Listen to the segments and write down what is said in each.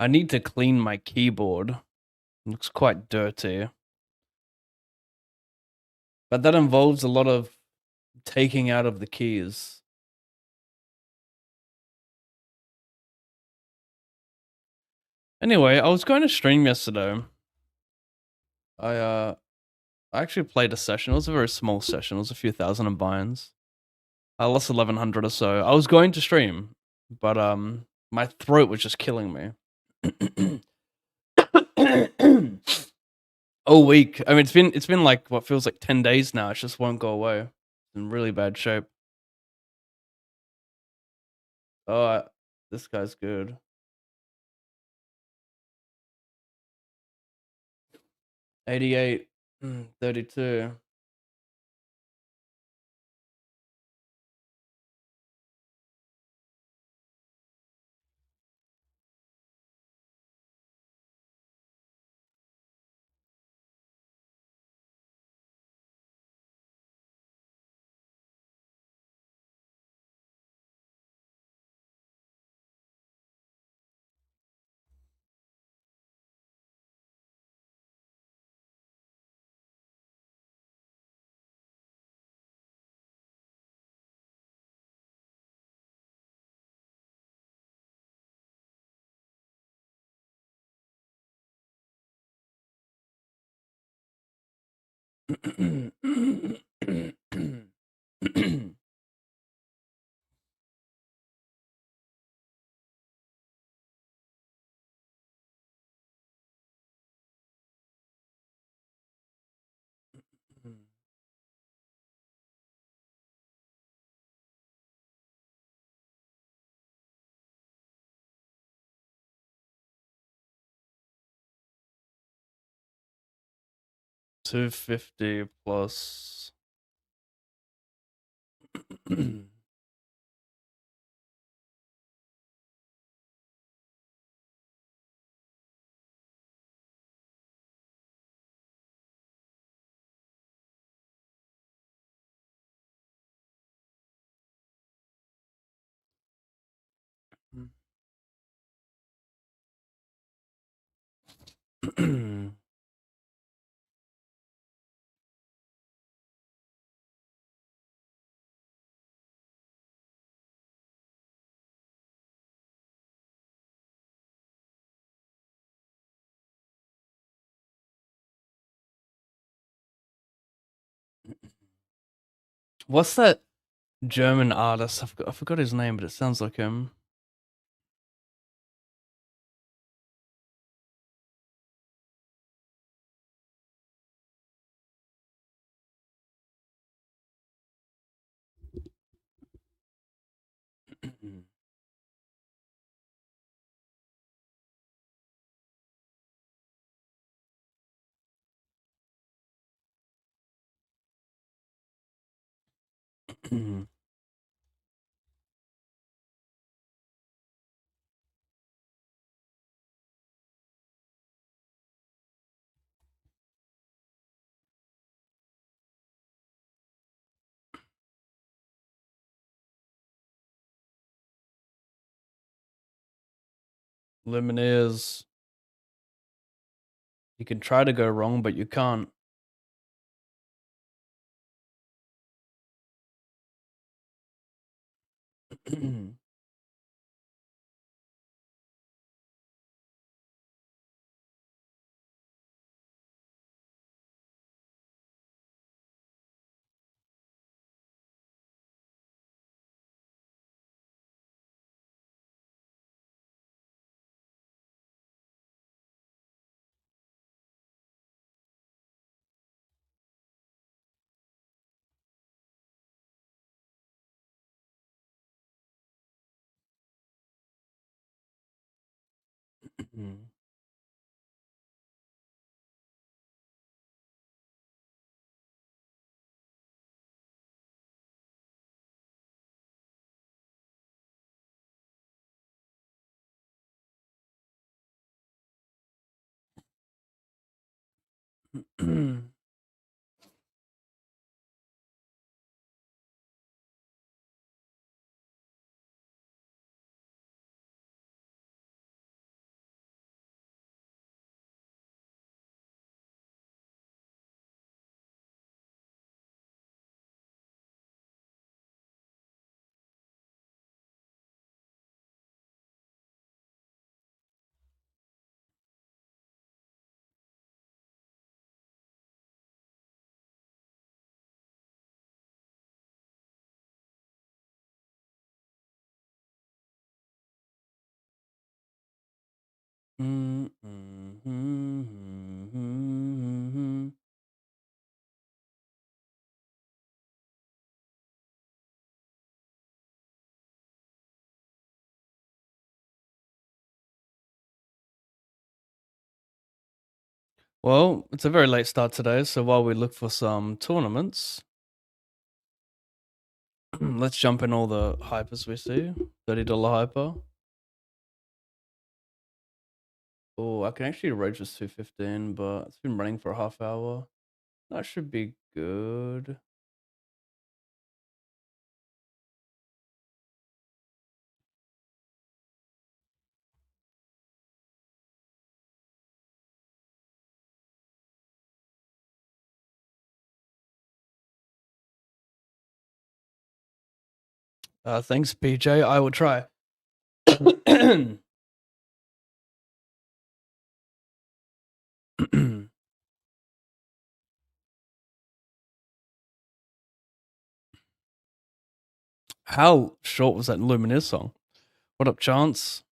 I need to clean my keyboard. It looks quite dirty. But that involves a lot of taking out of the keys. Anyway, I was going to stream yesterday. I actually played a session. It was a very small session. It was a few thousand in binds. I lost 1100 or so. I was going to stream, but my throat was just killing me. All week. I mean, it's been like what feels like 10 days now. It just won't go away. It's in really bad shape. Oh, this guy's good. 88, 32. $250 plus. What's that German artist? I forgot his name, but it sounds like him. Lumineers. You can try to go wrong, but you can't. Well, it's a very late start today, so while we look for some tournaments, let's jump in all the hypers we see. $30 hyper. Oh, I can actually rage this 215, but it's been running for a half hour. That should be good. Thanks, PJ. I will try. How short was that Lumineers song? What up, Chance?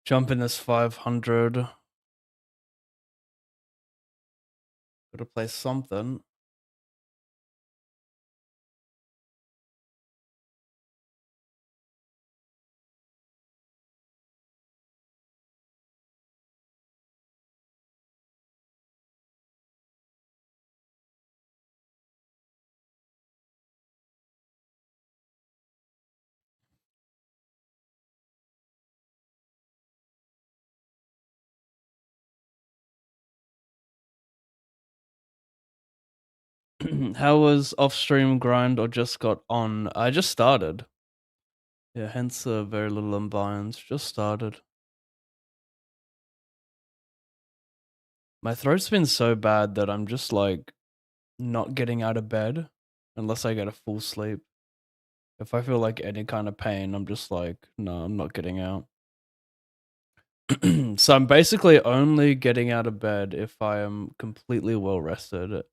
Jump in this 500. Gotta play something. How was off stream grind or just got on? I just started. Yeah, hence very little unbinds. Just started. My throat's been so bad that I'm just like not getting out of bed unless I get a full sleep. If I feel like any kind of pain, I'm just like, no, I'm not getting out. So I'm basically only getting out of bed if I am completely well rested.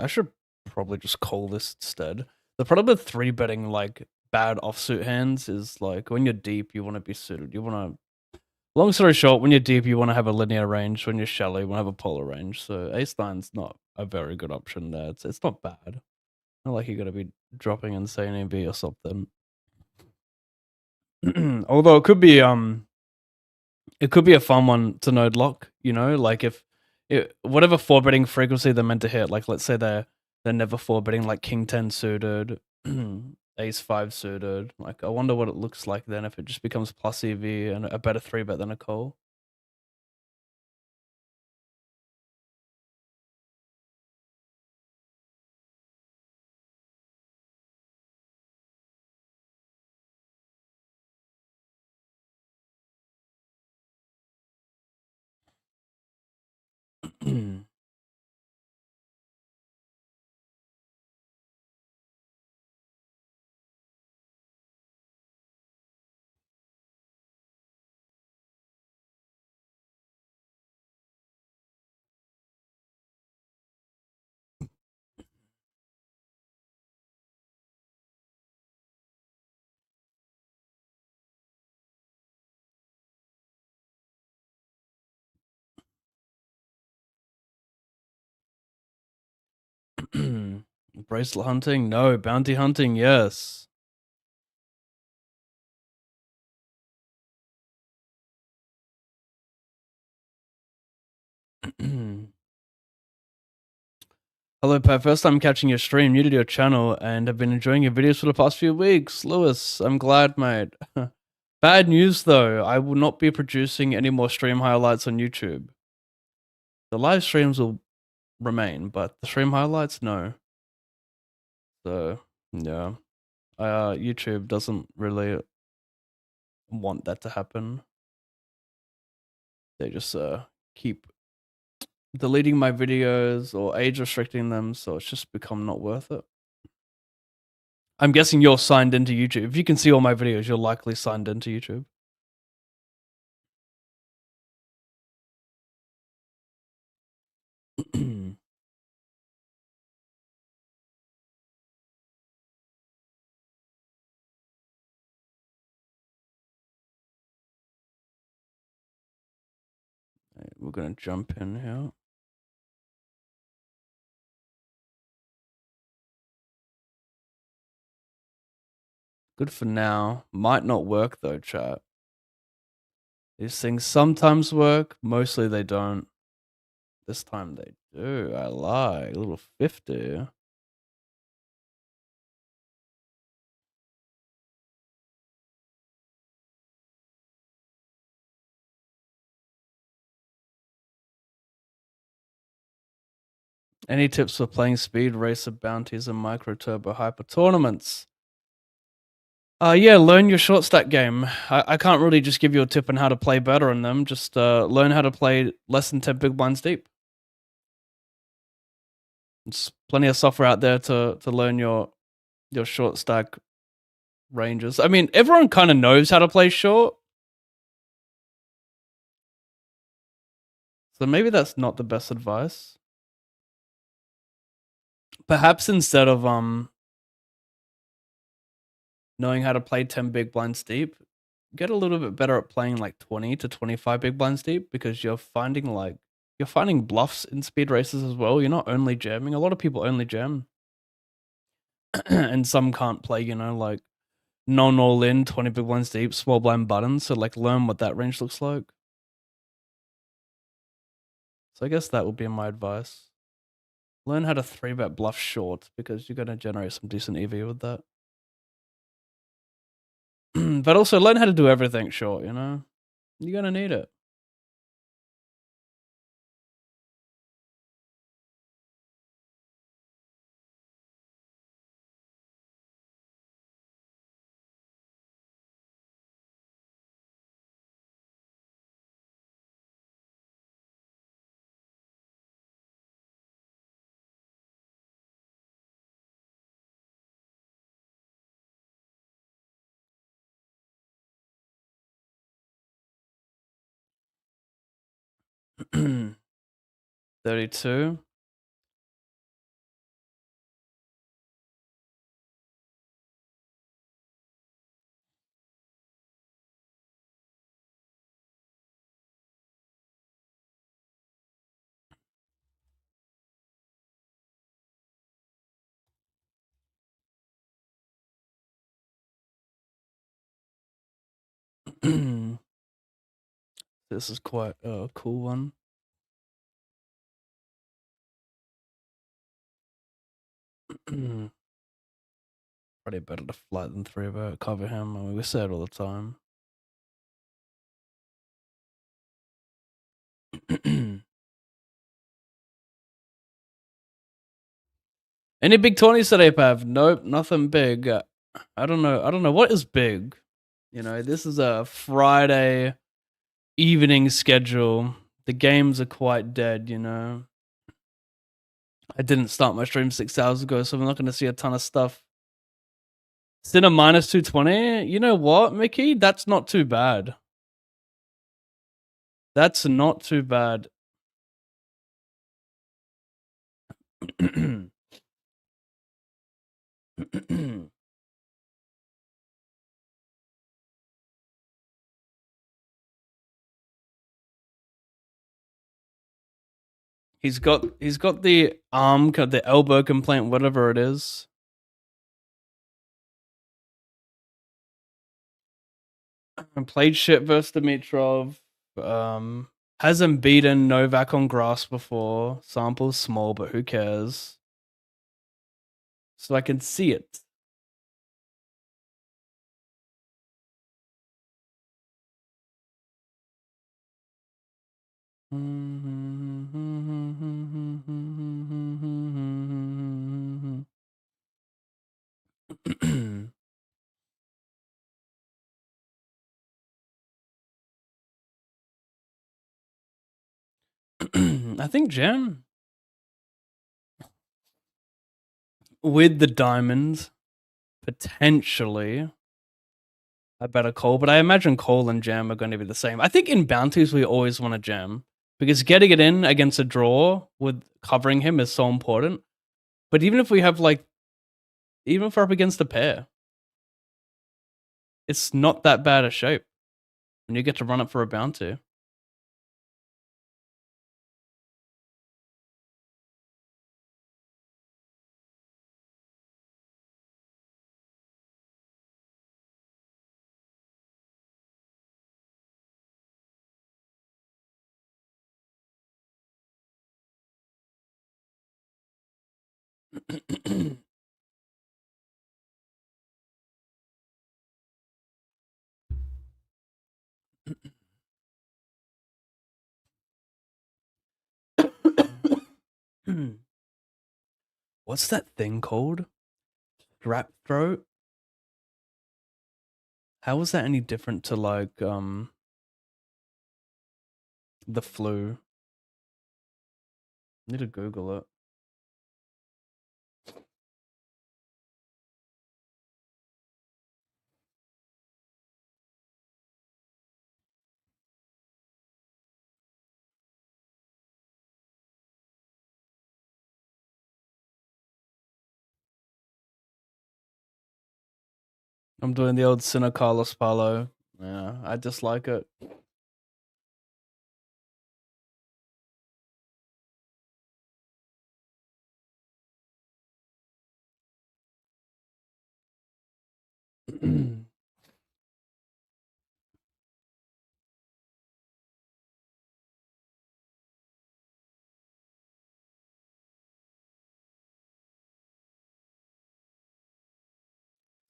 I should probably just call this instead. The problem with three betting like bad offsuit hands is like when you're deep, you want to be suited. You want to. Long story short, when you're deep, you want to have a linear range. When you're shallow, you want to have a polar range. So ace nine's not a very good option there. It's not bad. Not like you're gonna be dropping insane EV or something. Although it could be a fun one to node lock, you know, like if whatever four betting frequency they're meant to hit, like let's say they're never four betting like king 10 suited, ace 5 suited. Like I wonder what it looks like then if it just becomes plus EV and a better three bet than a call. Bracelet hunting? No. Bounty hunting? Yes. Hello, Pat. First time catching your stream, new to your channel, and have been enjoying your videos for the past few weeks. Lewis, I'm glad, mate. Bad news, though. I will not be producing any more stream highlights on YouTube. The live streams will remain, but the stream highlights, no. So, yeah. YouTube doesn't really want that to happen. They just keep deleting my videos or age restricting them, so it's just become not worth it. I'm guessing you're signed into YouTube. If you can see all my videos, you're likely signed into YouTube. We're gonna jump in here. Good for now. Might not work though, chat. These things sometimes work, mostly they don't. This time they do. I lie. A little 50. Any tips for playing Speed Racer bounties and Micro Turbo Hyper tournaments? Yeah, learn your short stack game. I can't really just give you a tip on how to play better on them. Just learn how to play less than 10 big blinds deep. There's plenty of software out there to learn your short stack ranges. I mean, everyone kind of knows how to play short. So maybe that's not the best advice. Perhaps instead of knowing how to play 10 big blinds deep, get a little bit better at playing like 20 to 25 big blinds deep, because you're finding bluffs in speed races as well. You're not only jamming. A lot of people only jam. And some can't play, like non all in, 20 big blinds deep, small blind buttons. So like learn what that range looks like. So I guess that would be my advice. Learn how to 3-bet bluff short, because you're going to generate some decent EV with that. But also learn how to do everything short, You're going to need it. $32. This is quite a cool one. Probably better to flat than 3-bet, cover him. I mean, we say it all the time. Any big 20s today, Pav? Nope, nothing big. I don't know what is big. This is a Friday evening schedule. The games are quite dead, I didn't start my stream 6 hours ago, so I'm not going to see a ton of stuff. Sinner minus 220? You know what, Mickey? That's not too bad. That's not too bad. He's got the arm, the elbow complaint, whatever it is. Played shit versus Dimitrov. Hasn't beaten Novak on grass before. Sample's small, but who cares? so I can see it. I think Jam with the diamonds, potentially a better call, but I imagine Cole and Jam are going to be the same. I think in bounties we always want to Jam because getting it in against a draw with covering him is so important. But even if we have even if we're up against a pair, it's not that bad a shape when you get to run it for a bounty. What's that thing called? Strap throat? How was that any different to the flu? I need to Google it. I'm doing the old Sina Carlos Palo. Yeah, I dislike it.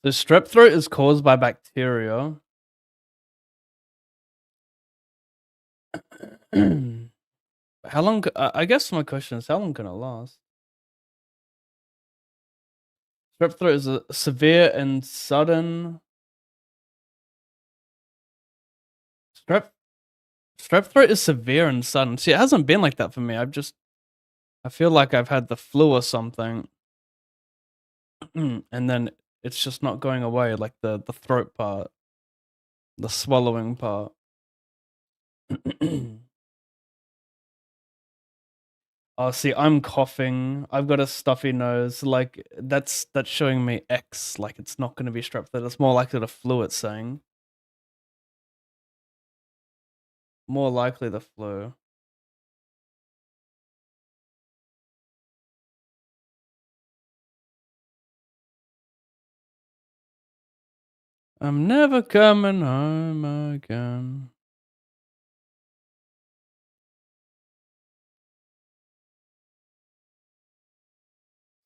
The strep throat is caused by bacteria. How long? I guess my question is, how long can it last? Strep throat is a severe and sudden. Strep throat is severe and sudden. See, it hasn't been like that for me. I feel like I've had the flu or something, and then it's just not going away. Like the throat part, the swallowing part. Oh, see, I'm coughing. I've got a stuffy nose. Like that's showing me X. Like it's not going to be strep throat. It's more likely the flu. It's saying more likely the flu. I'm never coming home again.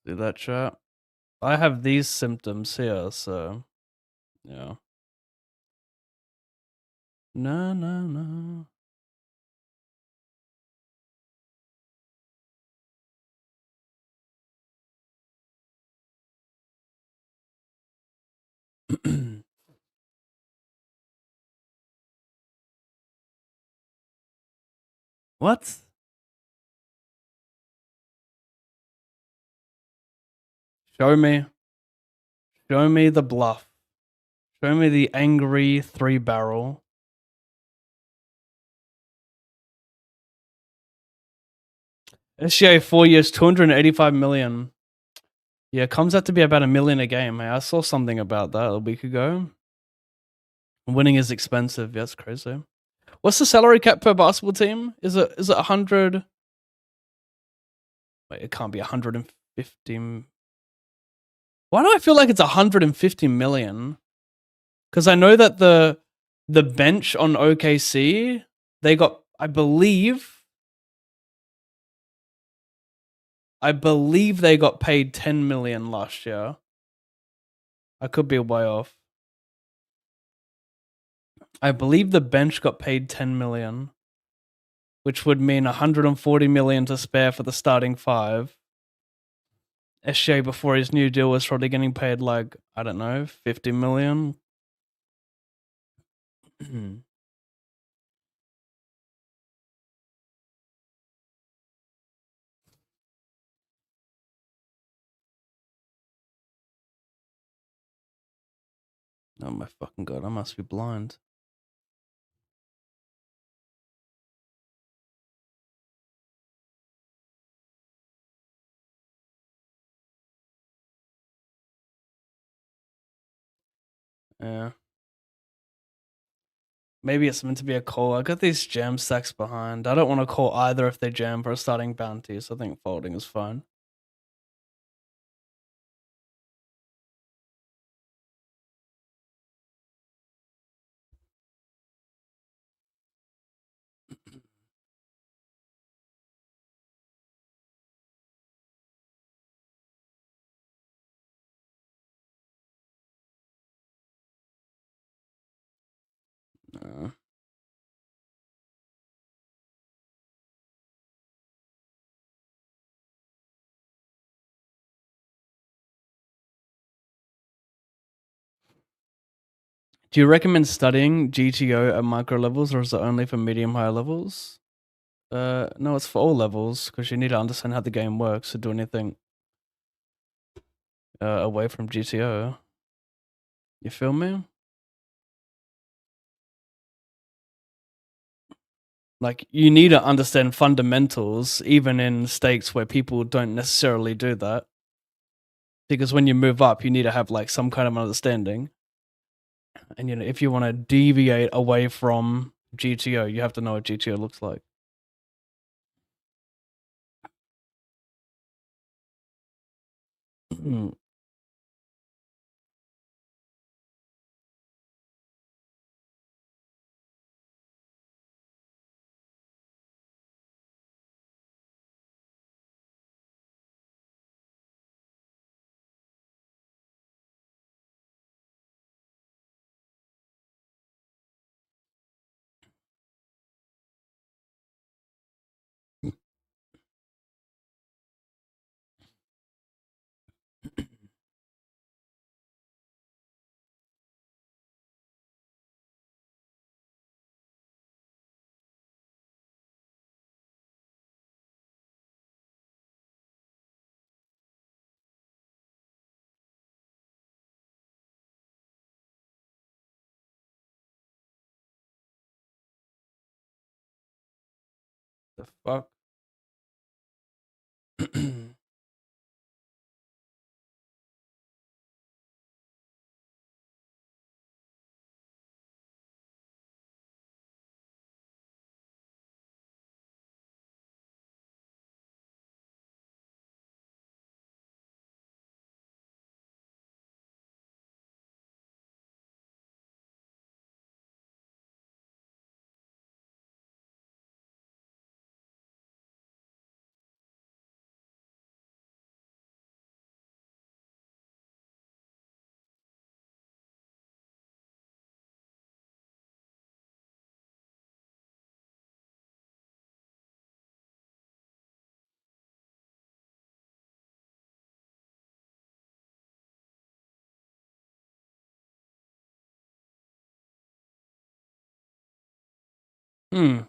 See that chat? I have these symptoms here, so yeah. No, no, no. What? Show me. Show me the bluff. Show me the angry 3-barrel. SGA 4 years, 285 million. Yeah, it comes out to be about $1 million a game. I saw something about that a week ago. Winning is expensive. That's crazy. What's the salary cap per basketball team? Is it 100? Wait, it can't be 150. Why do I feel like it's 150 million? Because I know that the bench on OKC, they got, I believe I believe they got paid 10 million last year. I could be way off. I believe the bench got paid 10 million, which would mean 140 million to spare for the starting five. SGA before his new deal was probably getting paid like, I don't know, 50 million. Oh my fucking god, I must be blind. Yeah. Maybe it's meant to be a call. I got these jam stacks behind. I don't want to call either if they jam for a starting bounty, so I think folding is fine. Uh, do you recommend studying GTO at micro levels, or is it only for medium high levels? No, it's for all levels because you need to understand how the game works to do anything away from GTO. You feel me? Like, you need to understand fundamentals even in stakes where people don't necessarily do that. Because when you move up, you need to have like some kind of understanding. And you know, if you want to deviate away from GTO, you have to know what GTO looks like. The fuck? Hmm.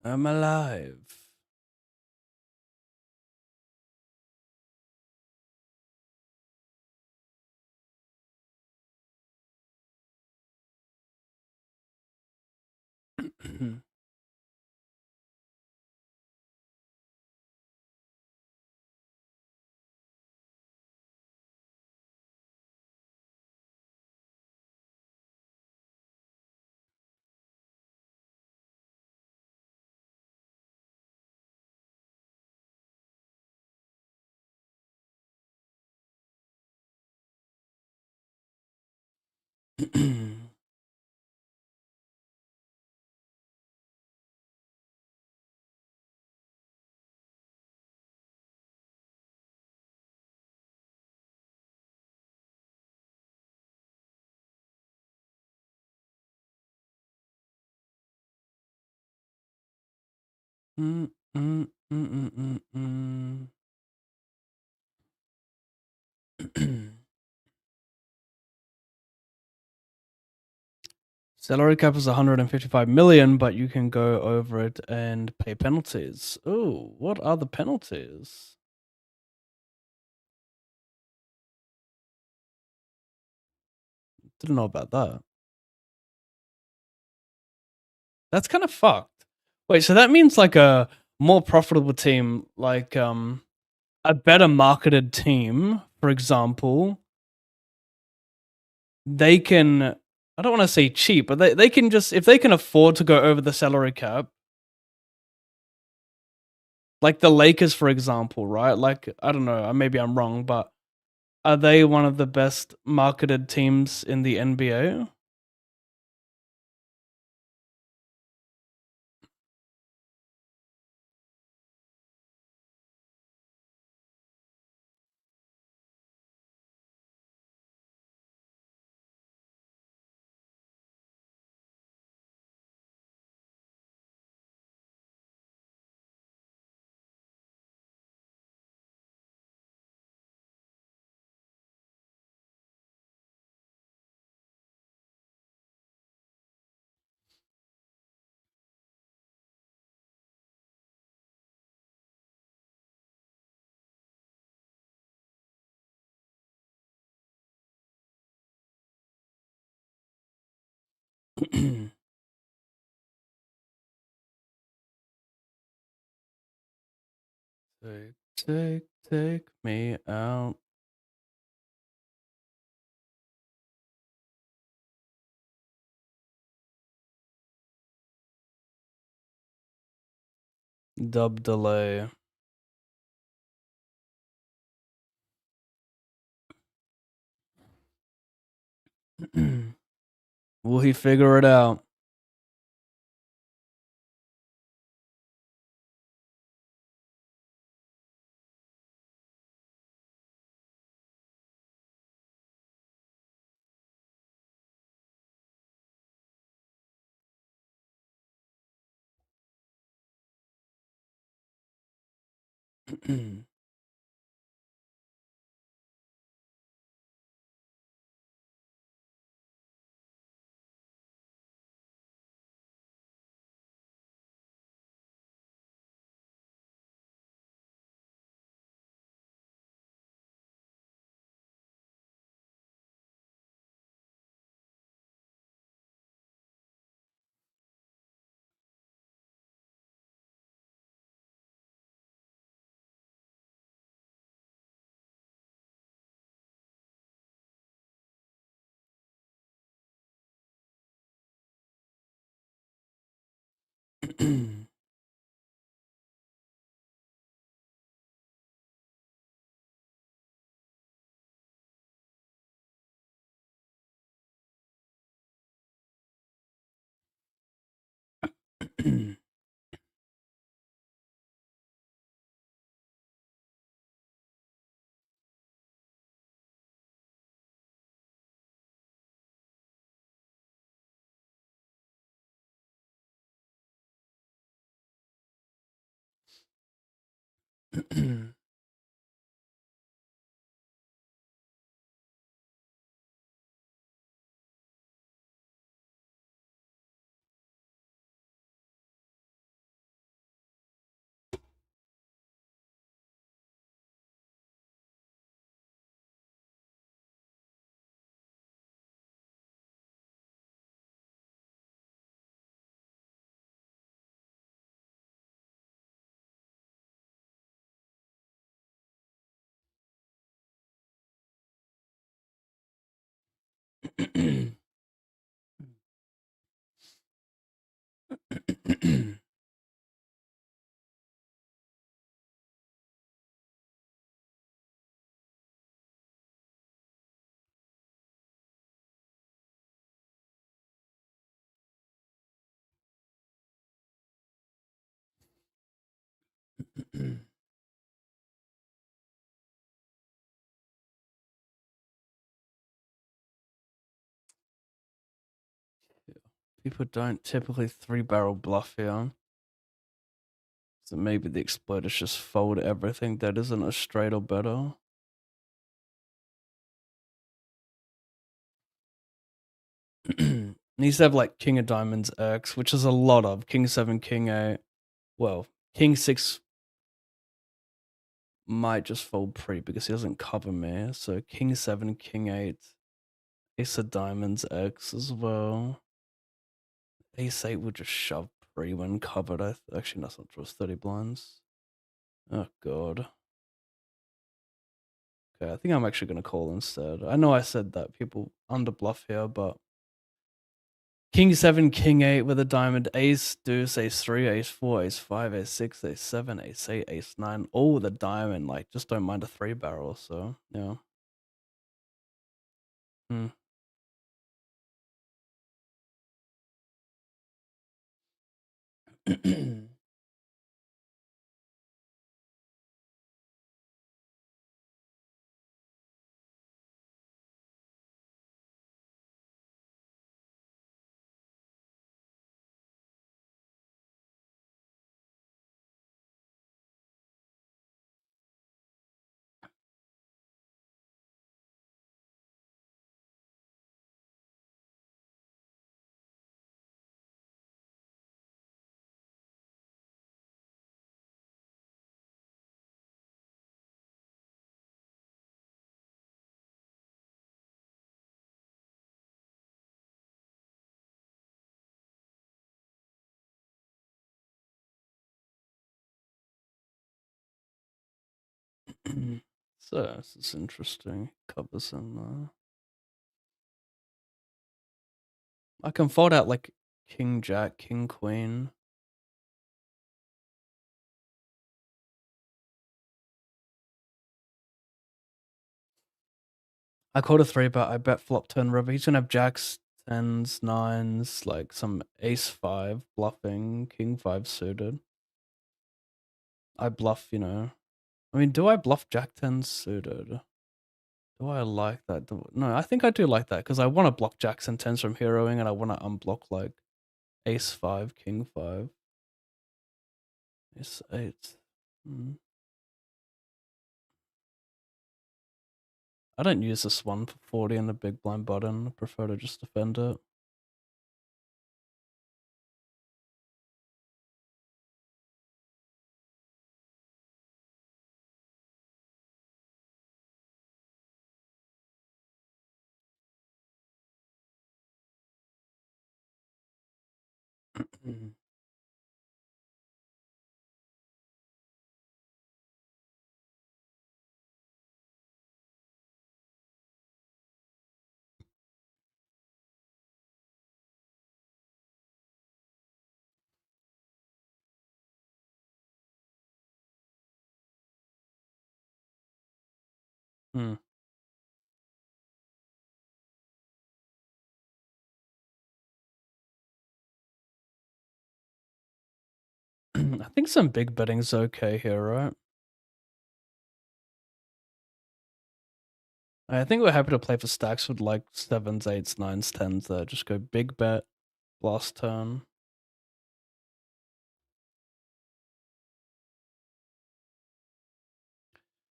I'm alive. Mm, mm, mm, mm, mm. Salary cap is 155 million, but you can go over it and pay penalties. Oh, what are the penalties? Didn't know about that. That's kind of fucked. Wait, so that means like a more profitable team, like a better marketed team, for example, they can, I don't want to say cheap, but they can just, if they can afford to go over the salary cap, like the Lakers, for example, right? Like, I don't know, maybe I'm wrong, but are they one of the best marketed teams in the NBA? Take me out. Dub delay. Will he figure it out? People don't typically 3-barrel bluff here. So maybe the exploiters just fold everything that isn't a straight or better. Needs to have like King of Diamonds X, which is a lot of King 7, King 8. Well, King 6 might just fold pre because he doesn't cover me. So King 7, King 8, Ace of Diamonds X as well. Ace 8 would just shove pre when covered. Actually, that's not true. It's 30 blinds. Oh, God. Okay, I think I'm actually going to call instead. I know I said that people under bluff here, but King 7, King 8 with a diamond, Ace, Deuce, Ace 3, Ace 4, Ace 5, Ace 6, Ace 7, Ace 8, Ace 9, all with a diamond. Like, just don't mind a 3-barrel, so, yeah. Hmm. So, this is interesting. Covers in I can fold out like King Jack, King Queen. I called a 3, but I bet flop turn river. He's gonna have jacks, 10s, 9s, like some Ace 5 bluffing, King 5 suited. I bluff, you know. I mean, do I bluff Jack 10 suited? Do I like that? No, I think I do like that because I want to block Jacks and 10s from heroing and I want to unblock like Ace 5, King 5, Ace 8. I don't use this one for 40 in the big blind button. I prefer to just defend it. Hmm. I think some big betting's okay here, right? I think we're happy to play for stacks with like 7s, 8s, 9s, 10s there. Just go big bet, last turn.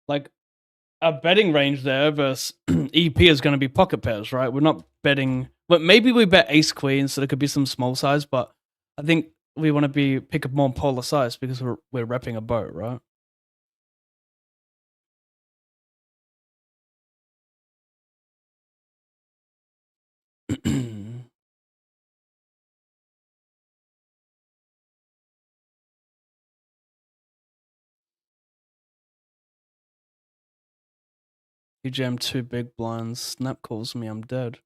Like, our betting range there versus EP is going to be pocket pairs, right? We're not betting, but maybe we bet ace queen, so there could be some small size. But I think we want to pick a more polar size because we're repping a boat, right? You jam 2 big blinds. Snap calls me. I'm dead.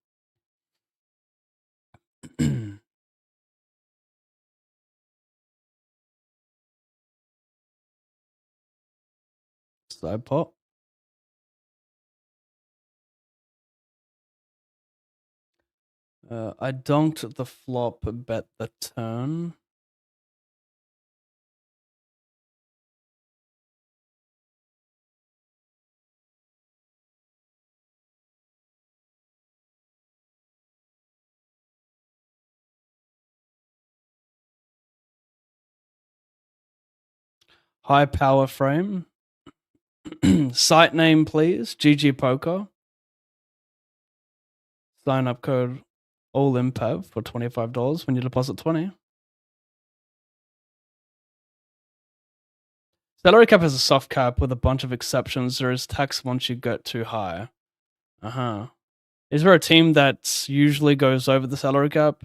Side pot. I donked the flop, bet the turn. High power frame. Site name, please. GG Poker. Sign up code ALLIMPAV for $25 when you deposit 20. Salary cap has a soft cap with a bunch of exceptions. There is tax once you get too high. Uh-huh. Is there a team that usually goes over the salary cap?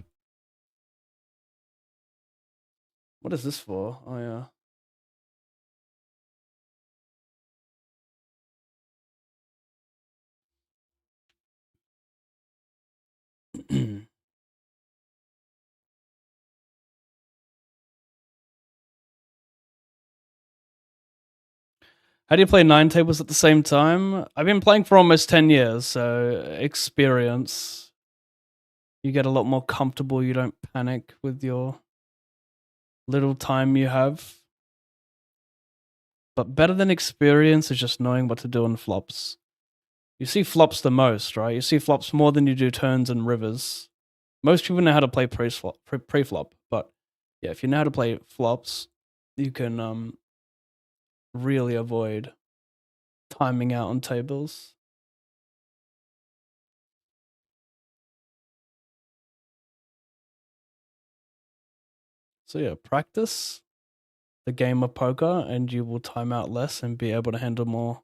What is this for? Oh, yeah. How do you play 9 tables at the same time? I've been playing for almost 10 years, so experience. You get a lot more comfortable. You don't panic with your little time you have. But better than experience is just knowing what to do on flops. You see flops the most, right? You see flops more than you do turns and rivers. Most people know how to play pre-flop, but yeah, if you know how to play flops, you can really avoid timing out on tables. So yeah, practice the game of poker and you will time out less and be able to handle more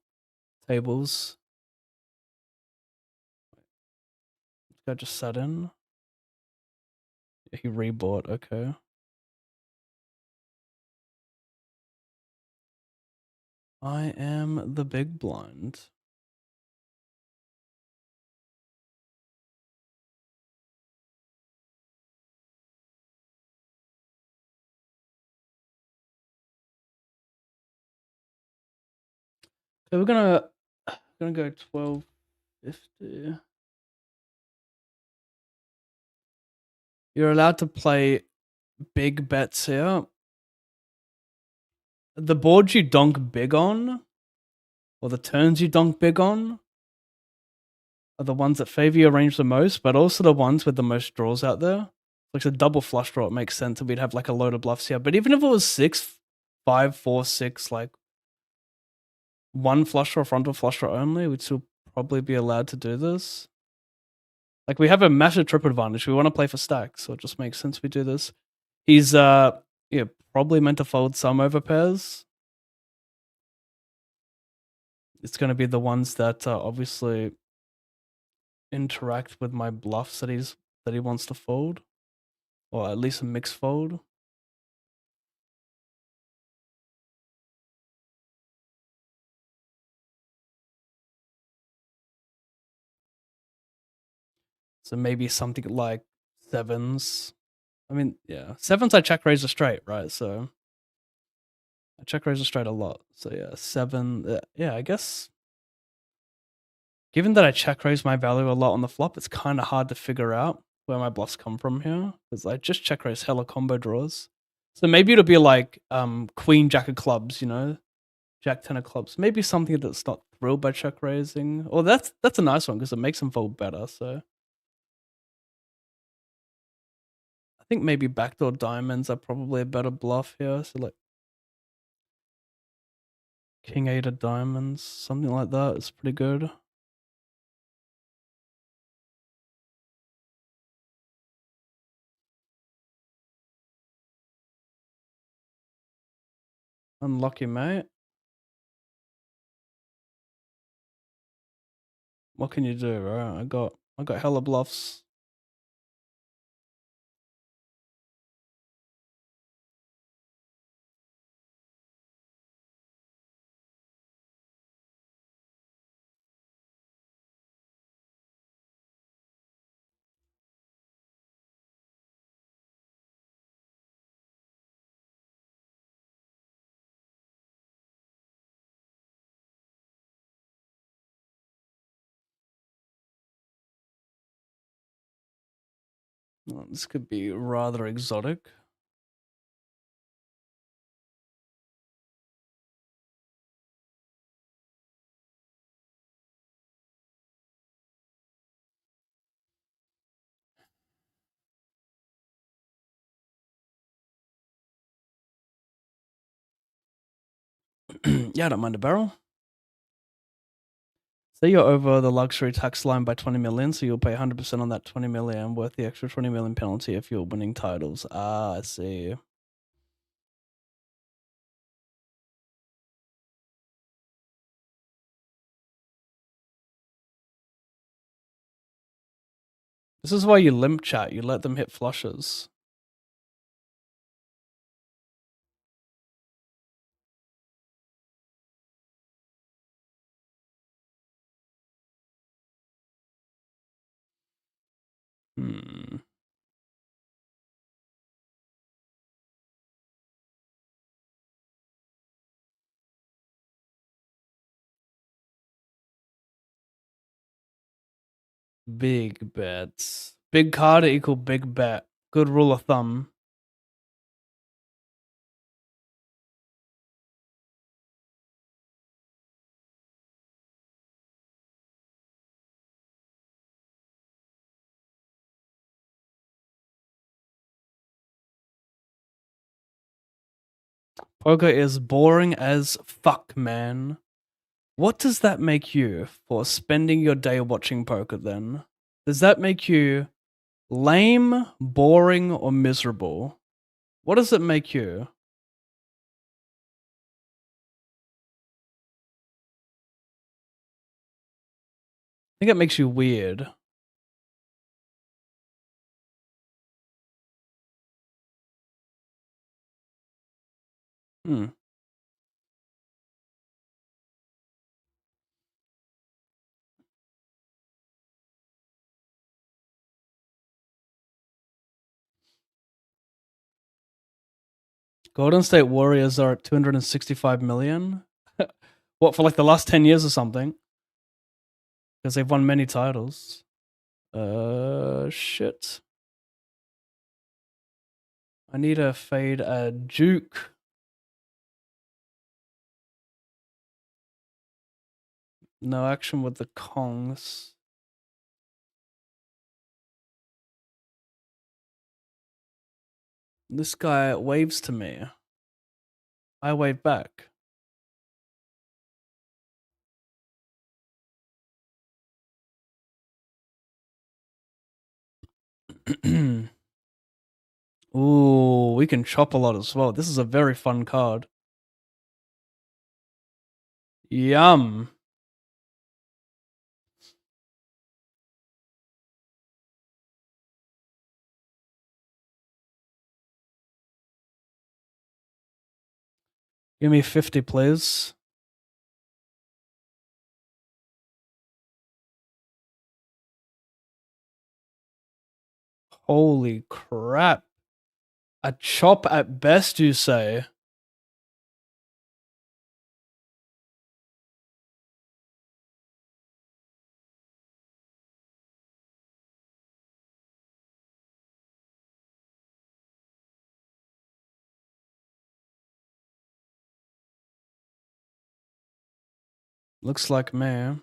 tables. This guy just sat in. He rebought, okay. I am the big blind. So we're gonna go 1250. You're allowed to play big bets here. The boards you donk big on, or the turns you donk big on, are the ones that favor your range the most, but also the ones with the most draws out there. Like a double flush draw, it makes sense that we'd have like a load of bluffs here. But even if it was 6, 5, 4, 6, like one flush draw, frontal flush draw only, we'd still probably be allowed to do this. Like we have a massive trip advantage. We want to play for stacks, so it just makes sense we do this. He's probably meant to fold some over pairs. It's going to be the ones that obviously interact with my bluffs that he wants to fold, or at least a mixed fold. So maybe something like sevens. I mean, yeah, sevens I check raise a straight, right? So I check raise a straight a lot. So yeah, 7. Yeah, I guess given that I check raise my value a lot on the flop, it's kind of hard to figure out where my bluffs come from here because I just check raise hella combo draws. So maybe it'll be like queen jack of clubs, you know, jack 10 of clubs. Maybe something that's not thrilled by check raising. Or that's a nice one because it makes them fold better. So I think maybe backdoor diamonds are probably a better bluff here. So like king 8 of diamonds, something like that is pretty good. Unlucky, mate. What can you do, right? I got hella bluffs. Well, this could be rather exotic. Yeah, I don't mind a barrel. Say you're over the luxury tax line by 20 million, so you'll pay 100% on that 20 million, worth the extra 20 million penalty if you're winning titles. Ah, I see. This is why you limp chat. You let them hit flushes. Hmm. Big bets. Big card equal big bet. Good rule of thumb. Poker is boring as fuck, man. What does that make you for spending your day watching poker then? Does that make you lame, boring, or miserable? What does it make you? I think it makes you weird. Hmm. Golden State Warriors are at 265 million. What, for like the last 10 years or something? Because they've won many titles. Shit. I need to fade a Duke. No action with the Kongs. This guy waves to me. I wave back. Ooh, we can chop a lot as well. This is a very fun card. Yum. Give me 50, please. Holy crap. A chop at best, you say? Looks like me.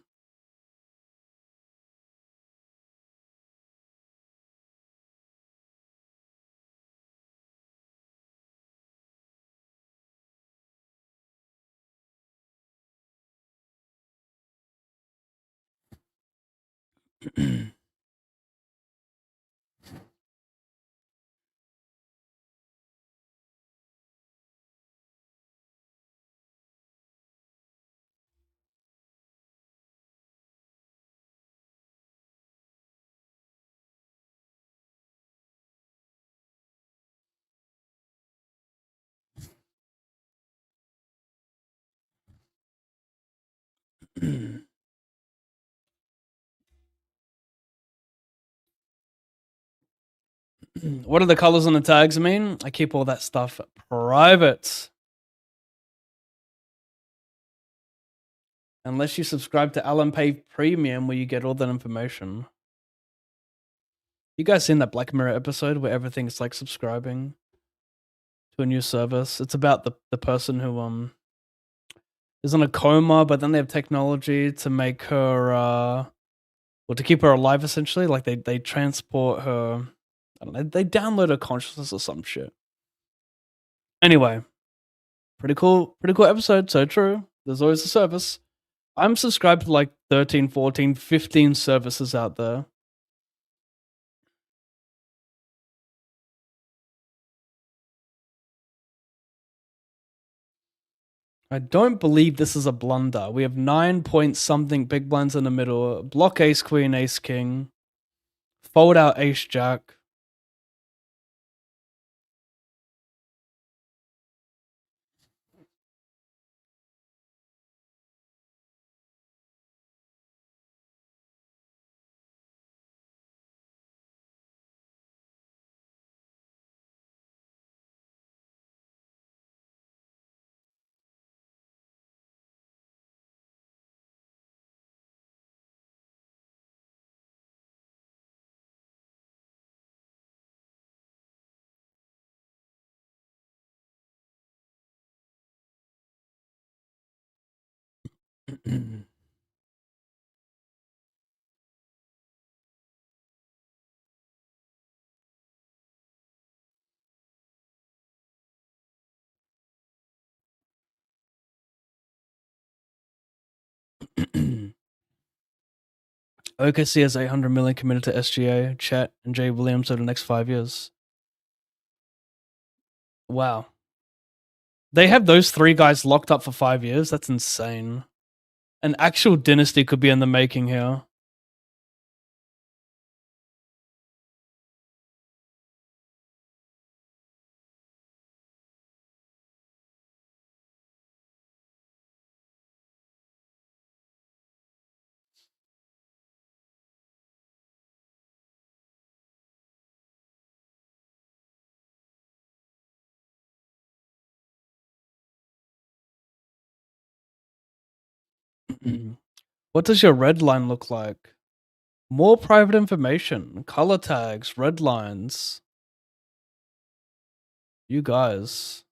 What do the colors on the tags mean? I keep all that stuff private. Unless you subscribe to Alan Pay Premium, where you get all that information. You guys seen that Black Mirror episode where everything's like subscribing to a new service? It's about the person who is in a coma, but then they have technology to make her or to keep her alive essentially. Like they transport her. I don't know. They download her consciousness or some shit. Anyway, pretty cool episode. So true. There's always a service. I'm subscribed to like 13, 14, 15 services out there. I don't believe this is a blunder. We have 9 point something big blinds in the middle. Block ace queen, ace king. Fold out ace jack. OKC has 800 million committed to SGA, Chet, and Jay Williams over the next 5 years. Wow. They have those 3 guys locked up for 5 years? That's insane. An actual dynasty could be in the making here. What does your red line look like? More private information, color tags, red lines. You guys.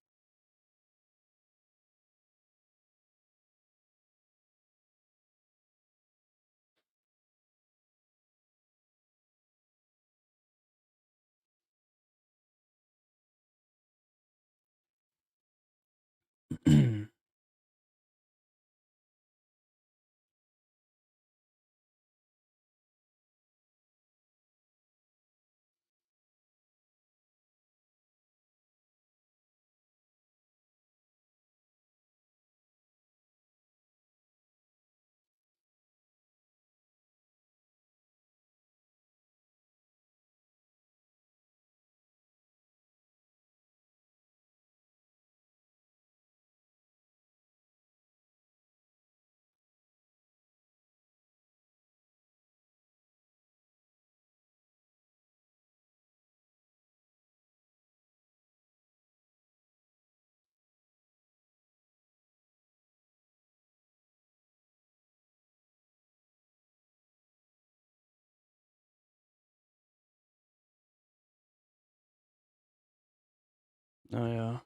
Oh yeah.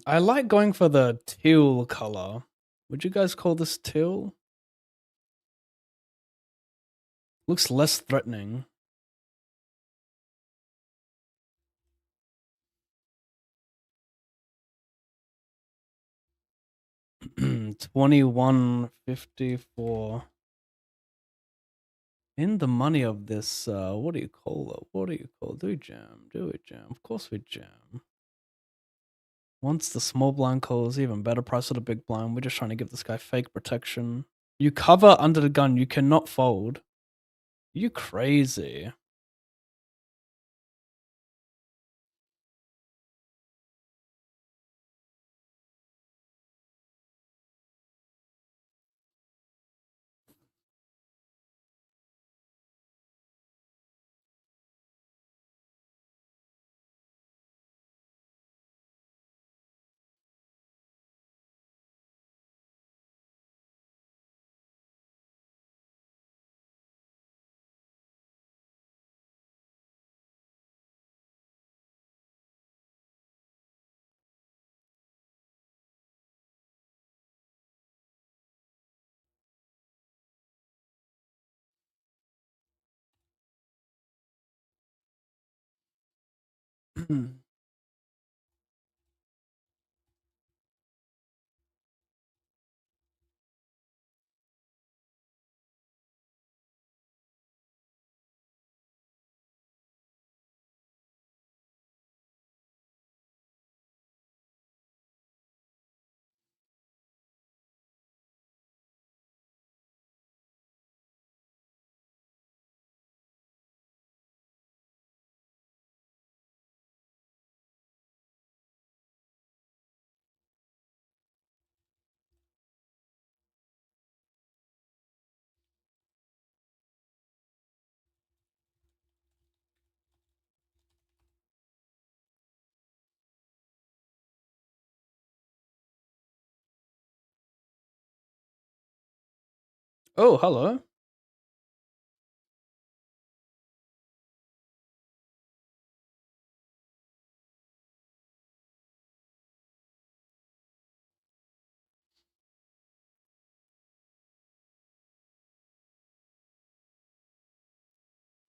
I like going for the teal color. Would you guys call this teal? Looks less threatening. $21.54. In the money of this, what do you call it? What do you call it? Do we jam? Do we jam? Of course we jam. Once the small blind calls, even better price of the big blind. We're just trying to give this guy fake protection. You cover under the gun. You cannot fold. You crazy. Oh, hello.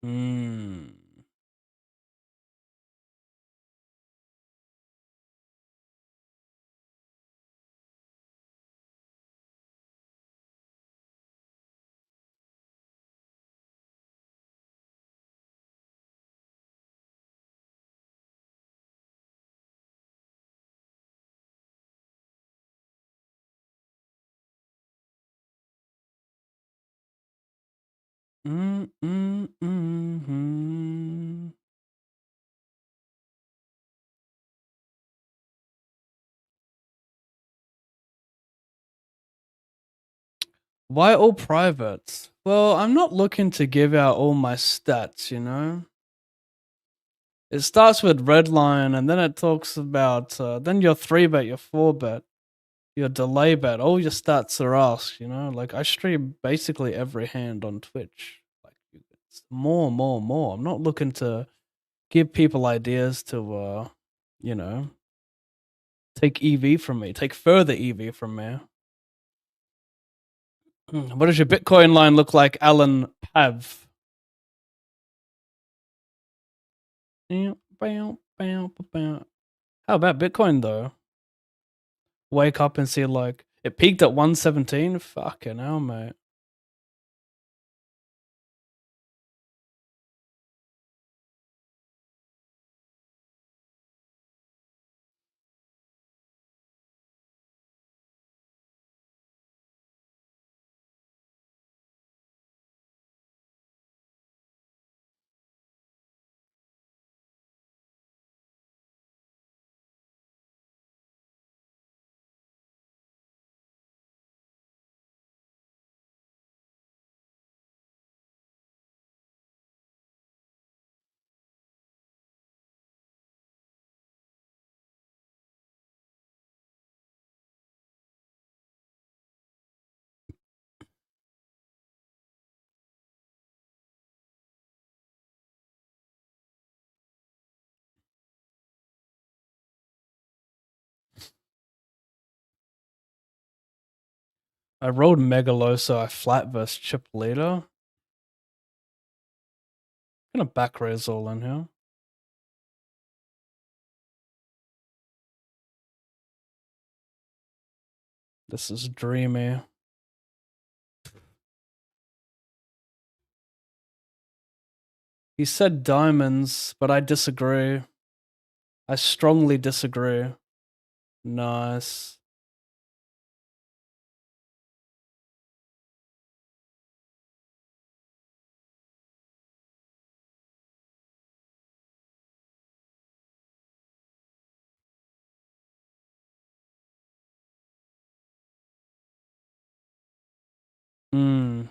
Hmm. Mm. Why all privates? Well, I'm not looking to give out all my stats, you know? It starts with red line and then it talks about then your 3-bet, your 4-bet, your delay bet, all your stats are asked, you know? Like I stream basically every hand on Twitch. Like it's more. I'm not looking to give people ideas to you know, take EV from me, take further EV from me. What does your Bitcoin line look like, Alan Pav? How about Bitcoin though? Wake up and see like it peaked at 117. Fucking hell, mate. I rolled Megalosa, I flat versus Chip Leader. Gonna back raise all in here. This is dreamy. He said diamonds, but I disagree. I strongly disagree. Nice. Hmm.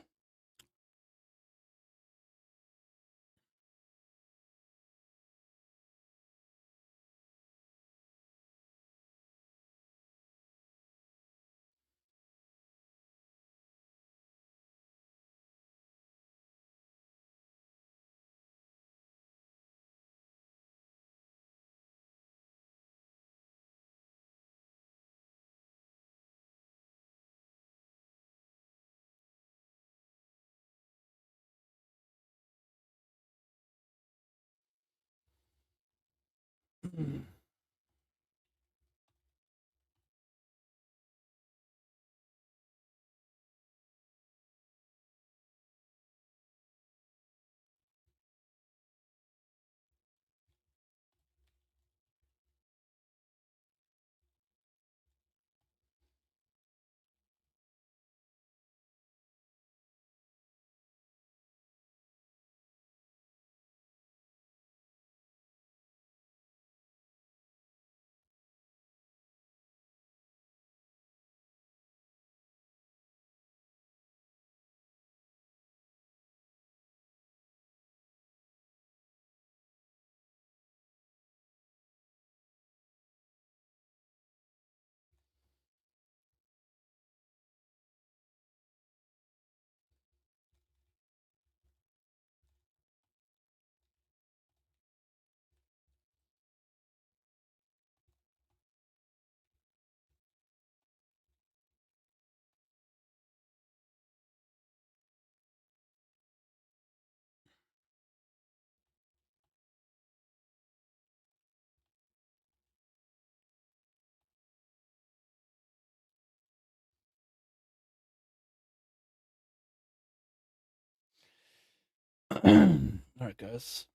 Alright, guys.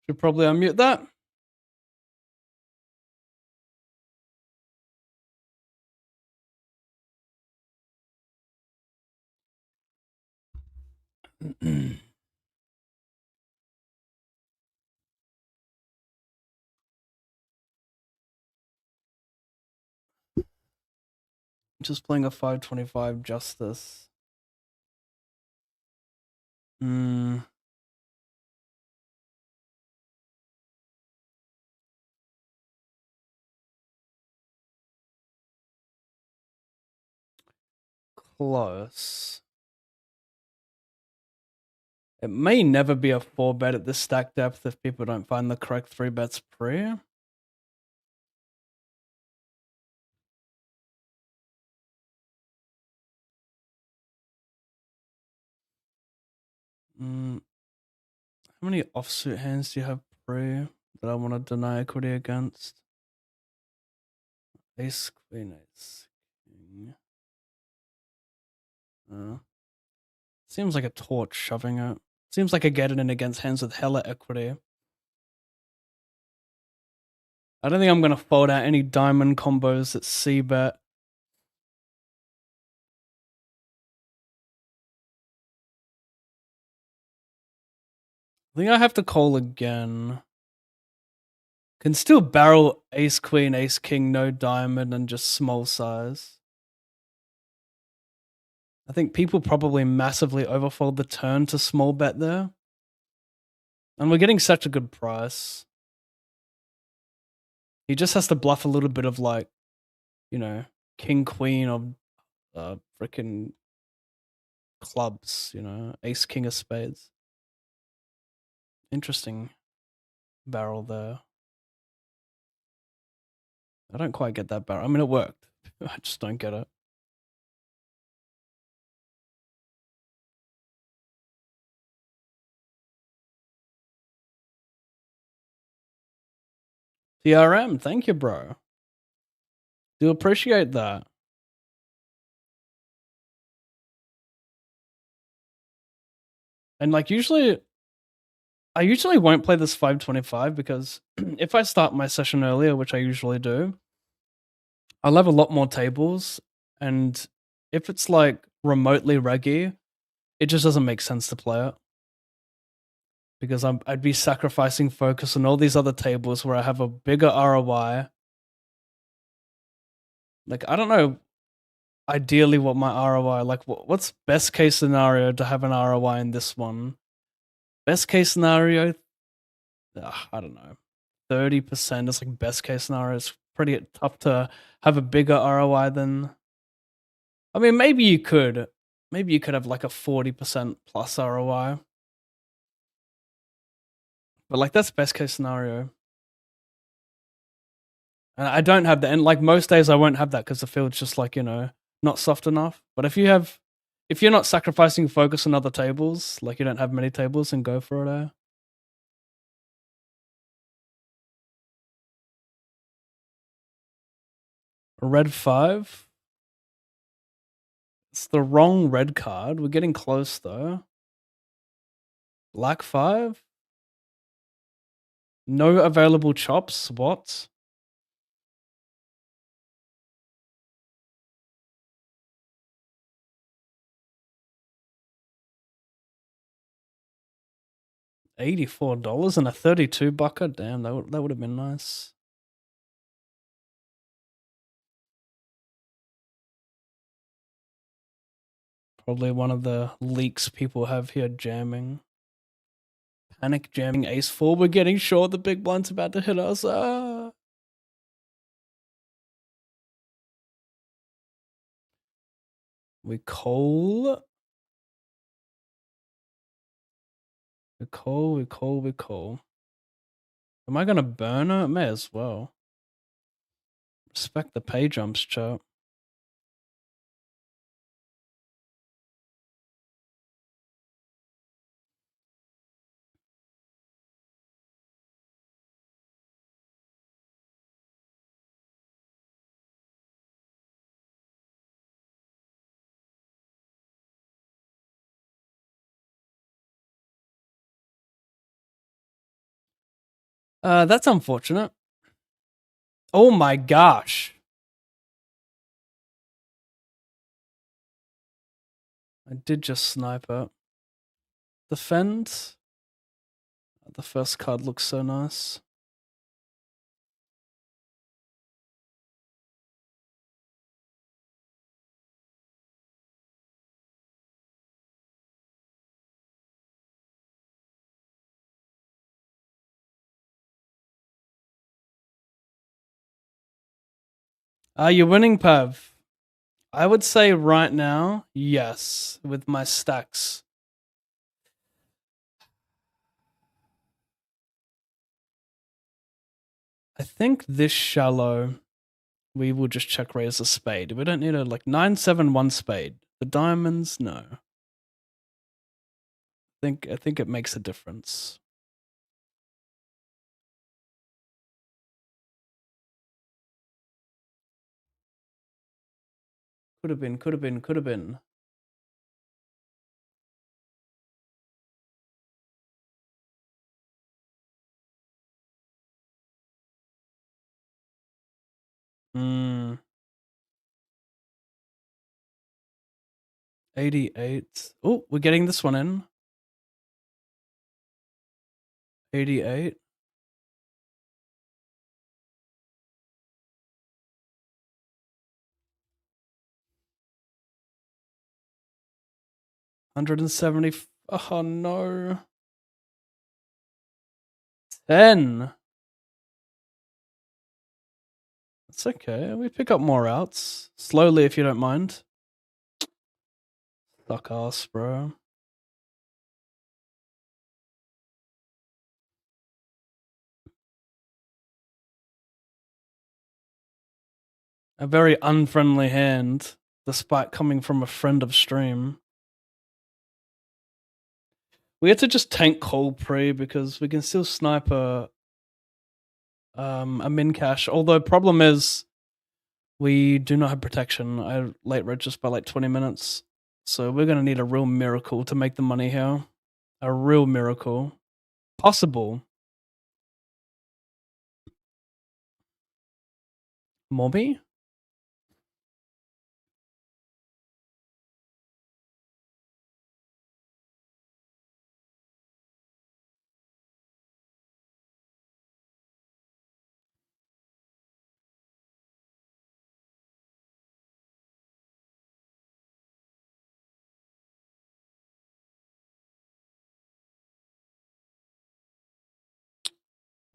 Should probably unmute that. Just playing a 525 Justice. Close. It may never be a 4-bet at this stack depth if people don't find the correct 3-bets pre. How many offsuit hands do you have pre that I want to deny equity against? Ace, queen, ace, king. Seems like a torch shoving it. Seems like a get it in against hands with hella equity. I don't think I'm going to fold out any diamond combos at C-bet. I think I have to call again. Can still barrel ace, queen, ace, king, no diamond, and just small size. I think people probably massively overfold the turn to small bet there. And we're getting such a good price. He just has to bluff a little bit of like, you know, king, queen of freaking clubs, you know, ace, king of spades. Interesting barrel there. I don't quite get that barrel. I mean, it worked. I just don't get it. TRM, thank you, bro. Do appreciate that. And like I usually won't play this 525 because if I start my session earlier, which I usually do, I'll have a lot more tables. And if it's like remotely reggy, it just doesn't make sense to play it. Because I'd be sacrificing focus on all these other tables where I have a bigger ROI. Like, I don't know ideally what my ROI, like what's best case scenario to have an ROI in this one? Best case scenario, I don't know, 30% is like best case scenario. It's pretty tough to have a bigger ROI than. I mean, maybe you could have like a 40% plus ROI, but like that's best case scenario. And I don't have that, and like most days I won't have that because the field's just like, you know, not soft enough. But if you're not sacrificing focus on other tables, like you don't have many tables, then go for it. Red 5. It's the wrong red card. We're getting close though. Black 5. No available chops. What? $84 and a 32 bucker. Damn, that would have been nice. Probably one of the leaks people have here jamming. Panic jamming ace 4. We're getting short. The big blind's about to hit us. We call. We call. Am I gonna burn her? May as well. Respect the pay jumps, chat. That's unfortunate. Oh my gosh. I did just snipe it. Defend. The first card looks so nice. Are you winning, Pav? I would say right now, yes, with my stacks. I think this shallow, we will just check raise a spade. We don't need a like 9-7-1 spade. The diamonds, no. I think it makes a difference. Could have been, could have been, could have been. Hmm. 88. Oh, we're getting this one in. 88. $170. Oh no. 10. It's okay. We pick up more outs. Slowly, if you don't mind. Suck ass, bro. A very unfriendly hand, despite coming from a friend of stream. We had to just tank cold pre because we can still snipe a min cash. Although problem is we do not have protection. I late read just by like 20 minutes. So we're gonna need a real miracle to make the money here. A real miracle. Possible. Mobby?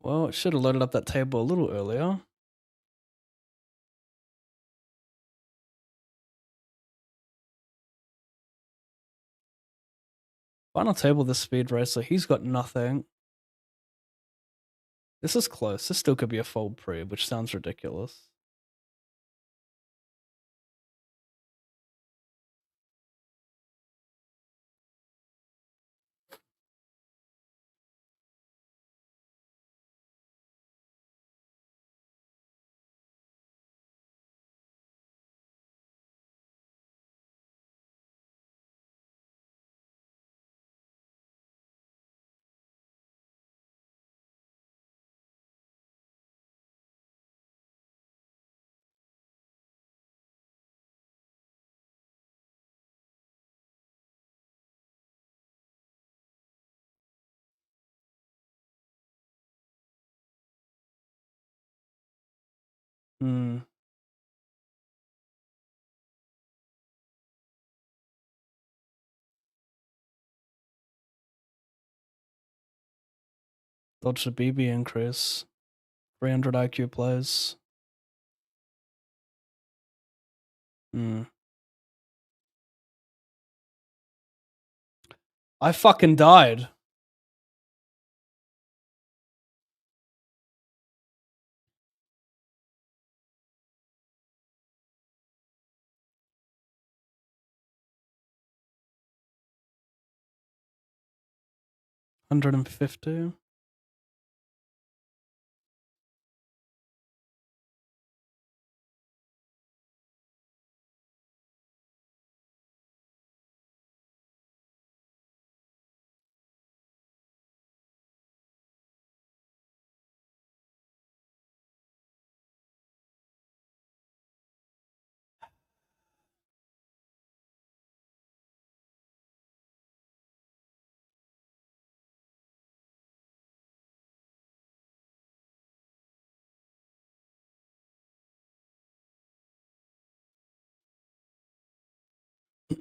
Well, it should have loaded up that table a little earlier. Final table this speed racer, he's got nothing. This is close. This still could be a fold pre, which sounds ridiculous. Hmm. Dodge the BB increase. 300 IQ plays. Hmm. I fucking died. $150.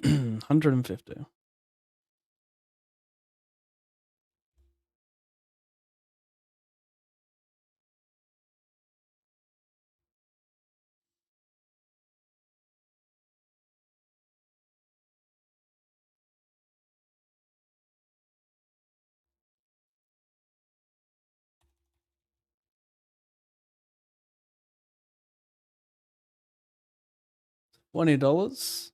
150. $20.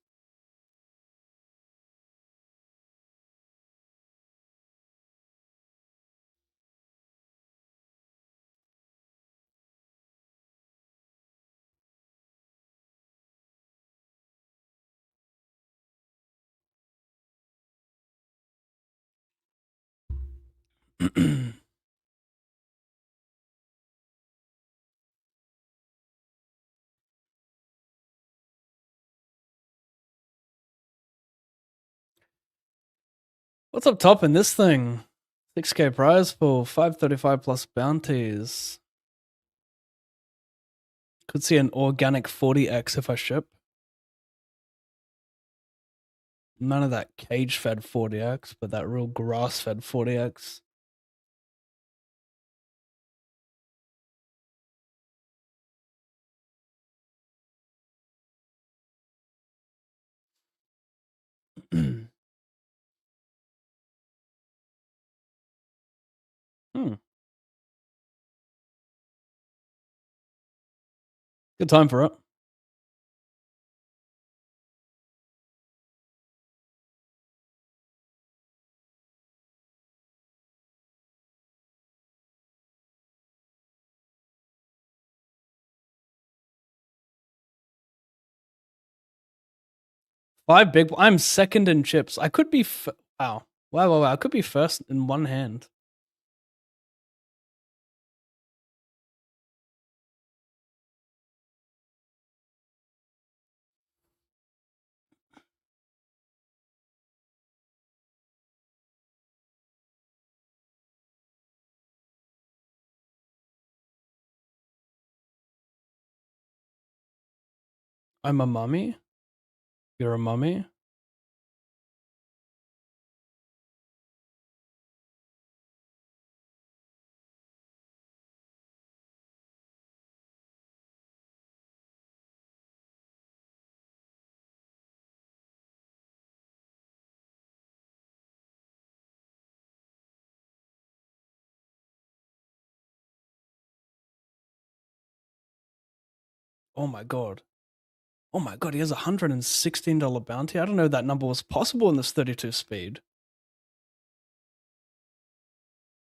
What's up top in this thing? 6K prize pool, 535 plus bounties. Could see an organic 40x if I ship. None of that cage fed 40x, but that real grass fed 40x. Good time for it. I'm second in chips. I could be. Wow. I could be first in one hand. I'm a mummy. You're a mummy. Oh my god. Oh my god, he has a $116 bounty. I don't know that number was possible in this 32 speed.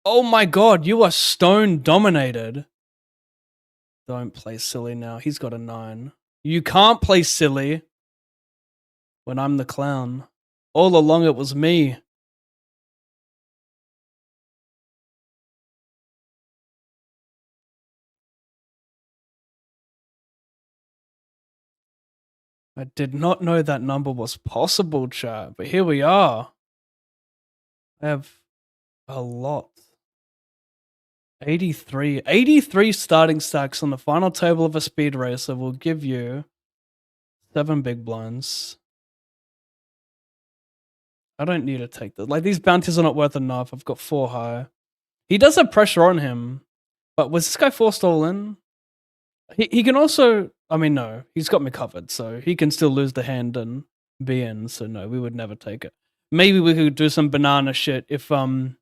Oh my god, you are stone dominated. Don't play silly now. He's got a 9. You can't play silly when I'm the clown. All along it was me. I did not know that number was possible, chat, but here we are. I have a lot. 83 starting stacks on the final table of a speed racer will give you 7 big blinds. I don't need to take this. Like, these bounties are not worth enough. I've got 4 high. He does have pressure on him, but was this guy forced all in? He can also, I mean, no, he's got me covered, so he can still lose the hand and be in. So no, we would never take it. Maybe we could do some banana shit if we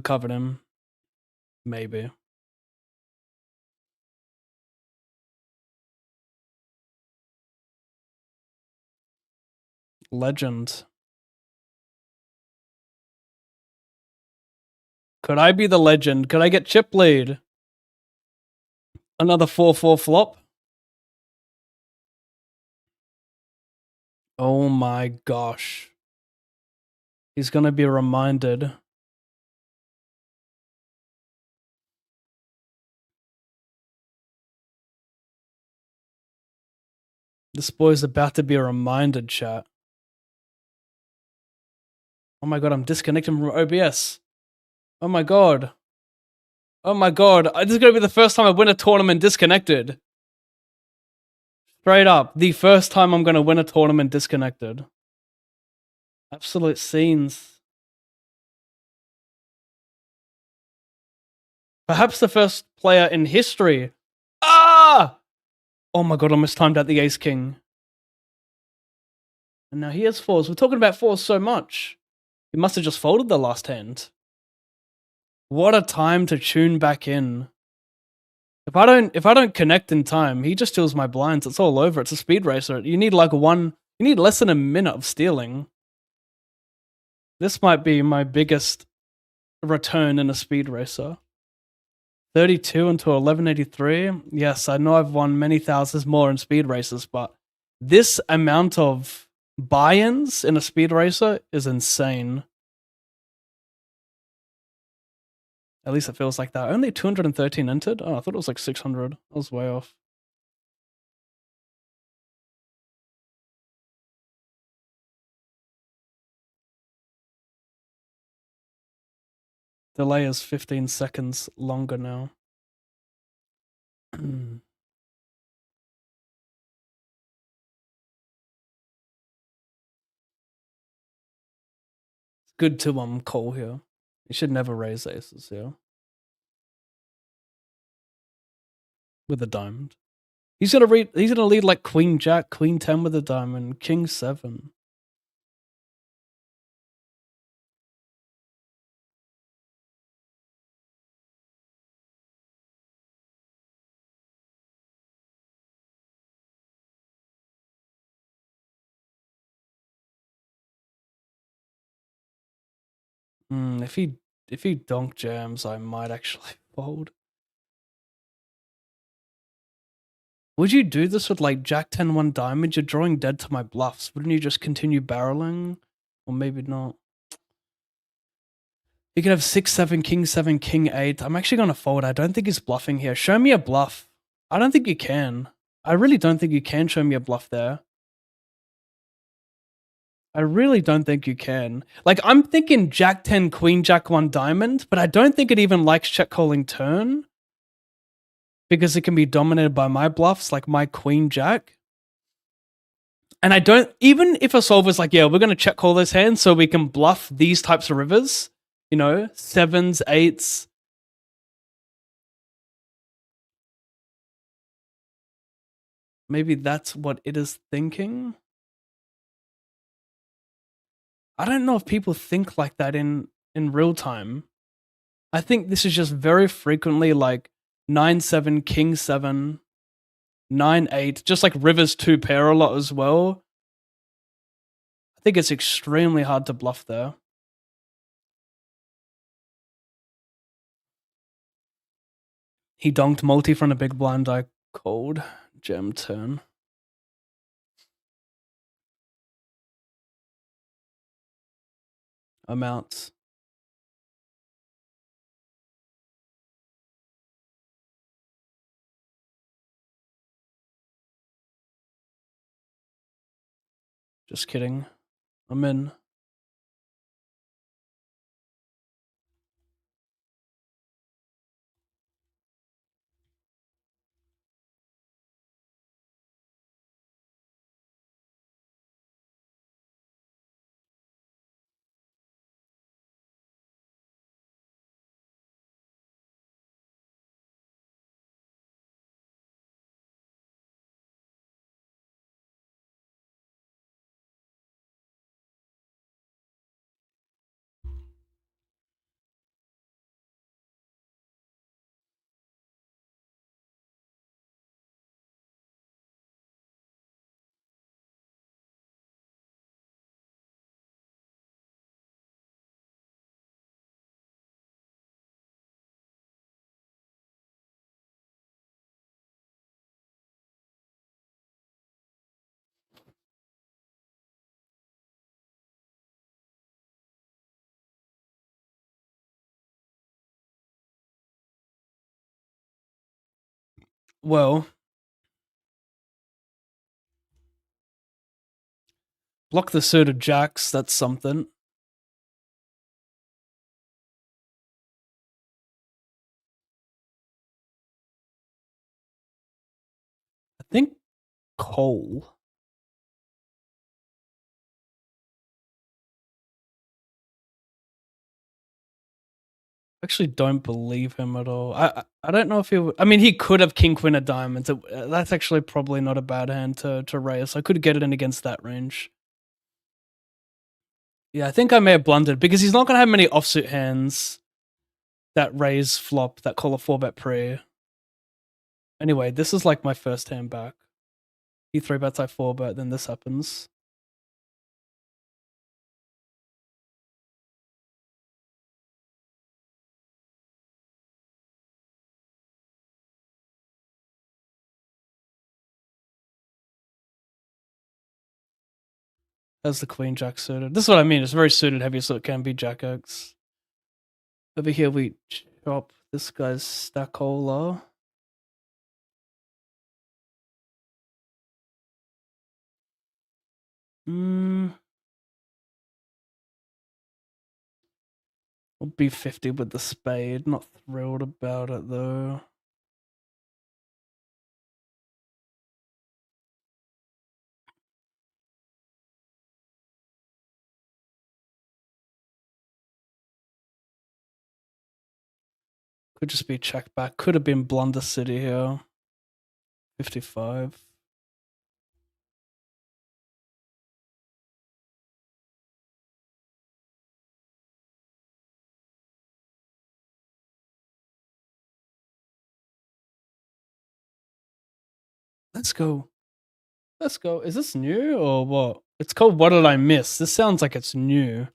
covered him. Maybe. Legend. Could I be the legend? Could I get chip lead? Another 4-4 flop? Oh my gosh. He's gonna be reminded. This boy's about to be reminded, chat. Oh my god, I'm disconnecting from OBS. Oh my god. Oh my god. This is gonna be the first time I win a tournament disconnected. Straight up, the first time I'm going to win a tournament disconnected. Absolute scenes. Perhaps the first player in history. Ah! Oh my god, I almost timed out the ace king. And now he has fours. We're talking about fours so much. He must have just folded the last hand. What a time to tune back in. If I don't connect in time, he just steals my blinds. It's all over. It's a speed racer. You need less than a minute of stealing. This might be my biggest return in a speed racer. 32 until 1183. Yes, I know I've won many thousands more in speed races, but this amount of buy-ins in a speed racer is insane. At least it feels like that. Only 213 entered? Oh, I thought it was like 600. I was way off. Delay is 15 seconds longer now. It's good to call here. You should never raise aces here. With a diamond. He's gonna lead like Queen Jack, Queen 10 with a diamond, King 7. If he donk jams, I might actually fold. Would you do this with like Jack 10 1 diamond? You're drawing dead to my bluffs. Wouldn't you just continue barreling? Or maybe not. You could have 6 7, King 7, King 8. I'm actually gonna fold. I don't think he's bluffing here. Show me a bluff. I don't think you can. I really don't think you can show me a bluff there. I really don't think you can. Like, I'm thinking Jack 10, Queen Jack 1 diamond, but I don't think it even likes check calling turn. Because it can be dominated by my bluffs, like my Queen Jack. And I don't, even if a solver's like, yeah, we're going to check call this hand so we can bluff these types of rivers, you know, 7s, 8s. Maybe that's what it is thinking. I don't know if people think like that in real time. I think this is just very frequently like 9 7, King 7, 9 8, just like rivers 2 pair a lot as well. I think it's extremely hard to bluff there. He donked multi from a big blind. I called gem turn. Amounts. Just kidding. I'm in. Well, block the suited jacks. That's something. I think Cole. Actually don't believe him at all. I don't know if he would. I mean, he could have king queen of diamonds. That's actually probably not a bad hand to raise. I could get it in against that range. Yeah, I think I may have blundered because he's not going to have many offsuit hands that raise flop that call a 4-bet pre. Anyway, this is like my first hand back. He 3-bets, I 4-bet, then this happens. As the queen jack suited. This is what I mean. It's very suited heavy, so it can be jack X. Over here we chop this guy's stackola. We'll be 50 with the spade. Not thrilled about it though. Could just be check back. Could have been blunder city here. 55. Let's go. Let's go. Is this new or what? It's called What Did I Miss? This sounds like it's new.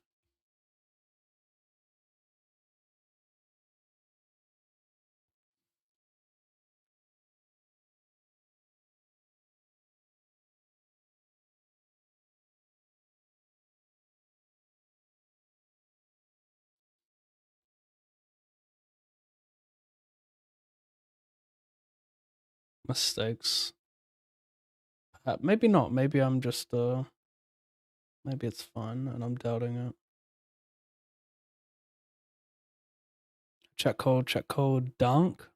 Mistakes. Maybe not. Maybe I'm just maybe it's fun and I'm doubting it. Check code, dunk.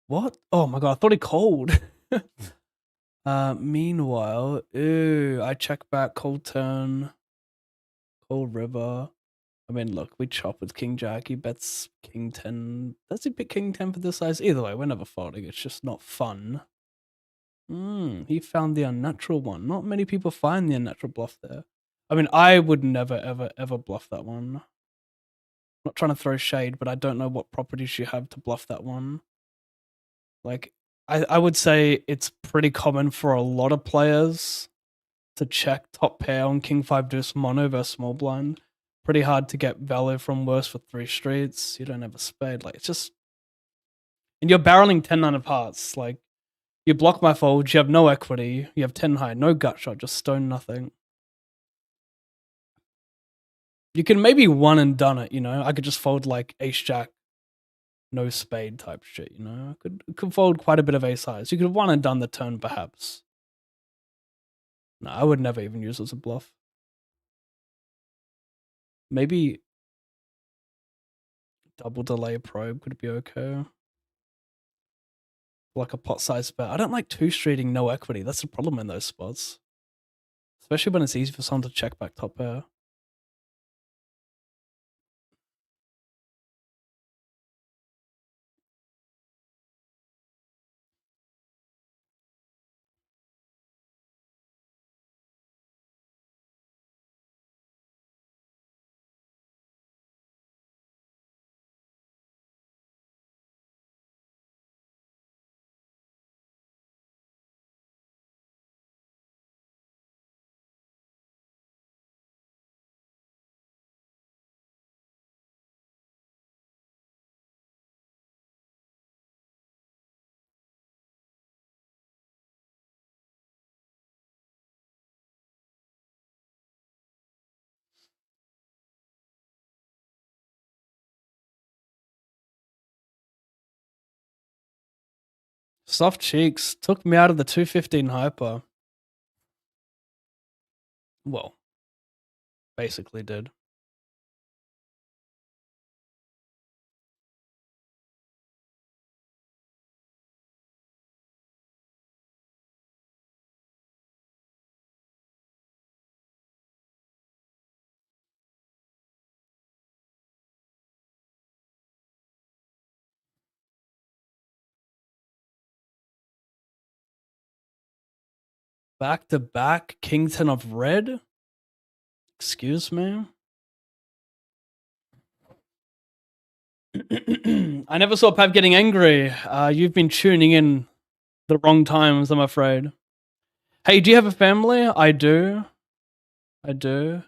What? Oh my god, I thought he called. Meanwhile, ooh, I check back, cold turn, cold river. I mean, look, we chop with king jack. He bets king 10. Does he pick king 10 for this size? Either way, we're never folding. It's just not fun. He found the unnatural one. Not many people find the unnatural bluff there. I mean, I would never, ever, ever bluff that one. Not trying to throw shade, but I don't know what properties you have to bluff that one. Like, I would say it's pretty common for a lot of players to check top pair on king 5 deuce mono versus small blind. Pretty hard to get value from worse for 3 streets. You don't have a spade. Like, it's just. And you're barreling 10-9 of hearts. Like, you block my fold, you have no equity, you have 10 high, no gut shot, just stone nothing. You can maybe one and done it, you know? I could just fold like ace jack, no spade type shit, you know? I could fold quite a bit of ace highs. You could have one and done the turn perhaps. No, I would never even use it as a bluff. Maybe double delay probe could be okay. Like a pot size bet. I don't like two streeting no equity. That's the problem in those spots. Especially when it's easy for someone to check back top pair. Soft cheeks took me out of the 215 hyper. Well, basically did. Back to back Kington of Red? Excuse me? I never saw Pav getting angry. You've been tuning in the wrong times, I'm afraid. Hey, do you have a family? I do. I do.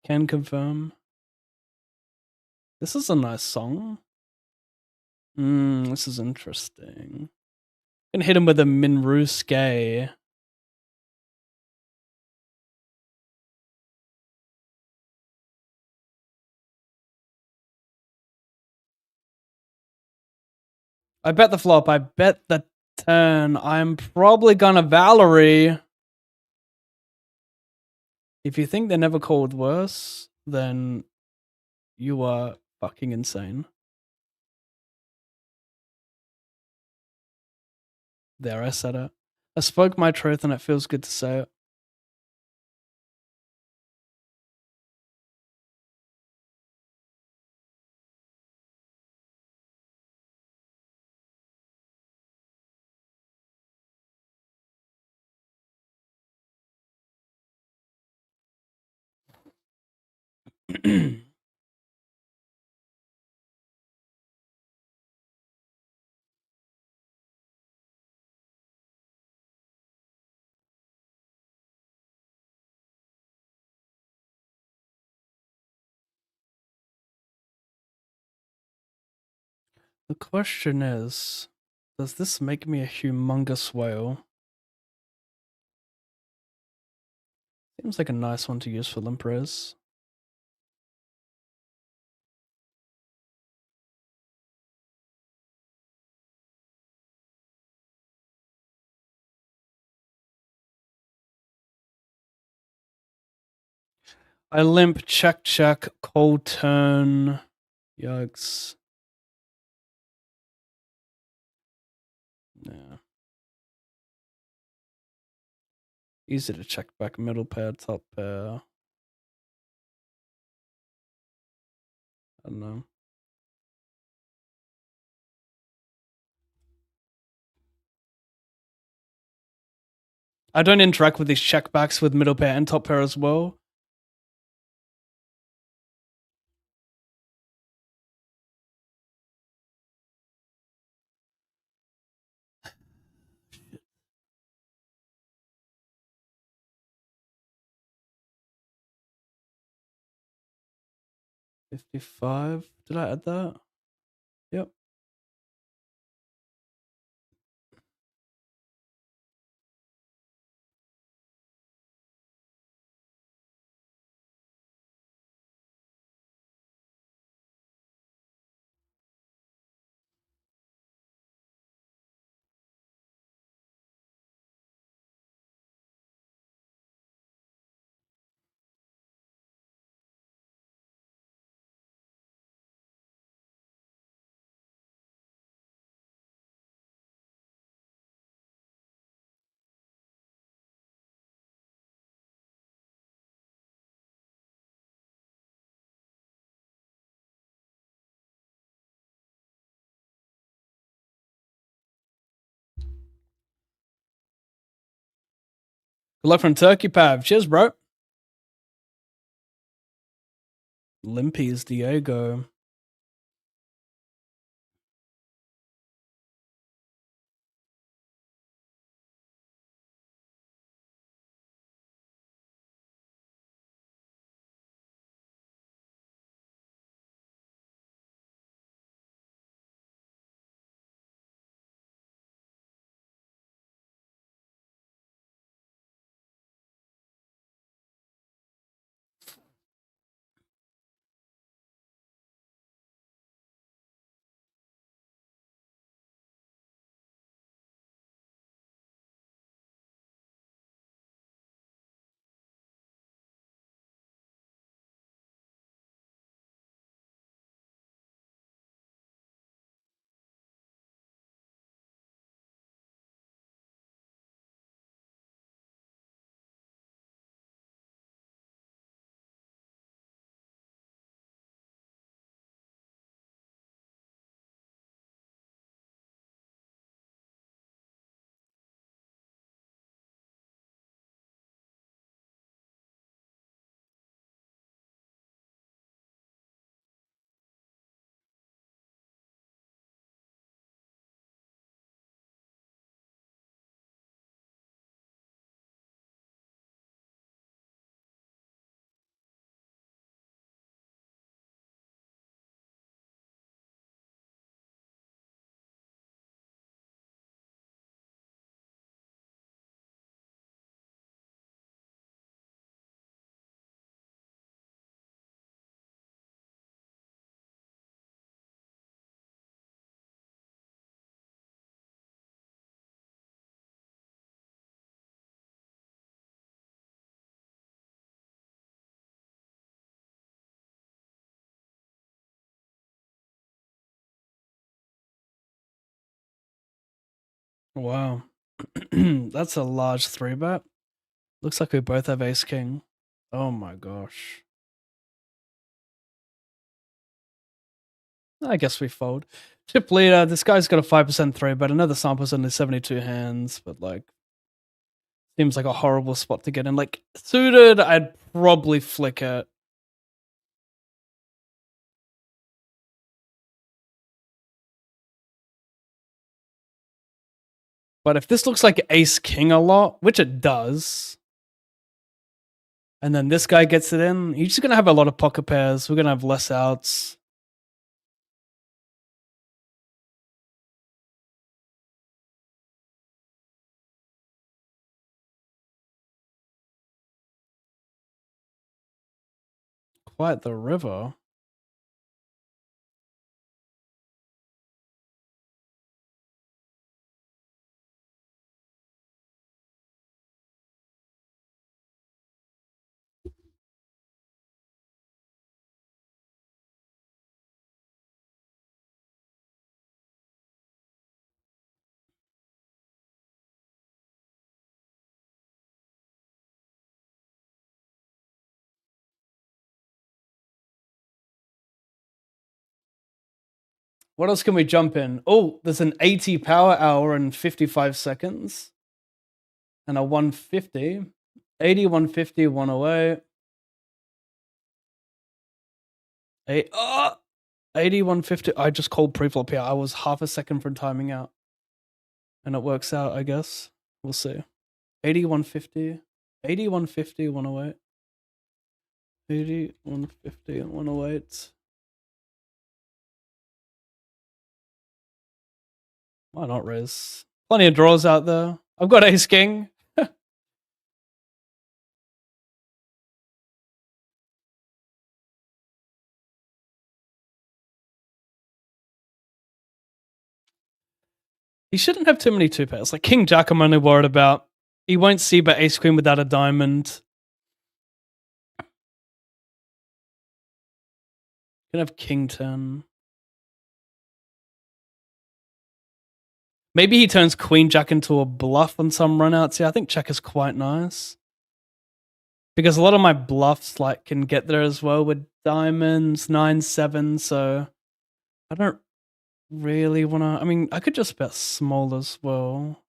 Can confirm. This is a nice song. This is interesting. Gonna hit him with a Minru Skye. I bet the flop. I bet the turn. I'm probably gonna Valerie. If you think they never called worse, then you are fucking insane. There, I said it. I spoke my truth and it feels good to say it. The question is, does this make me a humongous whale? Seems like a nice one to use for Limprez. I limp, check, cold turn. Yikes. Yeah. Easy to check back, middle pair, top pair. I don't know. I don't interact with these checkbacks with middle pair and top pair as well. $55. Did I add that? Yep. Good luck from Turkey Pav. Cheers, bro. Limpy's Diego. Wow. That's a large 3-bet. Looks like we both have ace king. Oh my gosh. I guess we fold. Chip leader, this guy's got a 5% 3-bet. I know the sample's only 72 hands, but like, seems like a horrible spot to get in. Like, suited, I'd probably flick it. But if this looks like ace king a lot, which it does, and then this guy gets it in, you're just going to have a lot of pocket pairs. We're going to have less outs. Quite the river. What else can we jump in? Oh, there's an 80 power hour in 55 seconds. And a 150. 80, 150, 108. 80, 150. I just called pre-flop here. I was half a second from timing out. And it works out, I guess. We'll see. 80, 150. 80, 150, 108. 80, 150, 108. Why not raise? Plenty of draws out there. I've got ace king. He shouldn't have too many two pairs. Like king jack, I'm only worried about. He won't see but ace queen without a diamond. Can have king 10. Maybe he turns queen jack into a bluff on some runouts. Yeah, I think check is quite nice. Because a lot of my bluffs like can get there as well with diamonds, 9-7, so I don't really want to. I mean, I could just bet small as well.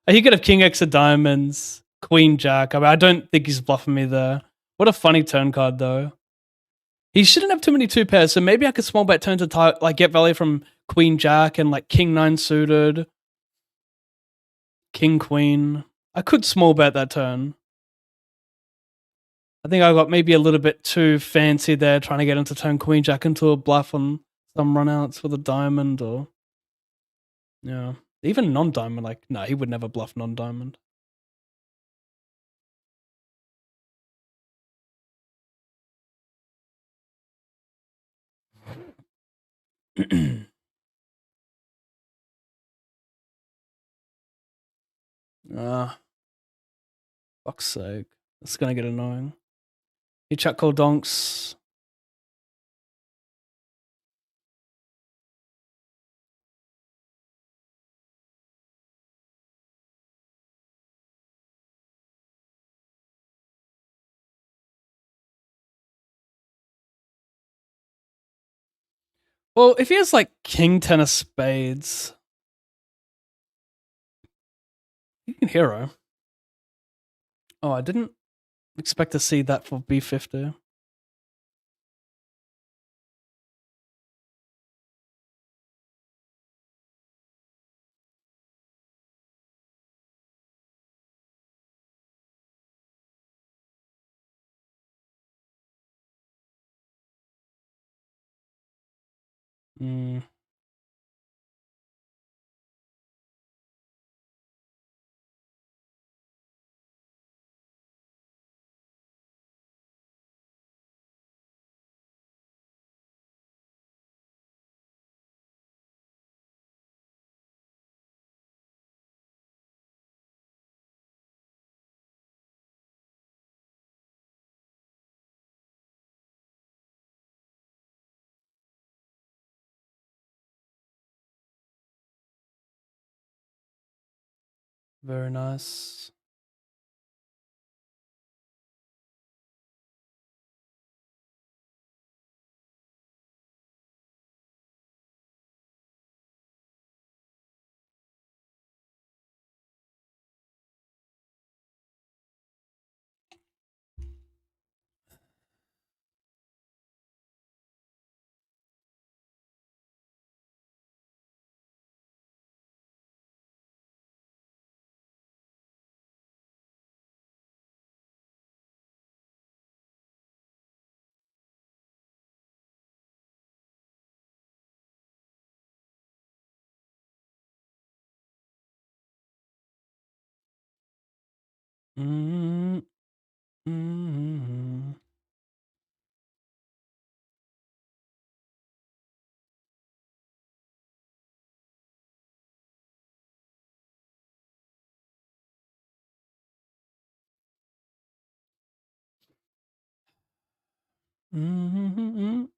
He could have king x of diamonds, queen jack. I mean, I don't think he's bluffing me there. What a funny turn card though. He shouldn't have too many two pairs, so maybe I could small bet turn to like get value from queen jack and like king 9 suited, king queen. I could small bet that turn. I think I got maybe a little bit too fancy there, trying to get him to turn queen jack into a bluff on some runouts with a diamond, or yeah, even non-diamond. Like, no, he would never bluff non-diamond. Fuck's sake, it's gonna get annoying. He check call donks. Well, if he has like king 10 of spades, he can hero. Oh, I didn't expect to see that for B50. Mm. Very nice. Mm, mm, mm.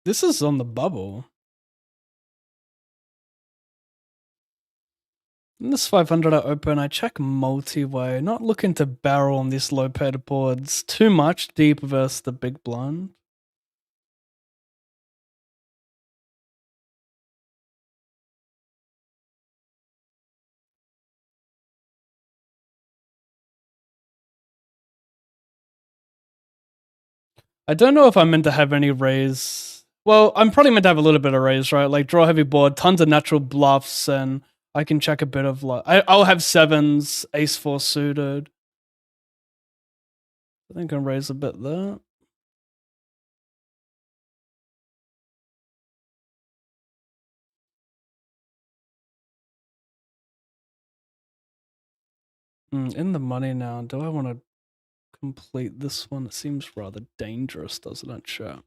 This is on the bubble. In this 500 I open, I check multi-way, not looking to barrel on this low paid boards too much deep versus the big blind. I don't know if I'm meant to have any raise. Well, I'm probably meant to have a little bit of raise, right? Like draw heavy board, tons of natural bluffs, and I can check a bit of like I'll have sevens, ace four suited. I think I can raise a bit there. In the money now. Do I want to complete this one? It seems rather dangerous, doesn't it, chat?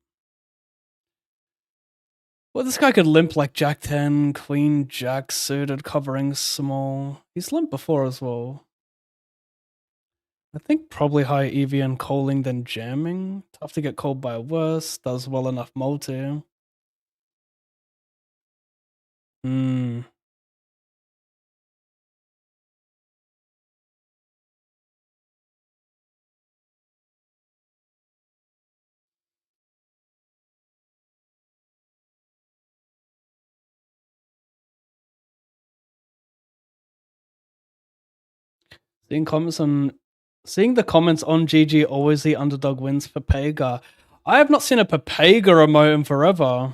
Well, this guy could limp like Jack 10, Queen Jack suited, covering small. He's limped before as well. I think probably higher EV and calling than jamming. Tough to get called by a worse. Does well enough multi. Hmm. Seeing the comments on GG always the underdog wins for Pega. I have not seen a Papega remote in forever.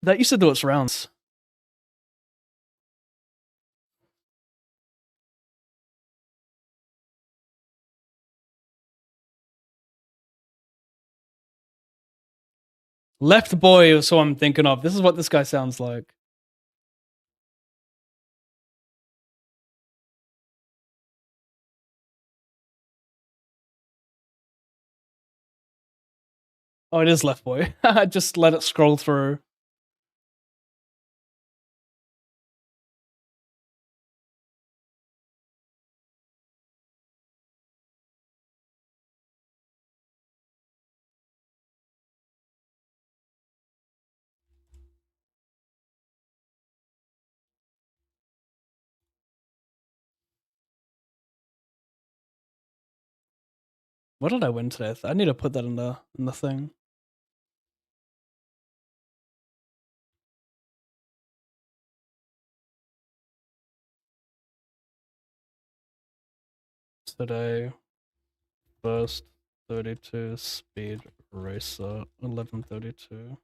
That used to do its rounds. Left boy is who I'm thinking of. This is what this guy sounds like. Oh, it is left boy. Just let it scroll through. What did I win today? I need to put that in the thing. Today, first 32 speed racer 1132.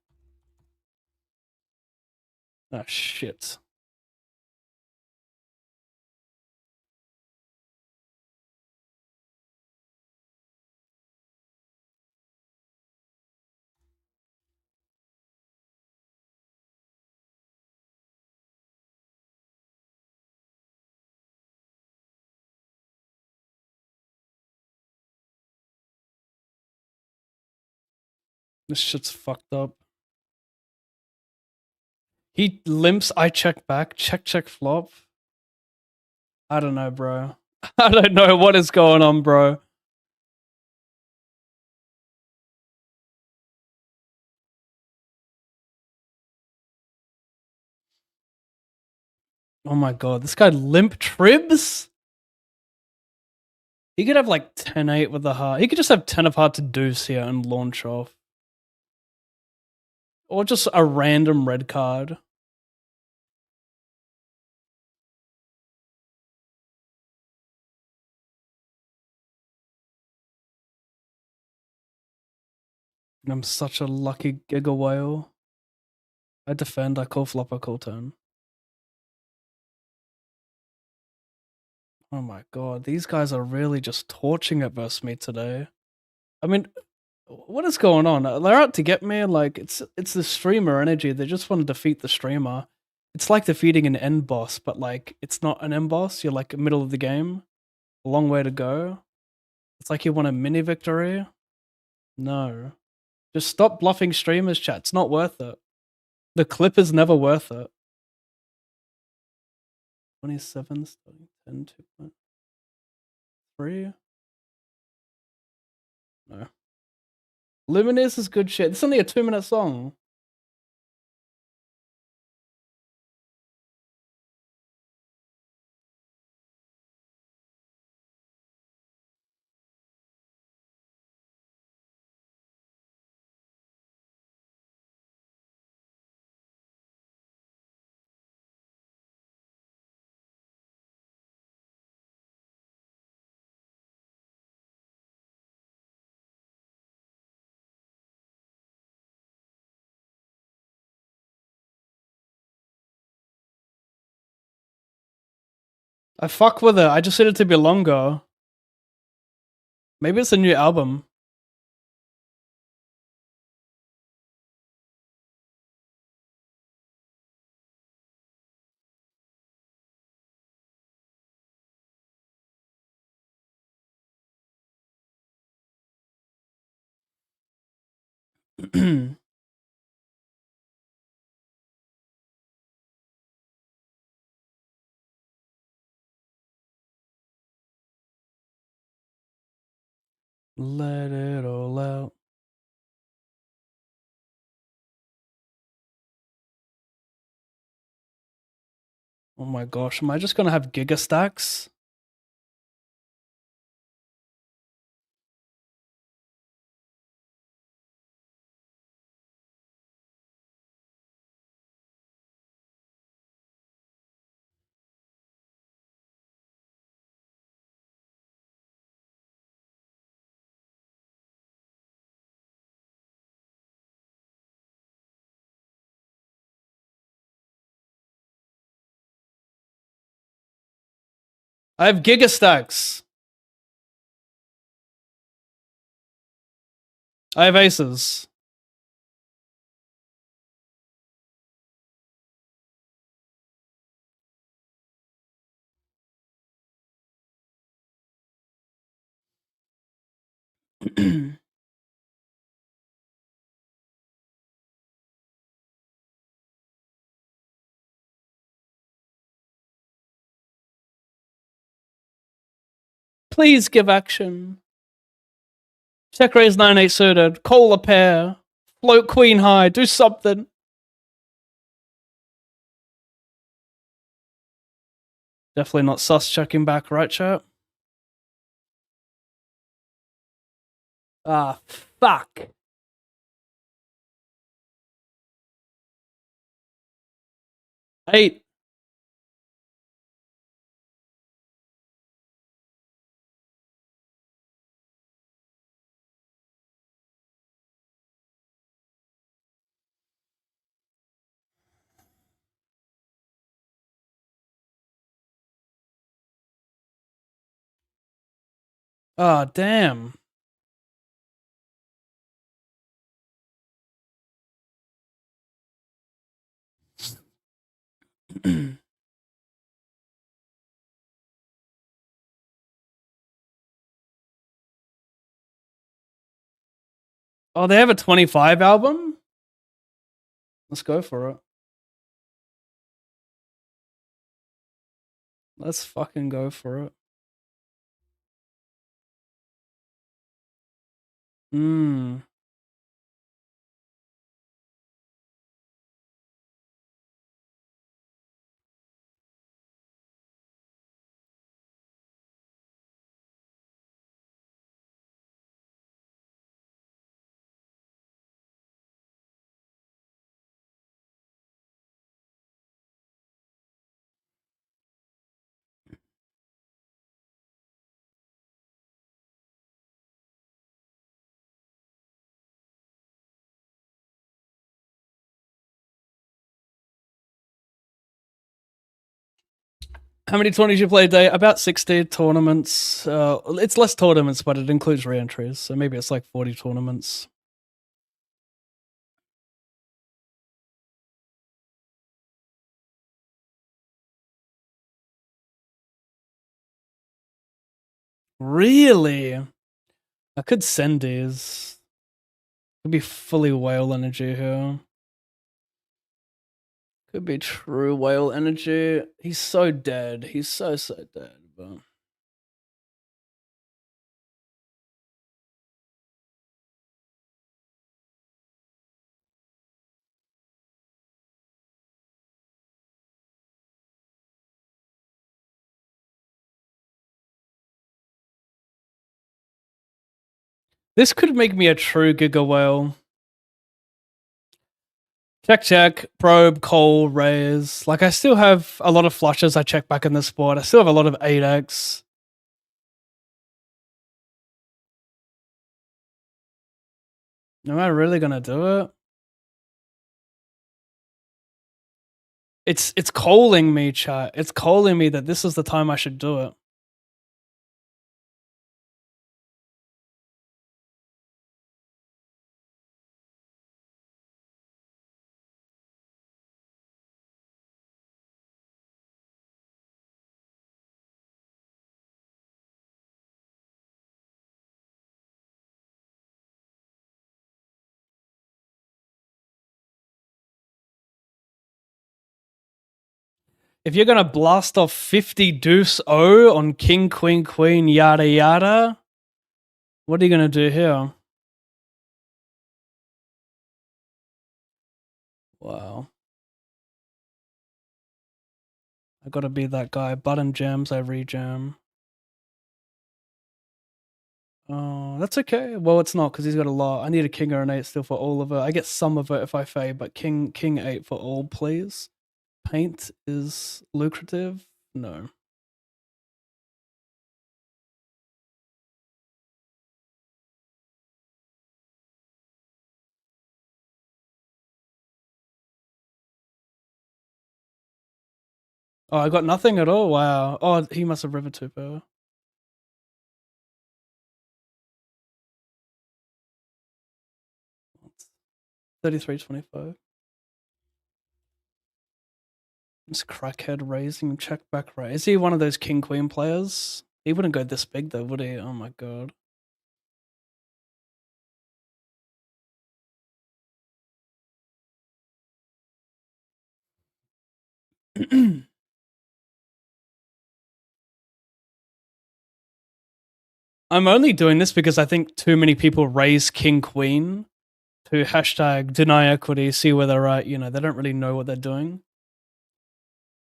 Ah shit. This shit's fucked up. He limps, I check back, check flop. I don't know, bro. I don't know what is going on, bro. Oh my god, this guy Limp Tribs? He could have like 10-8 with the heart. He could just have 10 of heart to deuce here and launch off. Or just a random red card. I'm such a lucky Giga Whale. I defend, I call flop, I call turn. Oh my god, these guys are really just torching it versus me today. I mean, what is going on? They're out to get me. Like it's the streamer energy. They just want to defeat the streamer. It's like defeating an end boss, but like it's not an end boss. You're like middle of the game, a long way to go. It's like you want a mini victory. No, just stop bluffing streamers, chat. It's not worth it. The clip is never worth it. 27 starting 10 2.3. No. Luminous is good shit. It's only a 2-minute song. I fuck with it. I just need it to be longer. Maybe it's a new album. Let it all out. Oh my gosh, am I just gonna have Giga Stacks? I have Giga Stacks. I have aces. Please give action. Check raise 9-8 suited. Call a pair. Float queen high. Do something. Definitely not sus checking back, right, chat? Ah, fuck. Eight. Ah, damn. Oh, they have a 25 album? Let's go for it. Let's fucking go for it. Hmm. How many tournaments you play a day? About 60 tournaments. It's less tournaments, but it includes re-entries. So maybe it's like 40 tournaments. Really? I could send these. Could be fully whale energy here. Could be true whale energy. He's so dead. He's so dead. But this could make me a true Giga Whale. Check, probe, coal, raise. Like, I still have a lot of flushes I check back in the sport. I still have a lot of 8x. Am I really gonna do it? It's calling me, chat. It's calling me that this is the time I should do it. If you're gonna blast off 50 deuce O on king, queen, queen, yada yada, what are you gonna do here? Wow. I gotta be that guy. Button jams, I rejam. Oh, that's okay. Well, it's not because he's got a lot. I need a king or an 8 still for all of it. I get some of it if I fade, but king 8 for all, please. Paint is lucrative? No. Oh, I got nothing at all? Wow. Oh, he must have river tuber. $33.25. This crackhead raising check back raise. Is he one of those king queen players? He wouldn't go this big though, would he? Oh my god. I'm only doing this because I think too many people raise king queen to hashtag deny equity, see where they're at. You know, they don't really know what they're doing.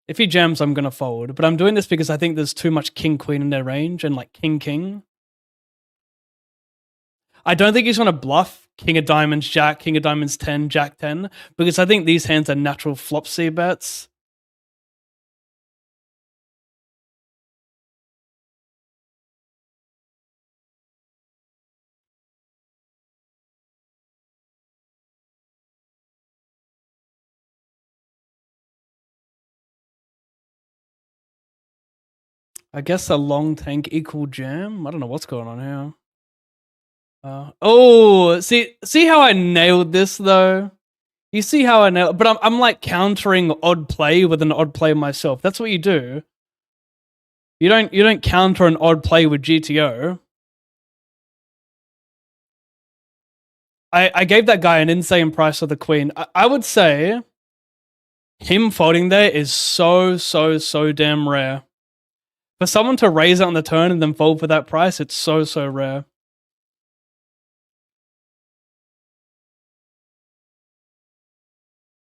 If he jams, I'm gonna fold. But I'm doing this because I think there's too much king queen in their range and like king king. I don't think he's gonna bluff king of diamonds, jack, king of diamonds 10, jack 10, because I think these hands are natural flop C bets. I guess a long tank equal jam. I don't know what's going on here. Oh, see how I nailed this though. You see how I nailed, but I'm like countering odd play with an odd play myself. That's what you do. You don't counter an odd play with GTO. I gave that guy an insane price for the queen. I would say him folding there is so damn rare. For someone to raise it on the turn and then fold for that price, it's so rare.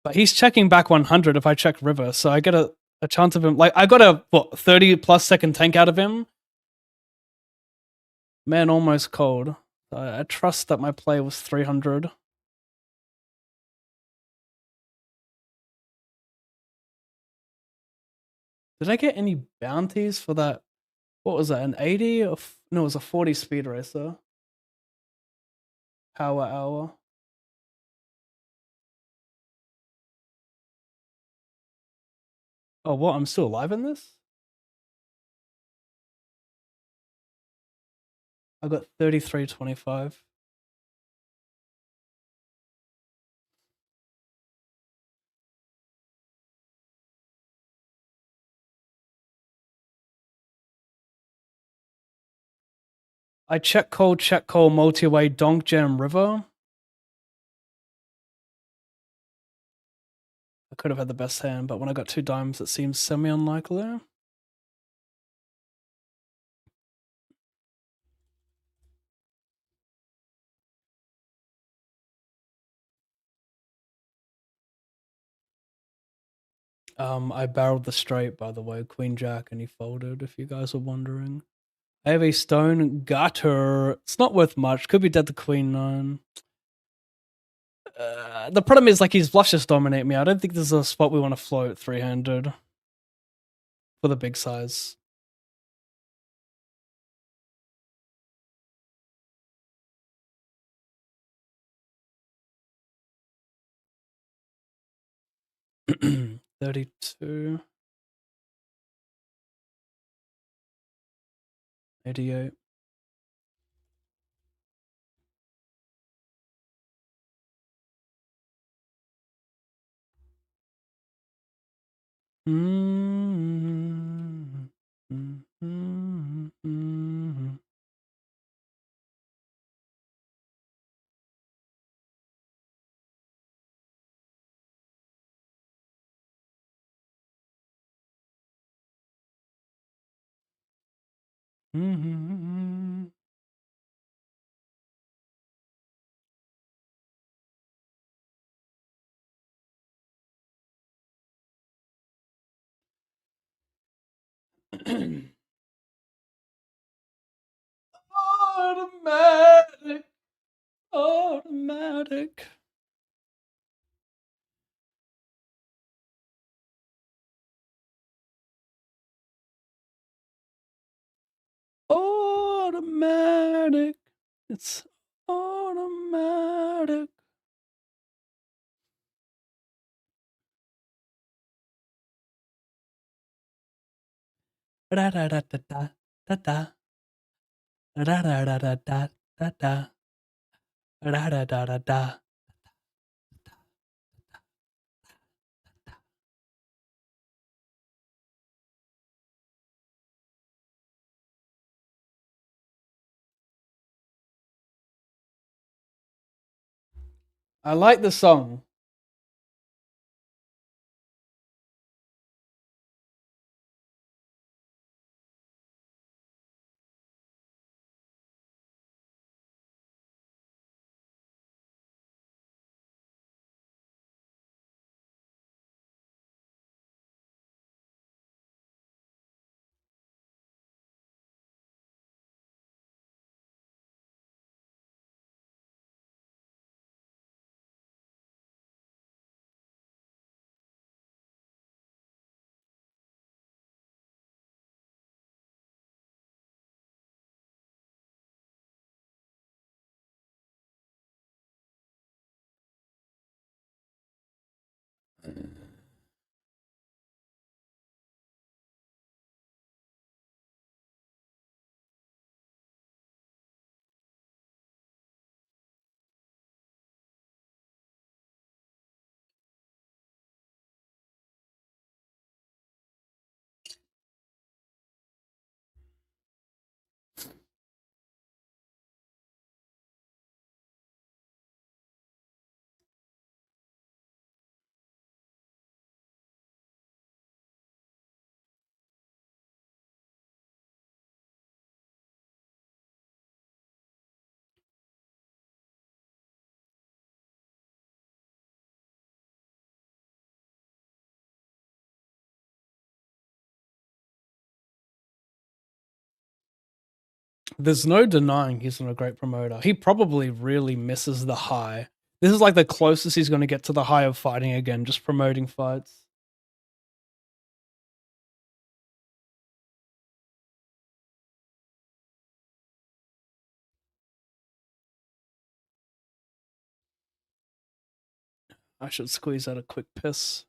But he's checking back 100 if I check river, so I get a chance of him. Like, I got a, 30 plus second tank out of him? Man, almost cold. I trust that my play was 300. Did I get any bounties for that? What was that, an 80? Or no, it was a 40 speed racer. Power hour. Oh, what? I'm still alive in this? I got 33.25. I check call, multi-way, Donk Jam River. I could have had the best hand, but when I got 2 dimes, it seems semi-unlikely. I barreled the straight, by the way, Queen Jack, and he folded, if you guys were wondering. I have a stone gutter. It's not worth much. Could be dead to Queen 9. The problem is, like, his flushes dominate me. I don't think there's a spot we want to float 3-handed for the big size. $32. $88. Automatic. Automatic. Automatic. It's automatic. Da da da da da da da da da da da da da da da da da da. I like the song. There's no denying he's not a great promoter. He probably really misses the high. This is like the closest he's going to get to the high of fighting again, just promoting fights. I should squeeze out a quick piss.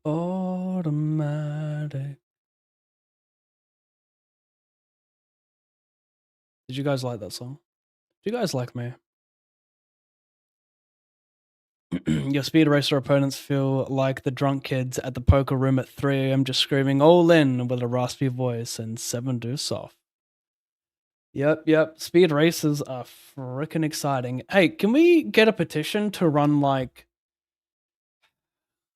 Automatic. Did you guys like that song? Do you guys like me? Your speed racer opponents feel like the drunk kids at the poker room at 3 a.m. just screaming all in with a raspy voice and 7 do soft. Yep. Speed races are freaking exciting. Hey, can we get a petition to run like.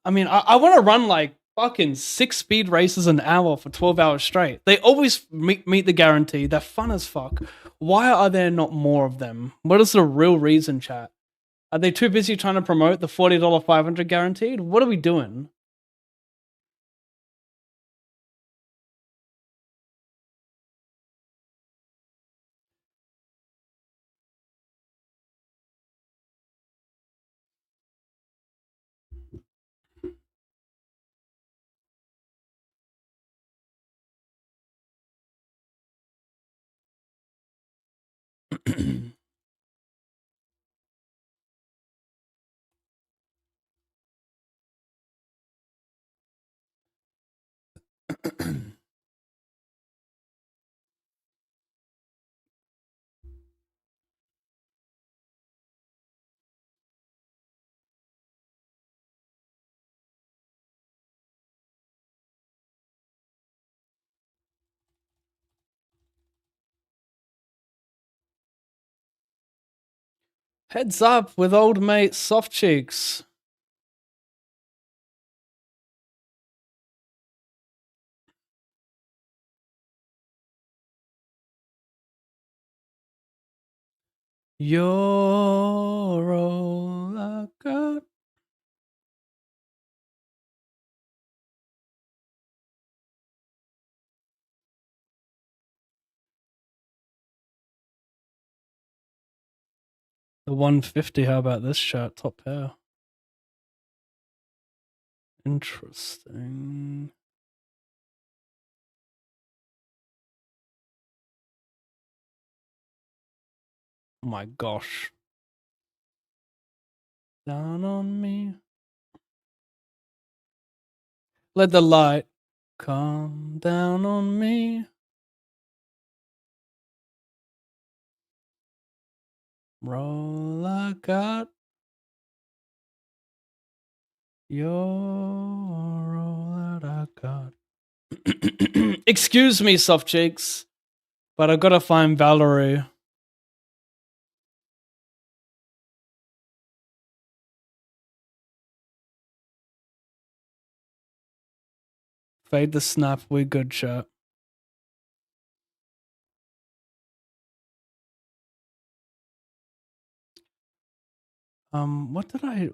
I want to run like fucking 6 speed races an hour for 12 hours straight. They always meet the guarantee. They're fun as fuck. Why are there not more of them? What is the real reason, chat? Are they too busy trying to promote the $40 500 guaranteed? What are we doing? Heads up with old mate Soft Cheeks. You're all I got. The 150, how about this shot? Top pair. Interesting. Oh my gosh. Down on me. Let the light come down on me. Roll I got. You're all that I got. Excuse me, Soft Cheeks, but I gotta find Valerie. Fade the snap, we good chat. What did I...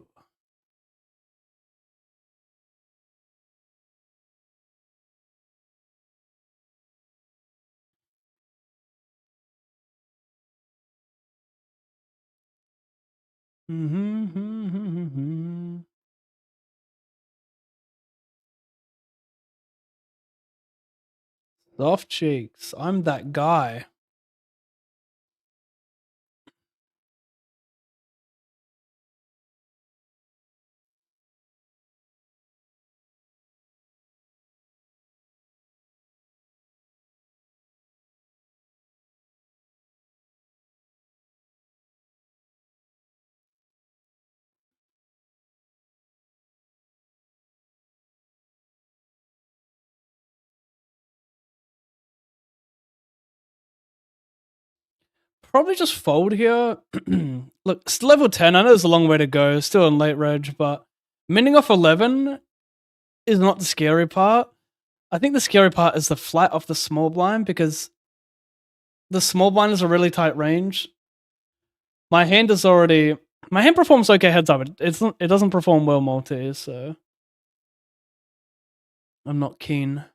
Soft Cheeks, I'm that guy. Probably just fold here. Look, it's level 10. I know there's a long way to go. Still in late reg, but minting off 11 is not the scary part. I think the scary part is the flat off the small blind because the small blind is a really tight range. My hand is already... My hand performs okay heads up. It doesn't perform well multi, so... I'm not keen.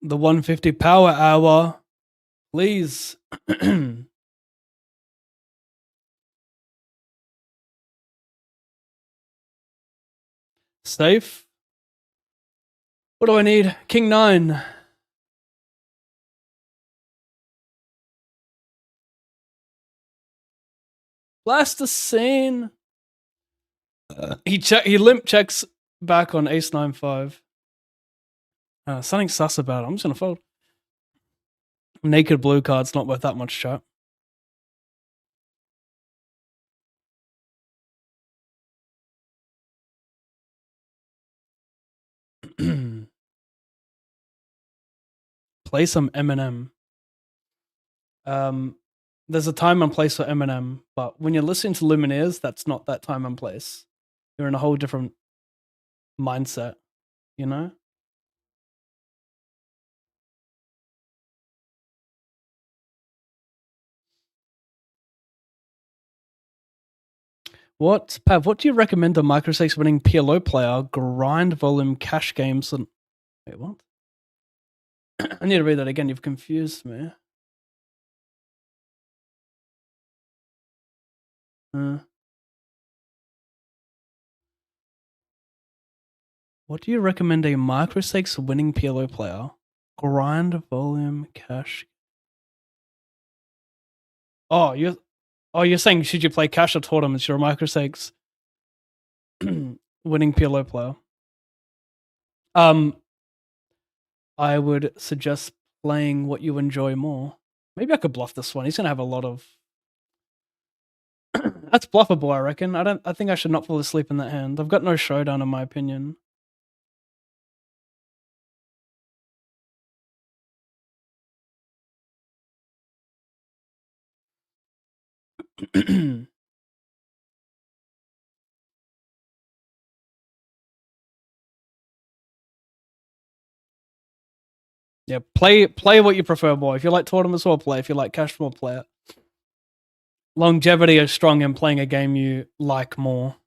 The 150 power hour. Please. Safe. What do I need? King 9. Plasticine. He limp checks back on ace 9-5. Something sus about it. I'm just gonna fold. Naked blue card's not worth that much, chat. Play some Eminem. There's a time and place for Eminem, but when you're listening to Lumineers, that's not that time and place. You're in a whole different mindset, you know? What, Pav, what do you recommend a microstakes winning PLO player grind volume cash games and. Wait, what? I need to read that again. You've confused me. What do you recommend a microstakes winning PLO player? Grind volume cash. Oh, you're saying should you play cash or tournaments? You're a microstakes winning PLO player. I would suggest playing what you enjoy more. Maybe I could bluff this one. He's gonna have a lot of. That's bluffable, I reckon. I think I should not fall asleep in that hand. I've got no showdown, in my opinion. Yeah, play what you prefer more. If you like tournaments, more play. If you like cash, more play it. Longevity is strong in playing a game you like more.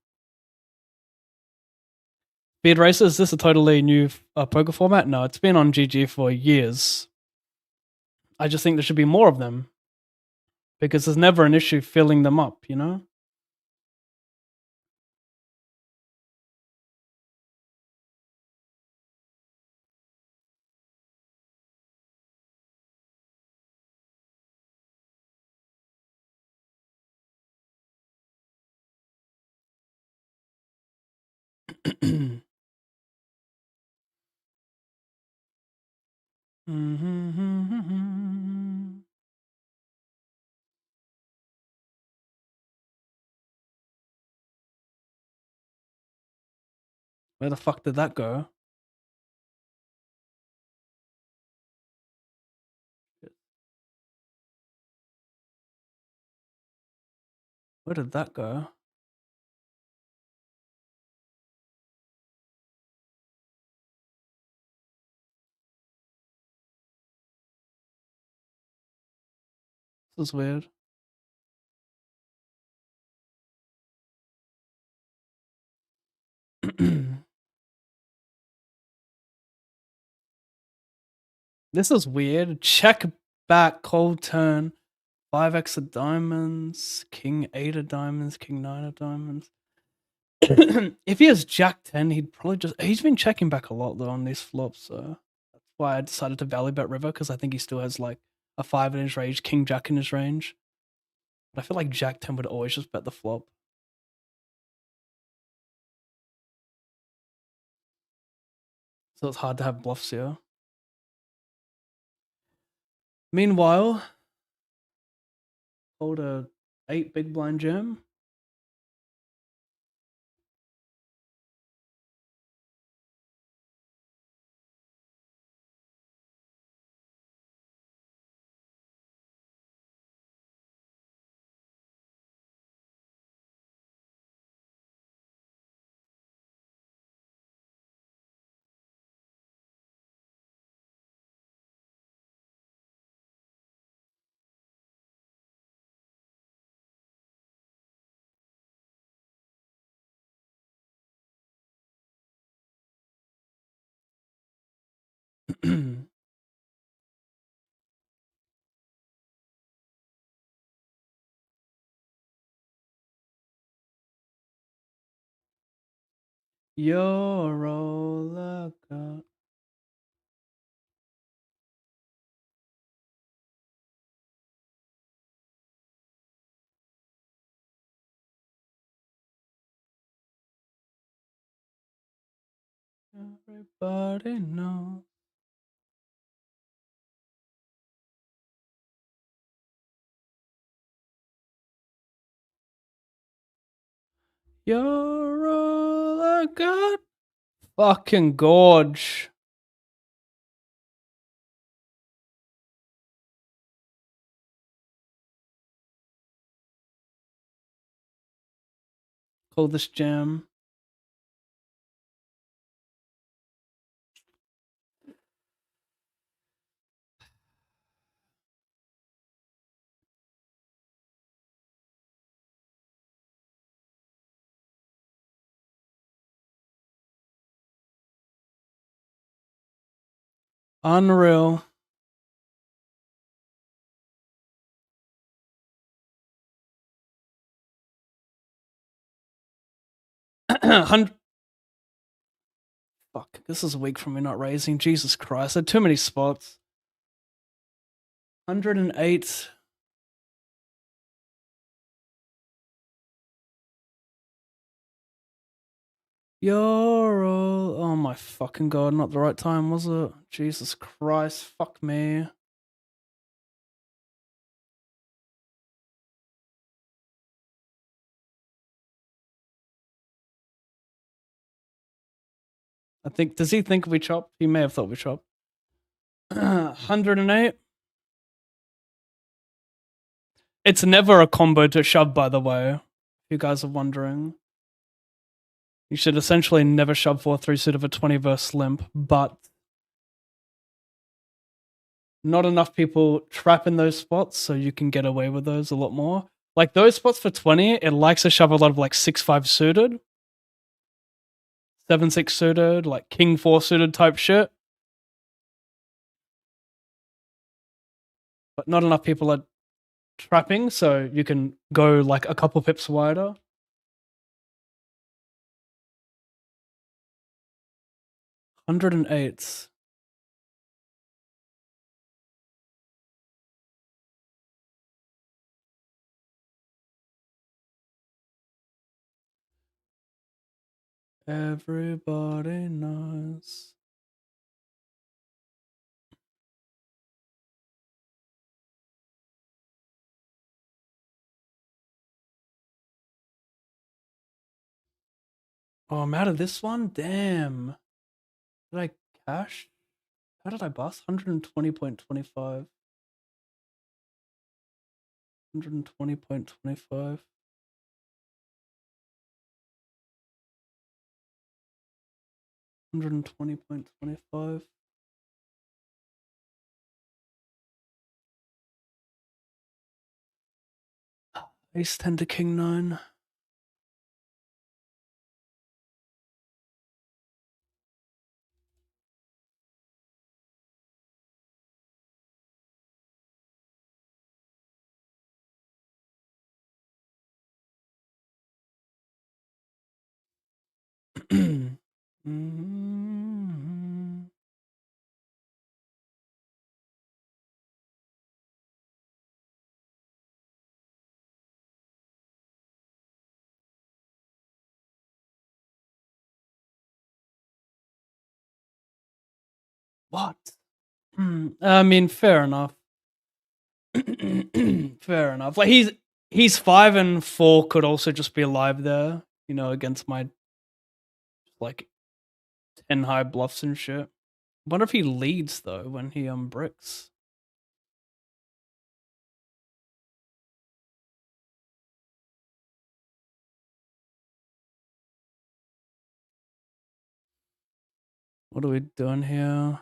Beard Racer, is this a totally new poker format? No, it's been on GG for years. I just think there should be more of them because there's never an issue filling them up, you know? Where the fuck did that go? Where did that go? This is weird. This is weird. Check back, cold turn, 5x of diamonds, king 8 of diamonds, king 9 of diamonds. If he has jack 10, he'd probably he's been checking back a lot though on these flops, so that's why I decided to value bet river, because I think he still has like a 5 in his range, king jack in his range. But I feel like jack 10 would always just bet the flop. So it's hard to have bluffs here. Meanwhile, hold a 8 big blind jam. You're all I got. Everybody knows. You're all I got. Fucking gorge. Call this jam. Unreal. Fuck, this is a week from me not raising. Jesus Christ, I had too many spots. 108. You're all. Oh my fucking god, not the right time, was it? Jesus Christ, fuck me. I think. Does he think we chopped? He may have thought we chopped. 108. It's never a combo to shove, by the way. If you guys are wondering. You should essentially never shove 4-3 suit of a 20 verse limp, but not enough people trap in those spots, so you can get away with those a lot more. Like those spots for 20, it likes to shove a lot of like 6-5 suited, 7-6 suited, like king 4 suited type shit. But not enough people are trapping, so you can go like a couple pips wider. 108. Everybody knows. Oh, I'm out of this one? Damn. Did I cash? How did I bust? 120.25. 120.25. 120.25. Ace 10 to king 9. Mhm. What? I mean, fair enough. Fair enough. Like he's 5 and 4 could also just be alive there, you know, against my like 10 high bluffs and shit. Wonder if he leads though when he bricks. What are we doing here?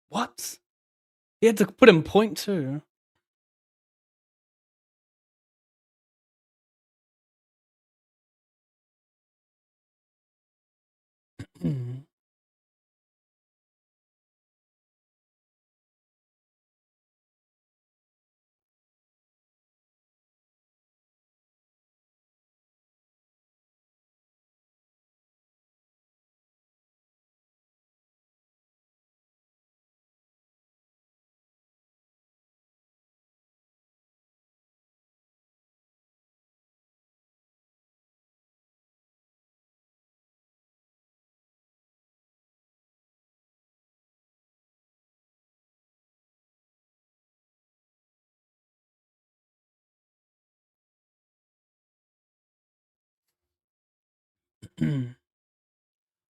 What? He had to put in point too.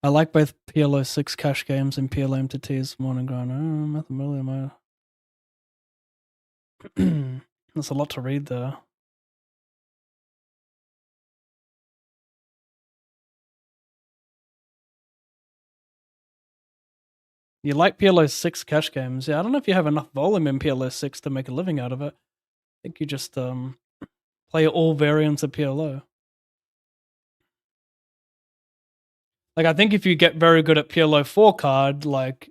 I like both PLO 6 cash games and PLO MTTs Morning Grind. Mathematically, there's a lot to read there. You like PLO 6 cash games? Yeah, I don't know if you have enough volume in PLO 6 to make a living out of it. I think you just play all variants of PLO. Like, I think if you get very good at PLO 4 card, like,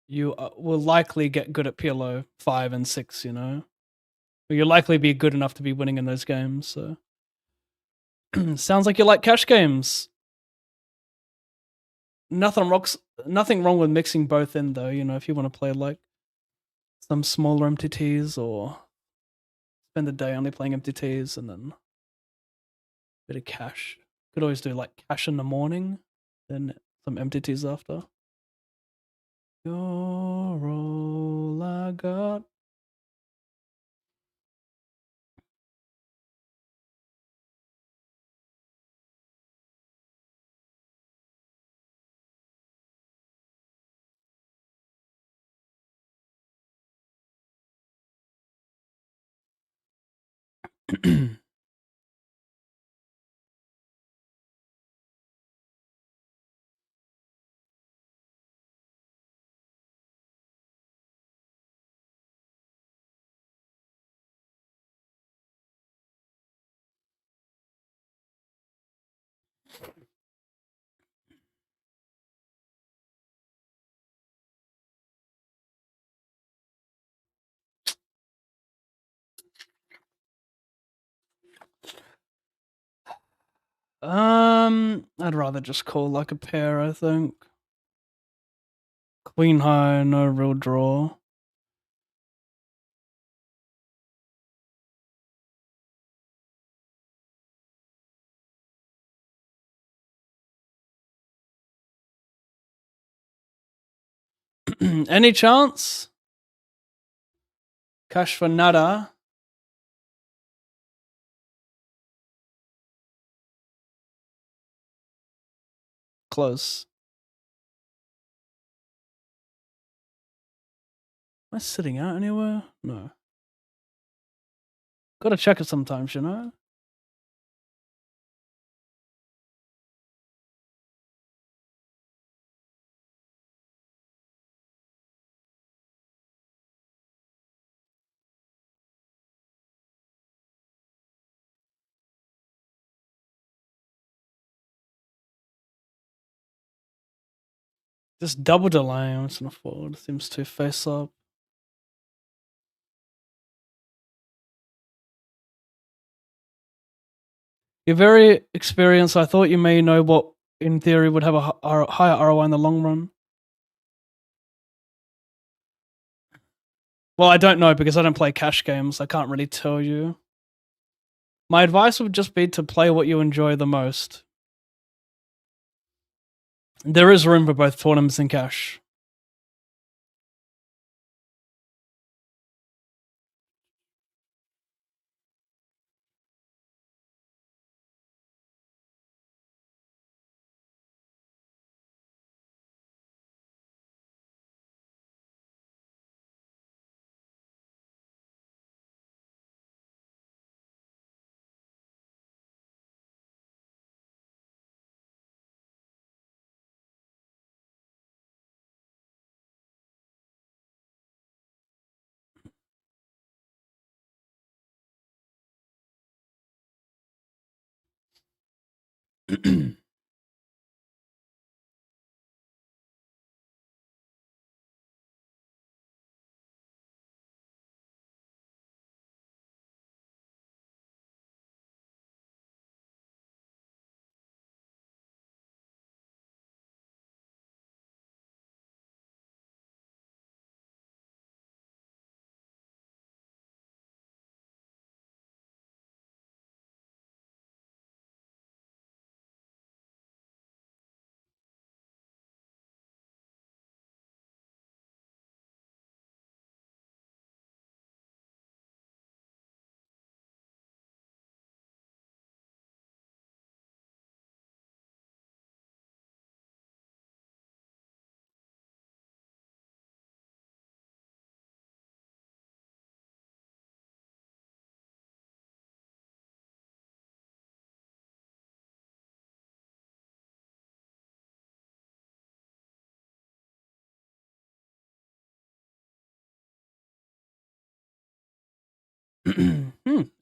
you will likely get good at PLO 5 and 6, you know? Or you'll likely be good enough to be winning in those games, so. Sounds like you like cash games. Nothing wrong with mixing both in, though, you know, if you want to play, like, some smaller MTTs or spend the day only playing MTTs and then a bit of cash. Could always do, like, cash in the morning, then some MTTs after. You're all I got. I'd rather just call like a pair, I think. Queen high, no real draw. Any chance? Cash for nada. Close. Am I sitting out anywhere? No. Gotta check it sometimes, you know? Just double delay, I'm just gonna fold. Seems too face up. You're very experienced. I thought you may know what, in theory, would have a higher ROI in the long run. Well, I don't know because I don't play cash games. I can't really tell you. My advice would just be to play what you enjoy the most. There is room for both tournaments and cash.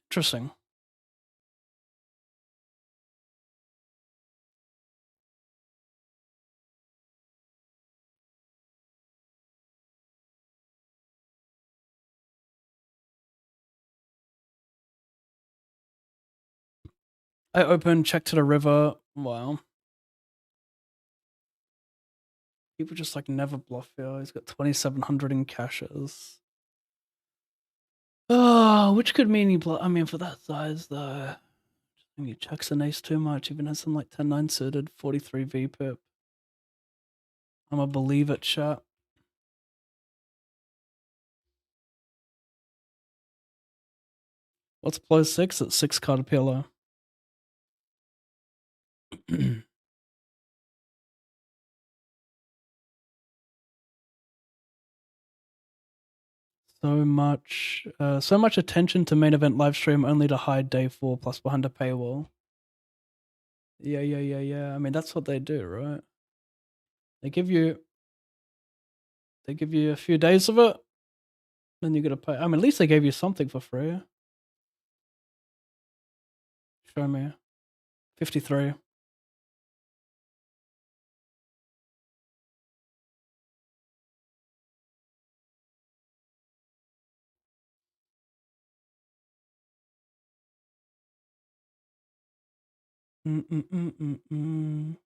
Interesting. I open, check to the river. Wow. People just like never bluff here. He's got 2,700 in caches. Oh, which could mean he bluff. I mean, for that size, though. I mean, he checks an ace too much. Even has some like 10-9 suited, 43 VPIP. I'm a believe it, chat. What's plus 6? It's 6 card pillow. So much attention to main event live stream only to hide day 4 plus behind a paywall. Yeah. I mean, that's what they do, right? They give you a few days of it, then you gotta pay. I mean, at least they gave you something for free. Show me. 53. Mm-mm-mm-mm-mm.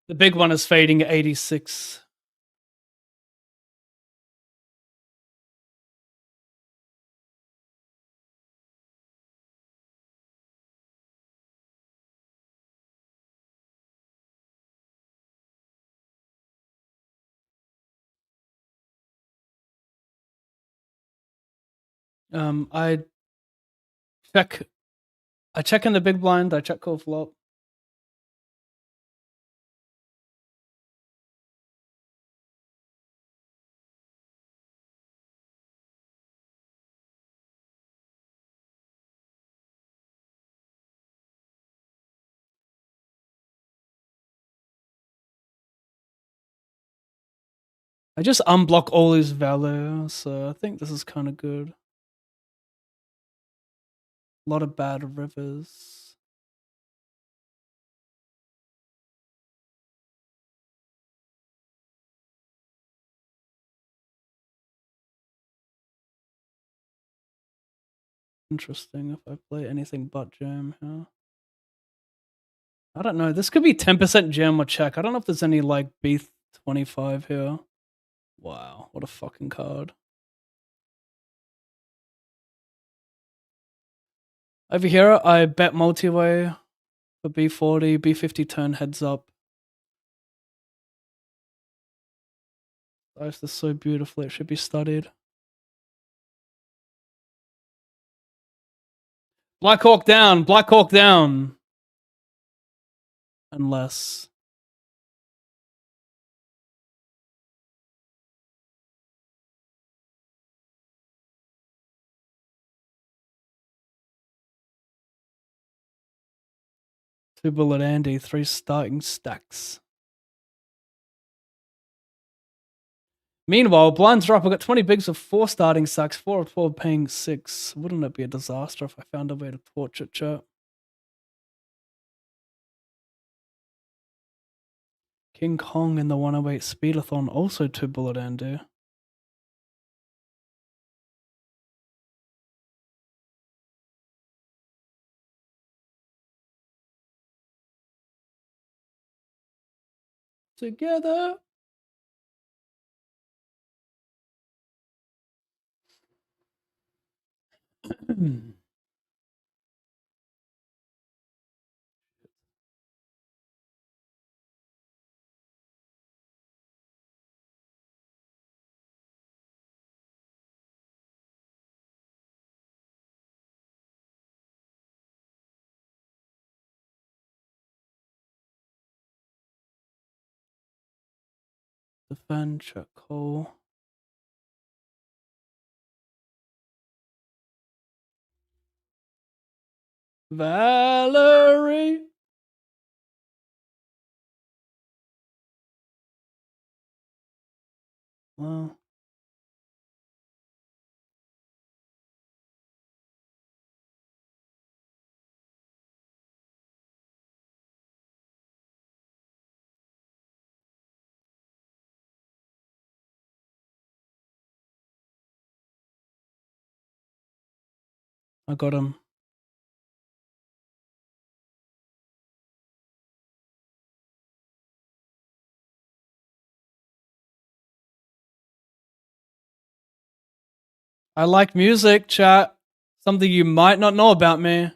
The big one is fading at 86. I check. I check in the big blind. I check call flop. I just unblock all his value, so I think this is kind of good. A lot of bad rivers. Interesting if I play anything but jam here. I don't know. This could be 10% gem or check. I don't know if there's any like B25 here. Wow, what a fucking card. Over here, I bet multi-way for B40, B50 turn heads up. Dice this so beautifully, it should be studied. Black Hawk down, Black Hawk down. Unless. Two bullet Andy, 3 starting stacks. Meanwhile, blinds are up. I got 20 bigs of 4 starting stacks, 4 of 12 paying 6. Wouldn't it be a disaster if I found a way to torch it, chat? King Kong in the 108 Speedathon, also 2 bullet Andy. Together. Defend, check call. Valerie. Well. I got him. I like music, chat. Something you might not know about me.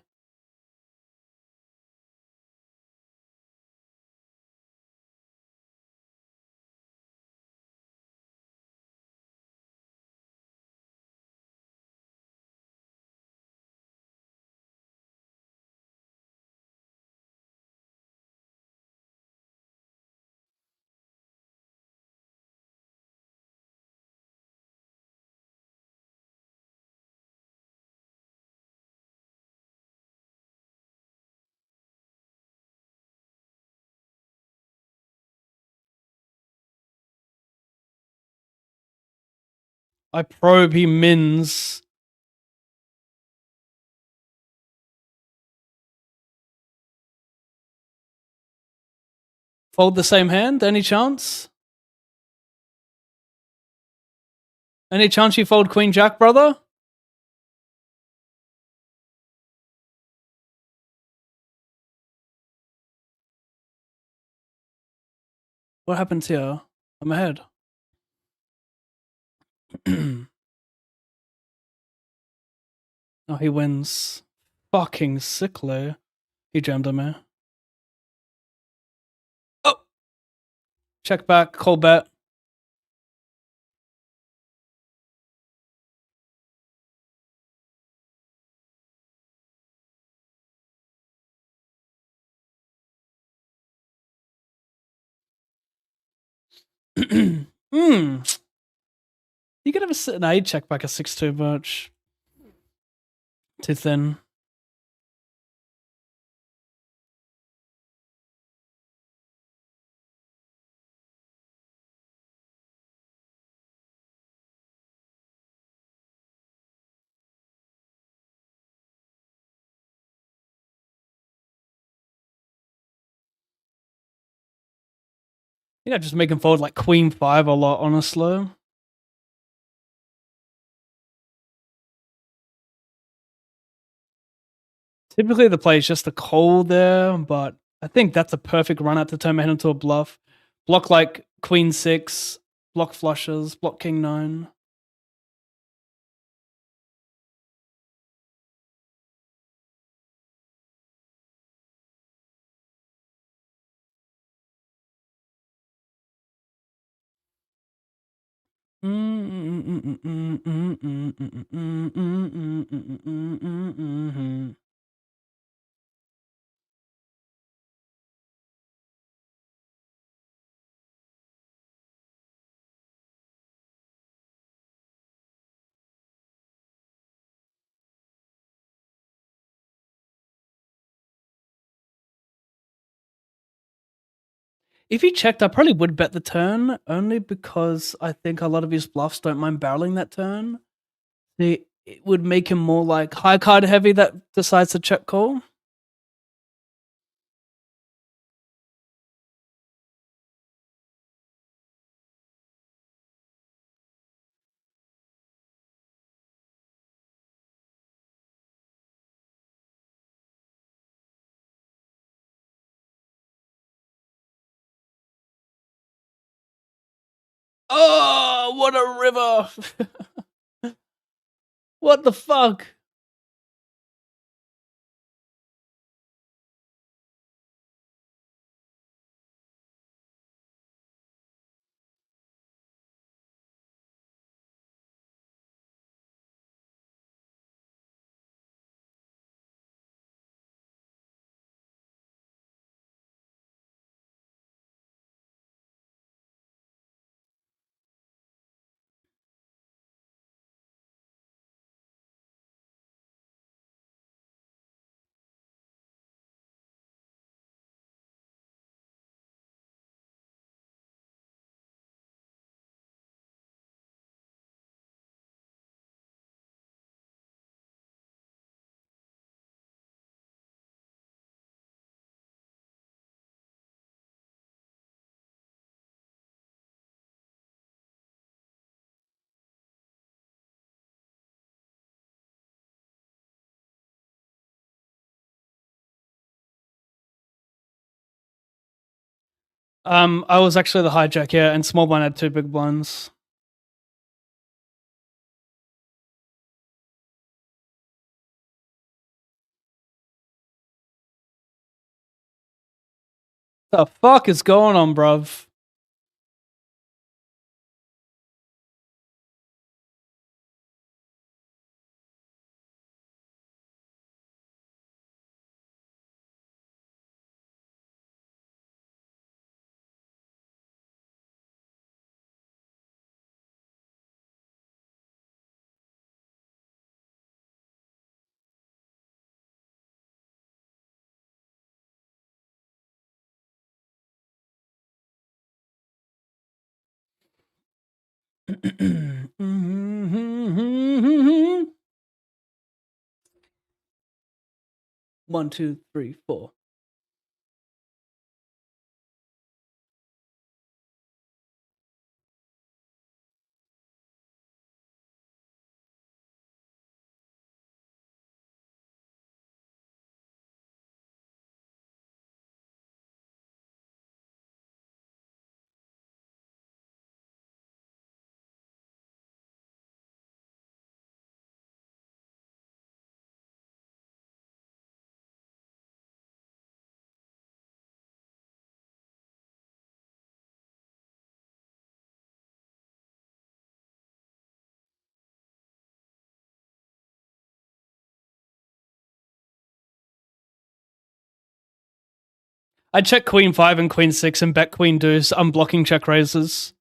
I probe, he mins. Fold the same hand? Any chance? Any chance you fold Queen Jack, brother? What happens here? I'm ahead. Oh, he wins. Fucking sickly. He jammed on me. Oh! Check back, call bet. You could have a... Nah, he'd check back a 6-2 much. Too thin. You know, just make him fold like Queen 5 a lot, honestly. Typically the play is just a call there, but I think that's a perfect run out to turn my hand into a bluff. Block like queen 6, block flushes, block king 9. If he checked, I probably would bet the turn, only because I think a lot of his bluffs don't mind barreling that turn. It would make him more like high card heavy that decides to check call. Oh, what a river! What the fuck? I was actually the hijack, yeah, and small blind had 2 big blinds. The fuck is going on, bruv? One, two, three, four. I check queen 5 and queen 6 and bet queen deuce, unblocking check raises.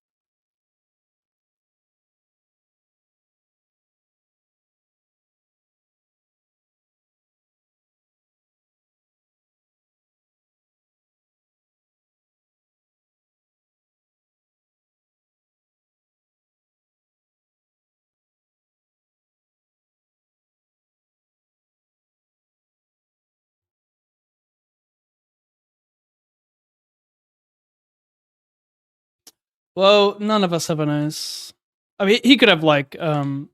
Well, none of us have an ace. I mean, he could have like some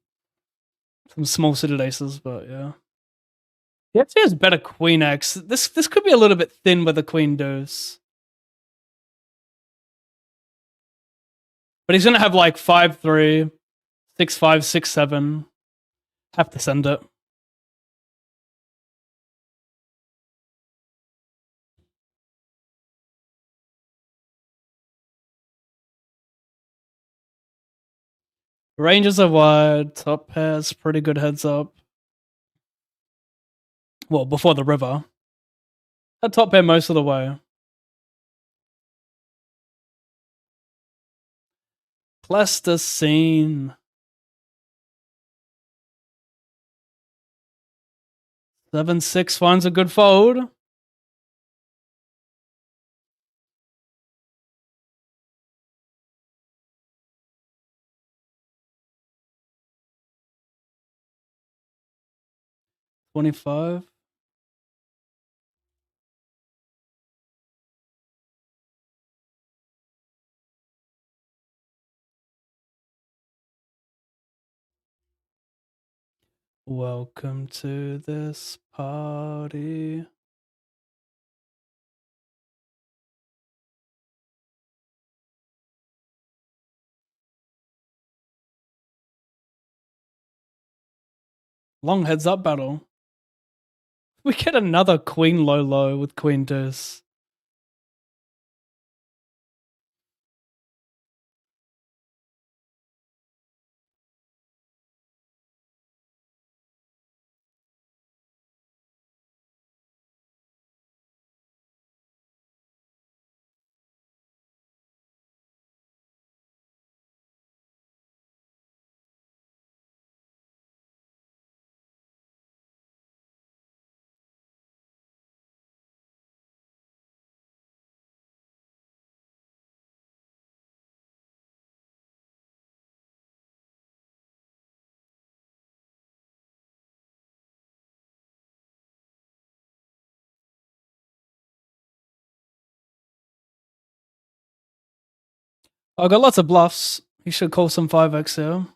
small suited aces, but yeah. He actually has better queen X. This could be a little bit thin with a queen deuce. But he's gonna have like 5-3, 6-5, 6-7. Have to send it. Ranges are wide. Top pair's pretty good heads up. Well, before the river. Had top pair most of the way. Plasticine. 7-6 finds a good fold. $25. Welcome to this party. Long heads up battle. We get another queen low low with queen deuce. I got lots of bluffs. You should call some 5x here.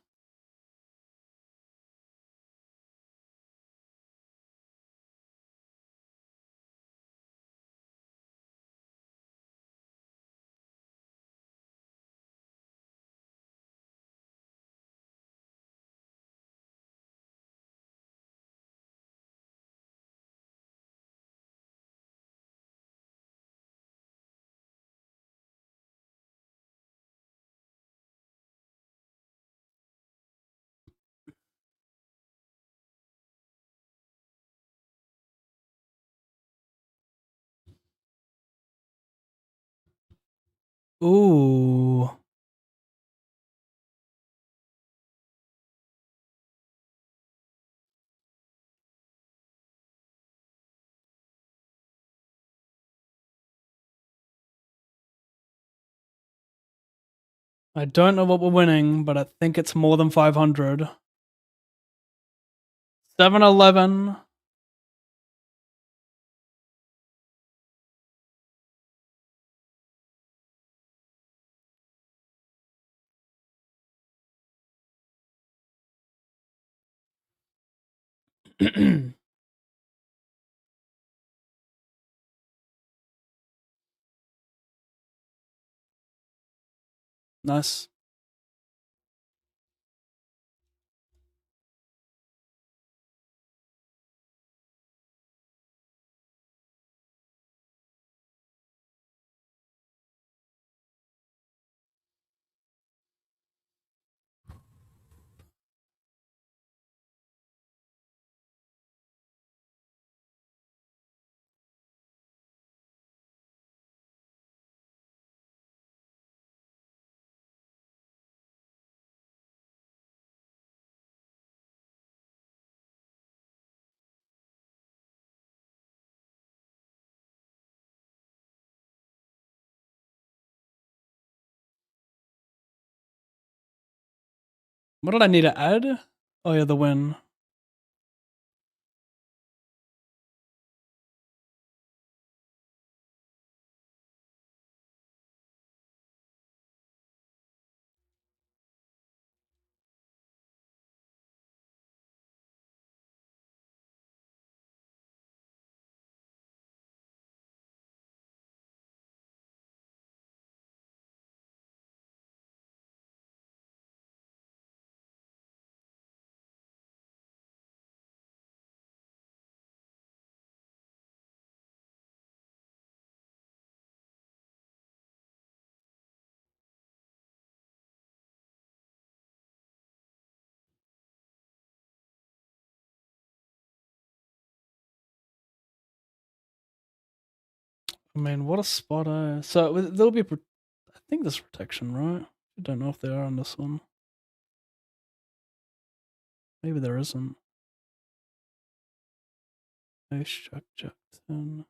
Ooh. I don't know what we're winning, but I think it's more than 500. 7-11. Nice. What did I need to add? Oh yeah, the win. I mean, what a spotter. So there'll be, I think there's protection, right? I don't know if there are on this one. Maybe there isn't. Ace, Jack, Jack 10.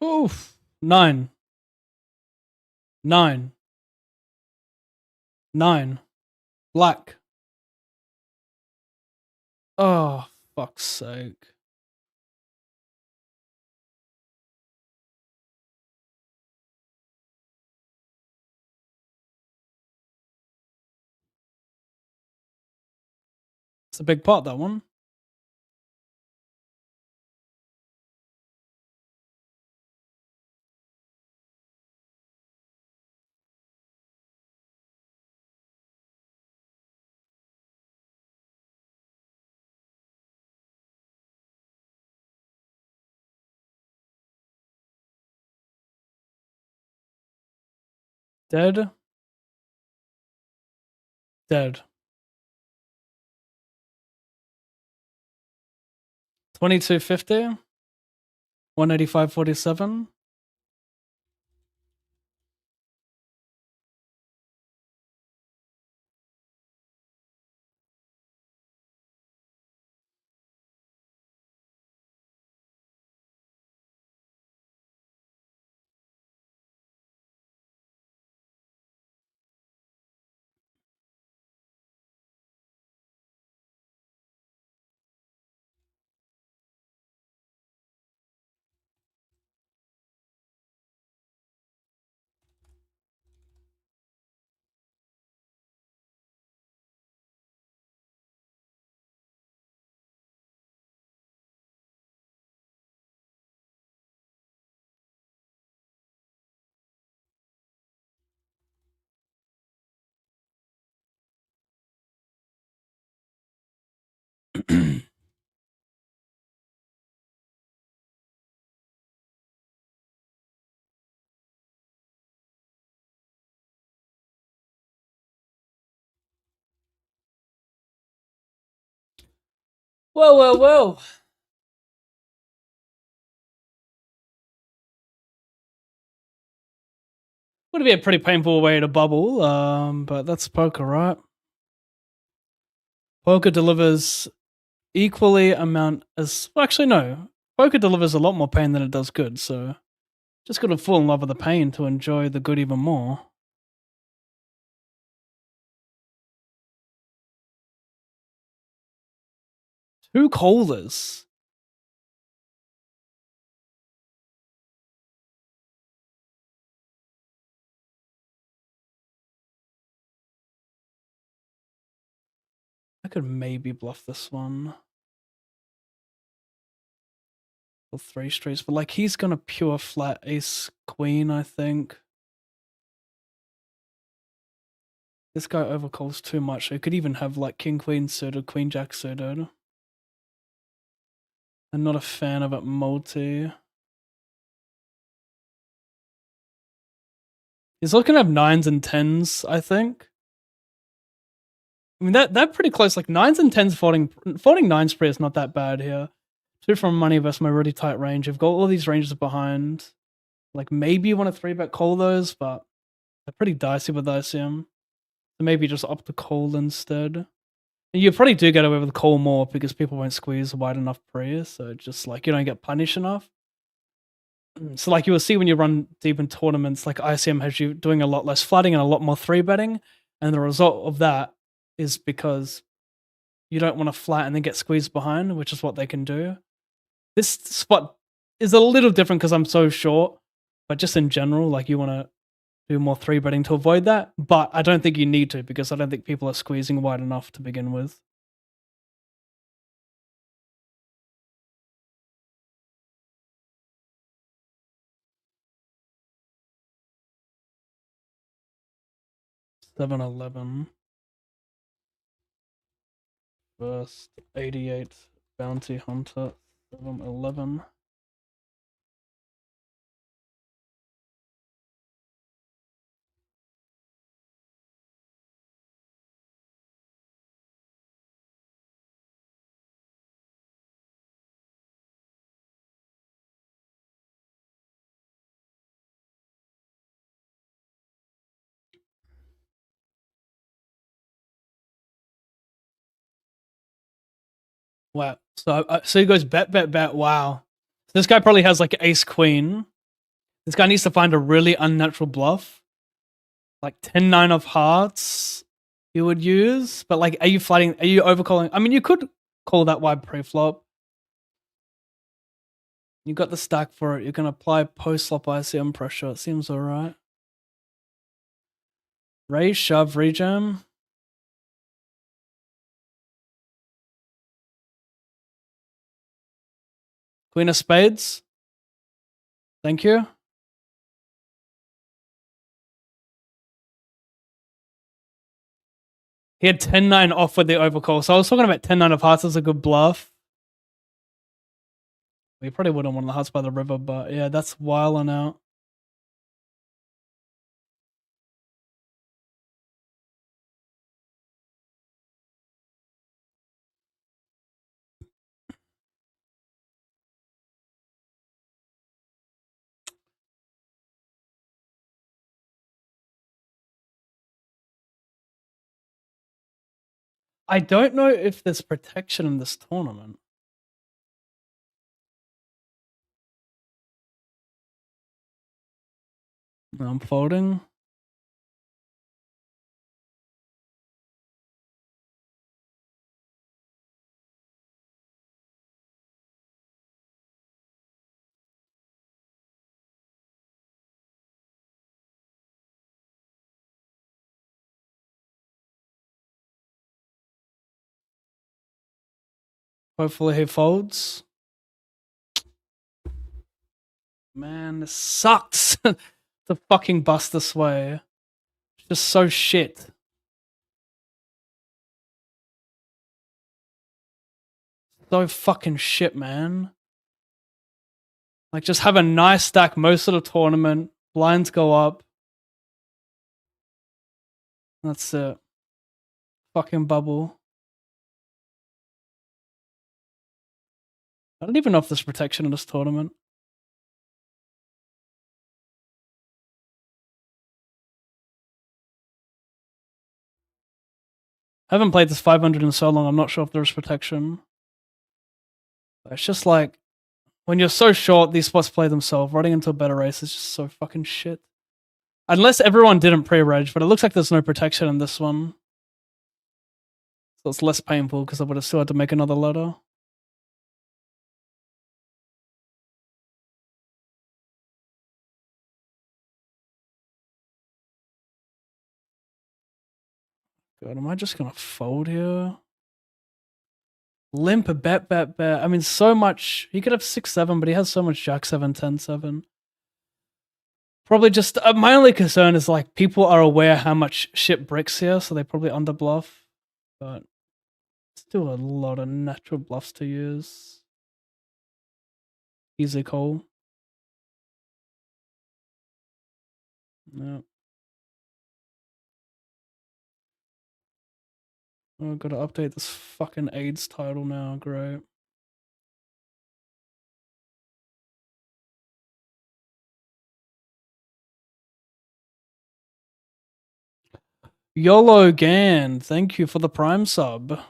Oof. 9. 9. 9. Black. Oh, fuck's sake. It's a big pot, that one. Dead. Dead. 2250. 185.47. Whoa. Would be a pretty painful way to bubble, but that's poker, right? Poker delivers equally amount as well, actually no. Poker delivers a lot more pain than it does good, so just gotta fall in love with the pain to enjoy the good even more. Who called this? I could maybe bluff this one. Or 3 straights, but like he's gonna pure flat ace queen, I think. This guy overcalls too much. It could even have like king queen suited, queen jack suited. I'm not a fan of it multi. He's looking at 9s and 10s, I think. I mean that pretty close. Like 9s and 10s folding 9 spree is not that bad here. 2 from money versus my really tight range. You've got all these ranges behind. Like maybe you want to 3-bet call those, but they're pretty dicey with ICM. So maybe just opt to call instead. And you probably do get away with call more because people won't squeeze wide enough pre, so just like you don't get punished enough. So like you will see when you run deep in tournaments, like ICM has you doing a lot less flooding and a lot more 3-betting, and the result of that is because you don't want to flat and then get squeezed behind, which is what they can do. This spot is a little different because I'm so short, but just in general, like you want to do more 3-betting to avoid that. But I don't think you need to because I don't think people are squeezing wide enough to begin with. 7-Eleven. First 88 Bounty Hunter 7-Eleven. Wow. So he goes bet, bet, bet. Wow. This guy probably has like ace queen. This guy needs to find a really unnatural bluff. Like 10-9 of hearts you would use. But like, are you overcalling? I mean, you could call that wide pre-flop. You got the stack for it. You can apply post-flop ICM pressure. It seems alright. Raise, shove, rejam. Queen of spades. Thank you. He had 10-9 off with the overcall. So I was talking about 10-9 of hearts as a good bluff. We probably wouldn't want the hearts by the river, but yeah, that's wilding out. I don't know if there's protection in this tournament. No, I'm folding. Hopefully he folds. Man, this sucks to fucking bust this way. It's just so shit. So fucking shit, man. Like, just have a nice stack most of the tournament. Blinds go up. That's it. Fucking bubble. I don't even know if there's protection in this tournament. I haven't played this 500 in so long, I'm not sure if there's protection. It's just like, when you're so short, these spots play themselves. Running into a better race is just so fucking shit. Unless everyone didn't pre-reg, but it looks like there's no protection in this one. So it's less painful because I would have still had to make another letter. God, am I just gonna fold here? Limp, bet, bet, bet. I mean, so much. He could have 6-7, but he has so much Jack 7, 10, 7. Probably just my only concern is like people are aware how much shit bricks here, so they probably under bluff. But still a lot of natural bluffs to use. Easy call. No. Oh, I've got to update this fucking AIDS title now. Great. YOLO Gan, thank you for the Prime sub.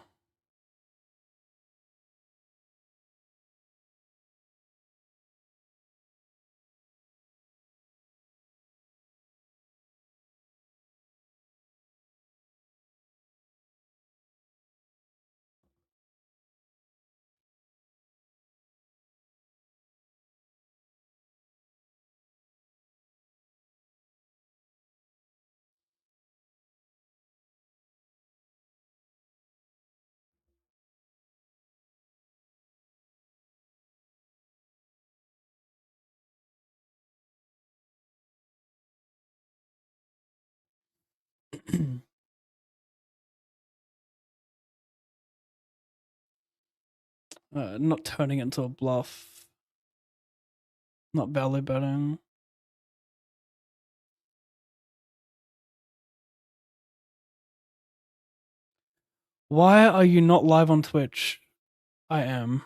Not turning it into a bluff. Not value betting. Why are you not live on Twitch? I am.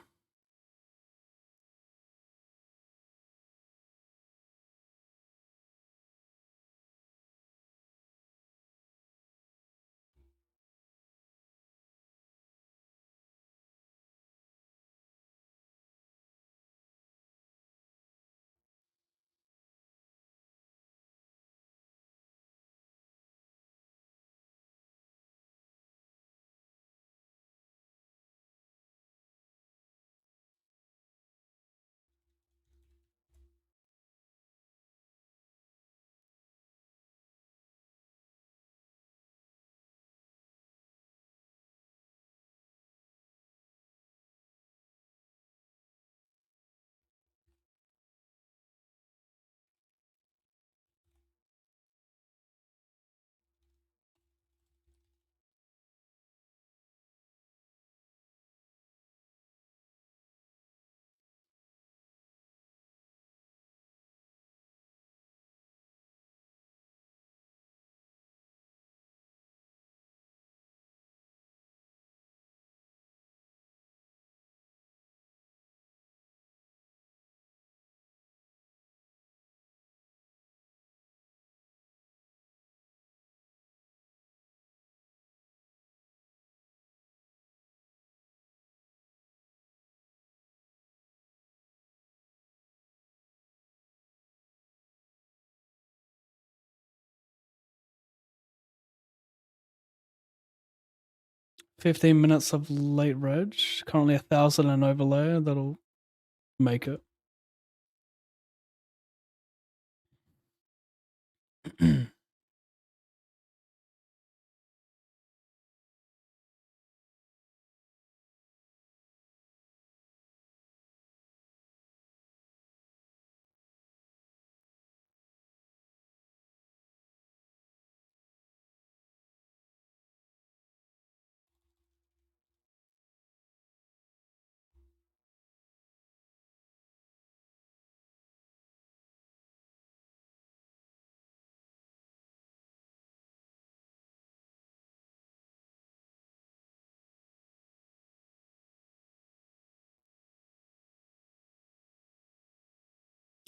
$15 of late reg. Currently 1,000 and overlay. That'll make it.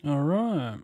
All right.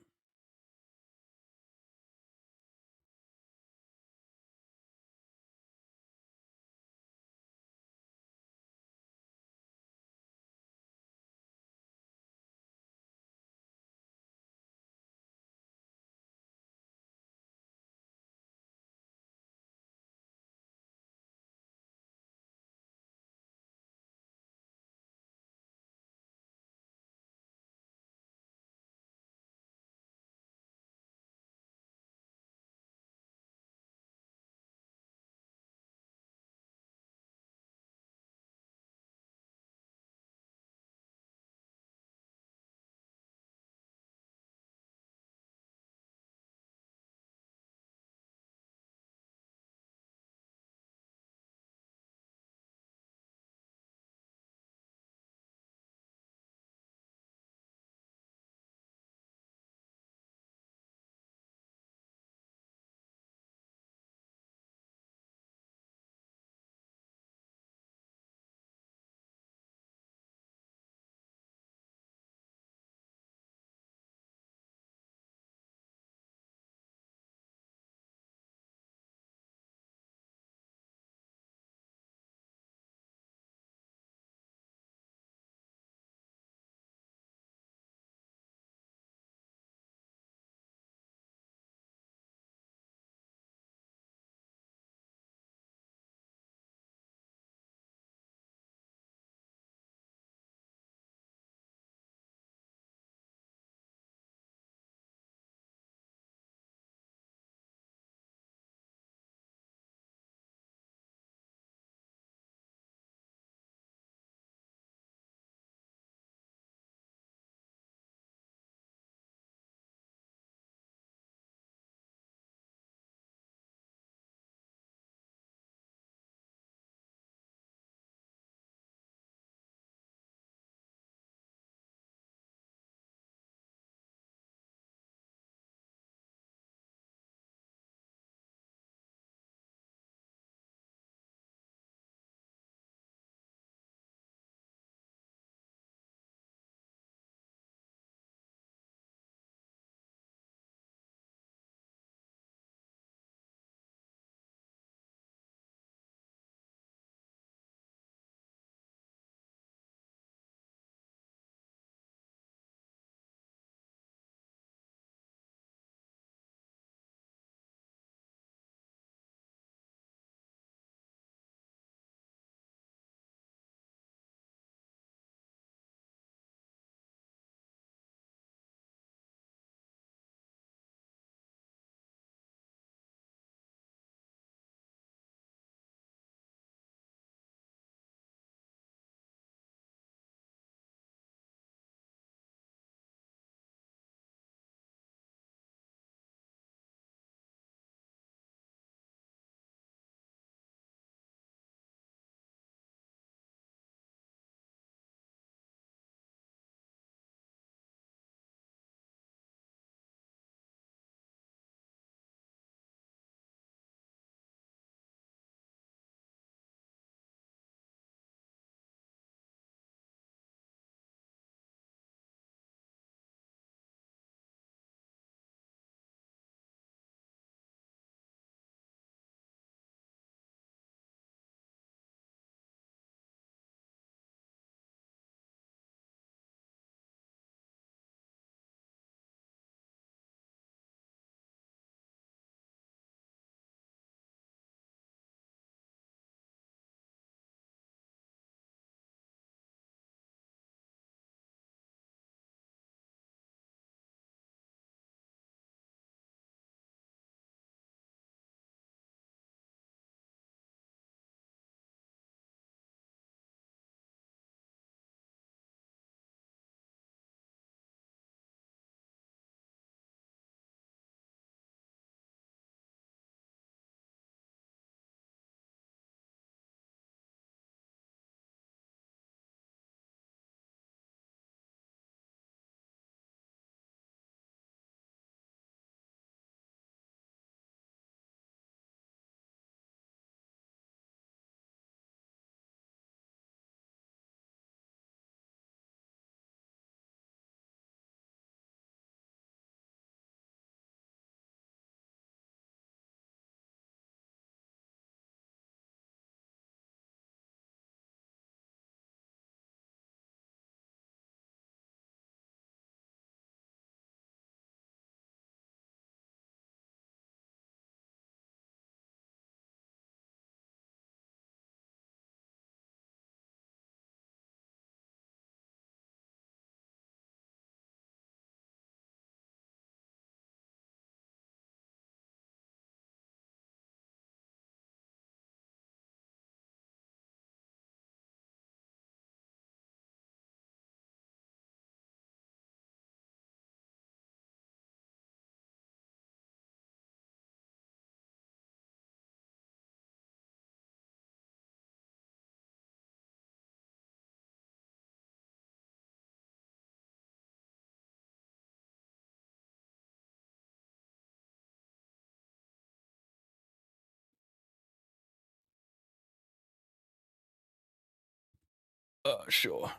Sure.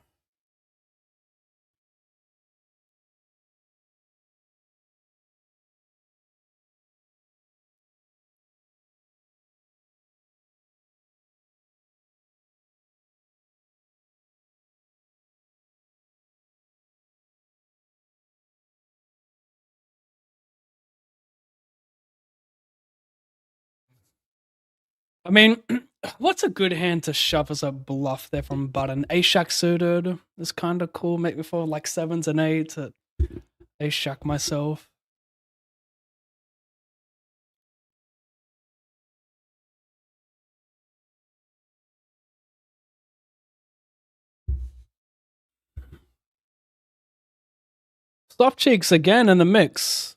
I mean, what's a good hand to shove as a bluff there from button? Ace-Jack suited is kind of cool. Make me feel like 7s and 8s at Ace-Jack myself. Soft cheeks again in the mix.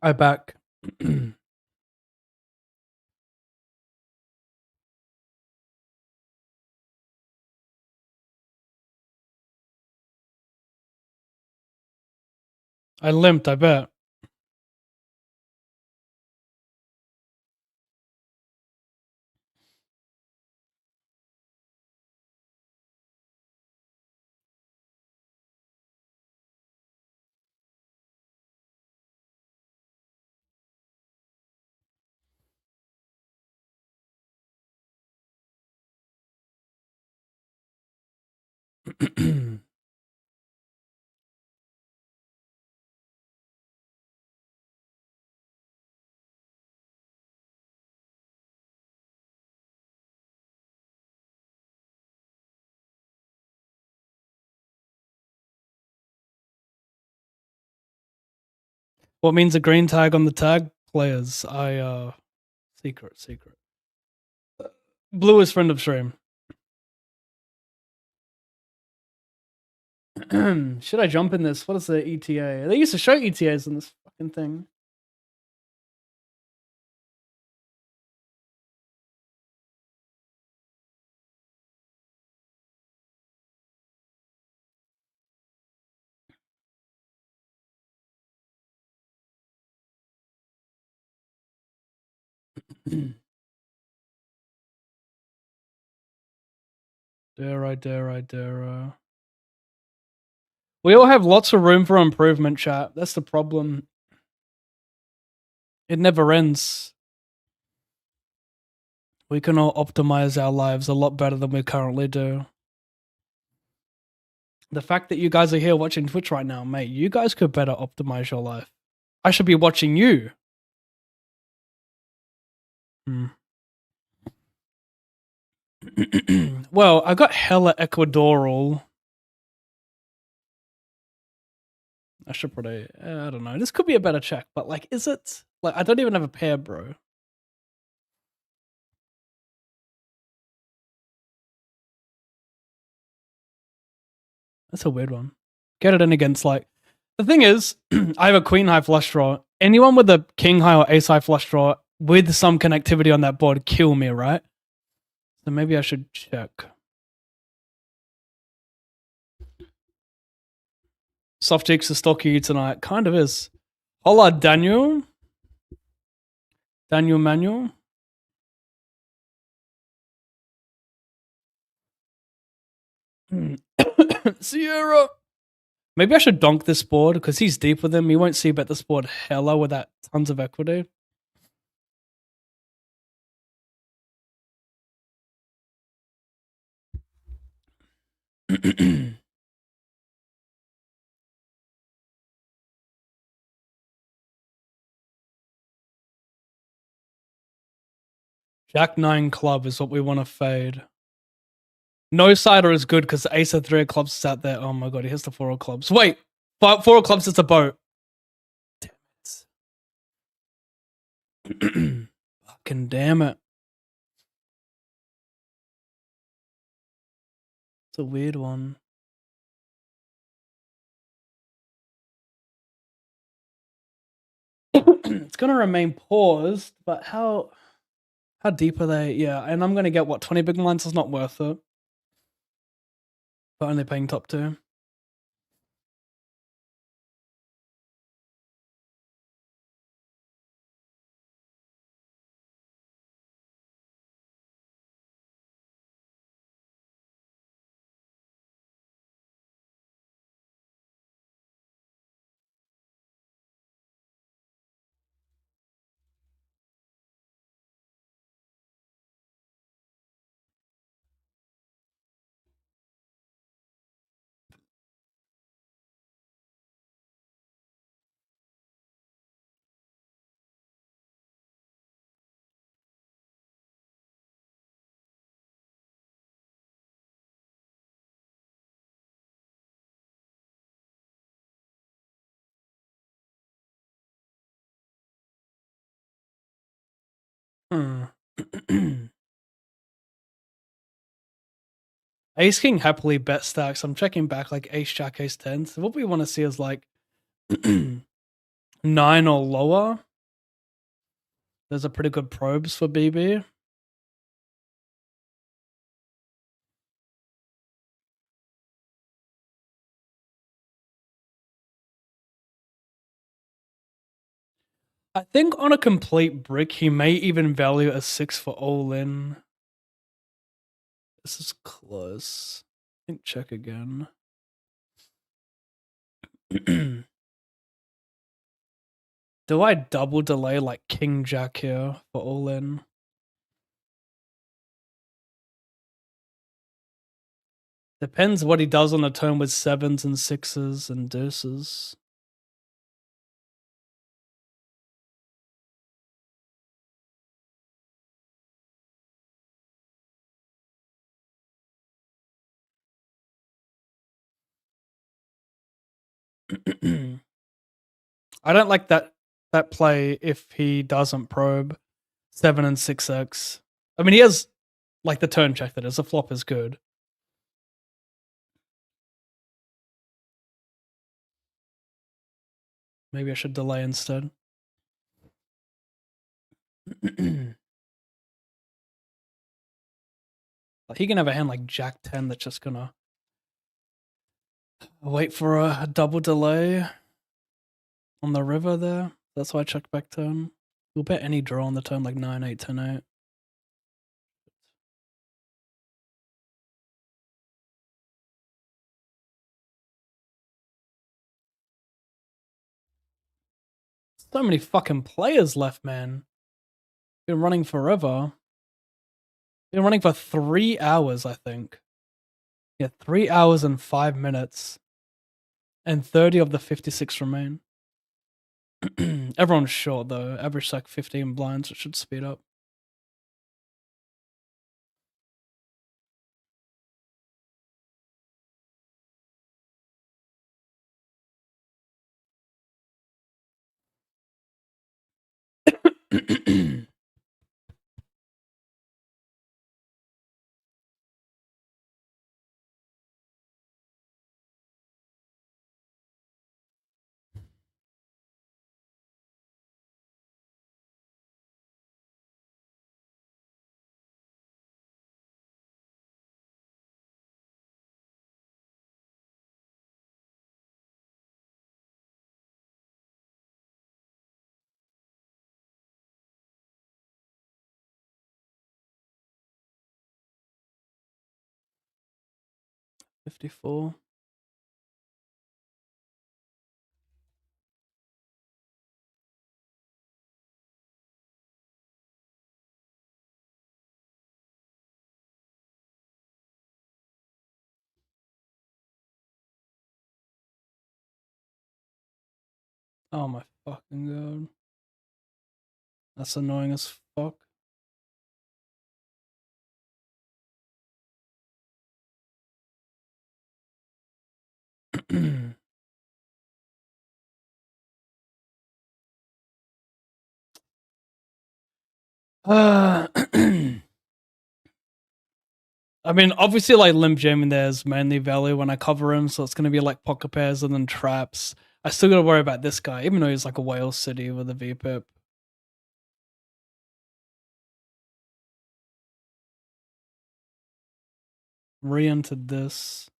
I back. I limped, I bet. What means a green tag on the tag? Players. Secret. Blue is friend of stream. Should I jump in this? What is the ETA? They used to show ETAs in this fucking thing. Dare I. We all have lots of room for improvement, chat. That's the problem. It never ends. We can all optimize our lives a lot better than we currently do. The fact that you guys are here watching Twitch right now, mate, you guys could better optimize your life. I should be watching you. Well, I got hella Ecuadorial. I should probably, I don't know. This could be a better check, but like, is it? Like, I don't even have a pair, bro. That's a weird one. Get it in against, like, the thing is, I have a queen high flush draw. Anyone with a king high or ace high flush draw with some connectivity on that board kill me, right? So maybe I should check. Soft cheeks are stalking you tonight. Kind of is. Hola, Daniel. Daniel Manuel. Sierra. Maybe I should donk this board because he's deep with him. He won't see bet this board hella without tons of equity. Jack 9 club is what we want to fade. No sider is good because the ace of 3 of clubs is out there. Oh my god, he hits the 4 of clubs. Wait, 4 of clubs is a boat. Damn it. Fucking damn it. It's a weird one. It's gonna remain paused, but how deep are they? Yeah, and I'm gonna get what 20 big blinds is not worth it. But only paying top 2. Ace King happily bet stacks. I'm checking back like Ace Jack, Ace 10. So what we want to see is like 9 or lower. There's a pretty good probes for BB. I think on a complete brick, he may even value a 6 for all in. This is close. I think check again. Do I double delay like King Jack here for all in? Depends what he does on the turn with 7s and 6s and deuces. I don't like that play if he doesn't probe 7 and 6x. I mean, he has like the turn check that is. The flop is good. Maybe I should delay instead. Like he can have a hand like Jack 10 that's just gonna wait for a double delay on the river there. That's why I check back turn. We'll bet any draw on the turn like 9, 8, 10, 8. So many fucking players left, man. Been running forever. Been running for 3 hours, I think. Yeah, 3 hours and 5 minutes. And 30 of the 56 remain. Everyone's short though. Average like 15 blinds, which should speed up. 54. Oh my fucking god. That's annoying as fuck. uh, I mean, obviously, like Limp Jam there's mainly value when I cover him, so it's gonna be like pocket pairs and then traps. I still gotta worry about this guy, even though he's like a whale city with a VPIP. Re-entered this.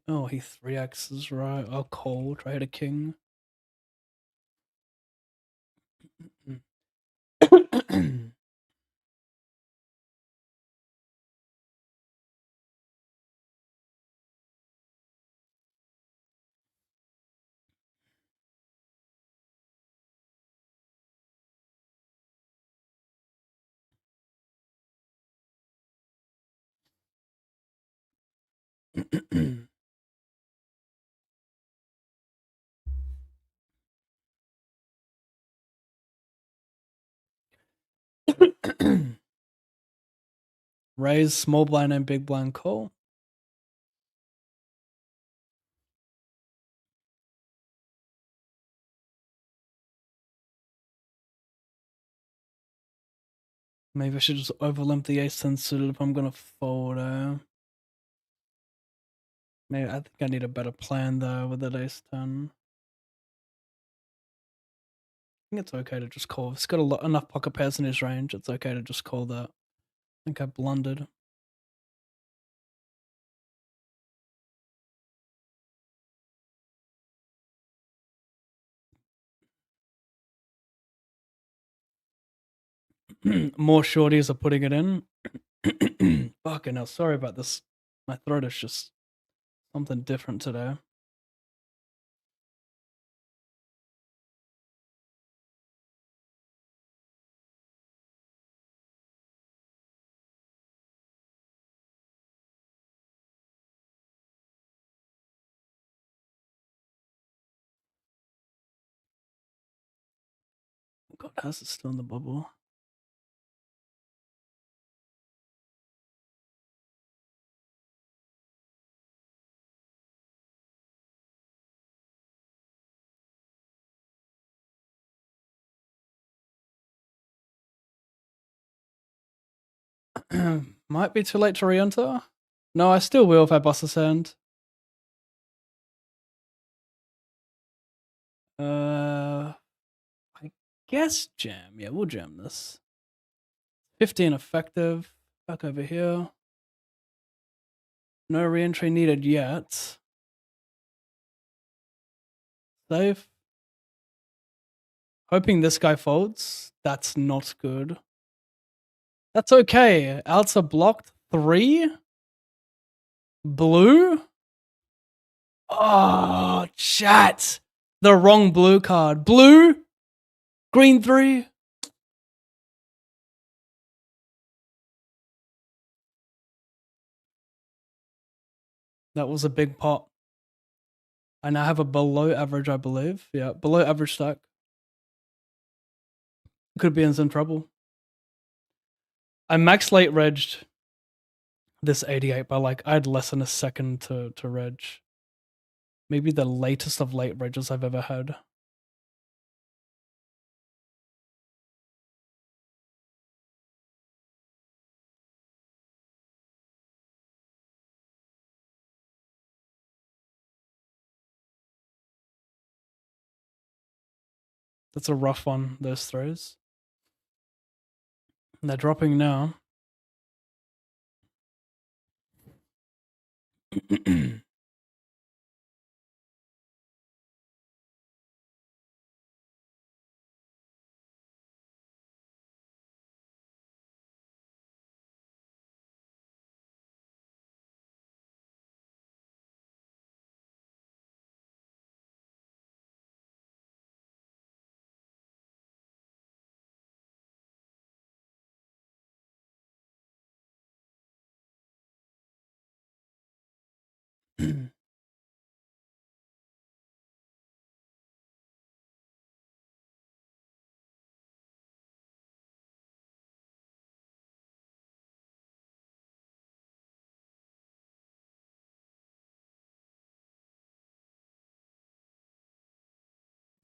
Oh, he 3x's right. Oh, cold. Try hit a king. Raise small blind and big blind call. Maybe I should just overlimp the ace 10 suited if I'm gonna fold. Maybe I think I need a better plan though with that ace 10. I think it's okay to just call. If it's got enough pocket pairs in his range, it's okay to just call that. I think I blundered. More shorties are putting it in. Fucking hell, sorry about this. My throat is just something different today. God, how's it still in the bubble? Might be too late to re-enter. No, I still will if I bust a sand. I guess jam. Yeah, we'll jam this. 15 effective. Back over here. No re-entry needed yet. Save. Hoping this guy folds. That's not good. That's okay. Outs are blocked. 3. Blue. Oh, chat. The wrong blue card. Blue. Green 3. That was a big pot. I now have a below average, I believe. Yeah, below average stack. Could be in some trouble. I max late regged this 88, but like I had less than a second to reg. Maybe the latest of late regs I've ever had. That's a rough one, those throws. And they're dropping now.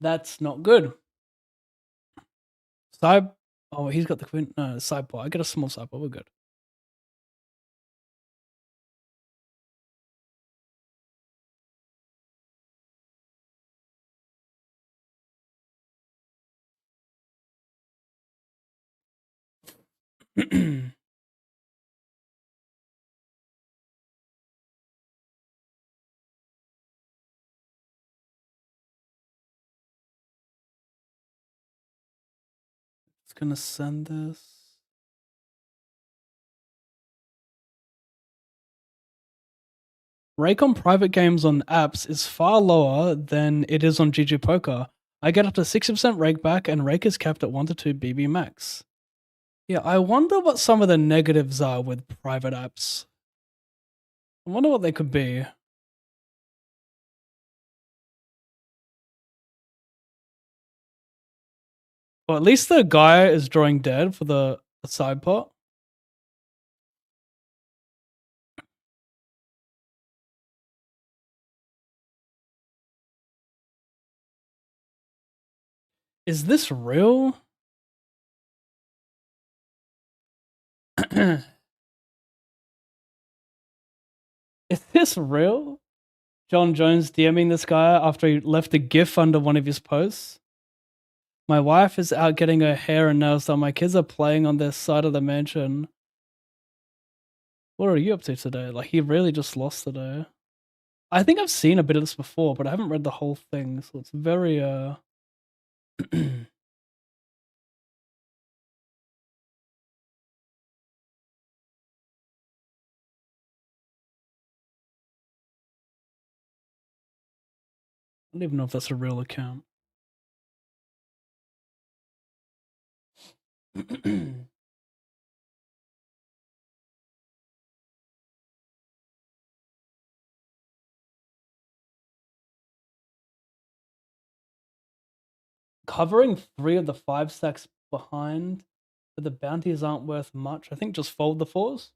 That's not good. Side. Oh, he's got the queen. No, sideboard. I get a small sideboard. We're good. It's gonna send this. Rake on private games on apps is far lower than it is on GG Poker. I get up to 60% rake back, and rake is capped at 1 to 2 BB max. Yeah, I wonder what some of the negatives are with private apps. I wonder what they could be. Well, at least the guy is drawing dead for the side pot. Is this real? Is this real? John Jones DMing this guy after he left a GIF under one of his posts. My wife is out getting her hair and nails done. My kids are playing on their side of the mansion. What are you up to today? Like, he really just lost today. I think I've seen a bit of this before, but I haven't read the whole thing, so it's very I don't even know if that's a real account. Covering 3 of the 5 stacks behind, but the bounties aren't worth much. I think just fold the 4s.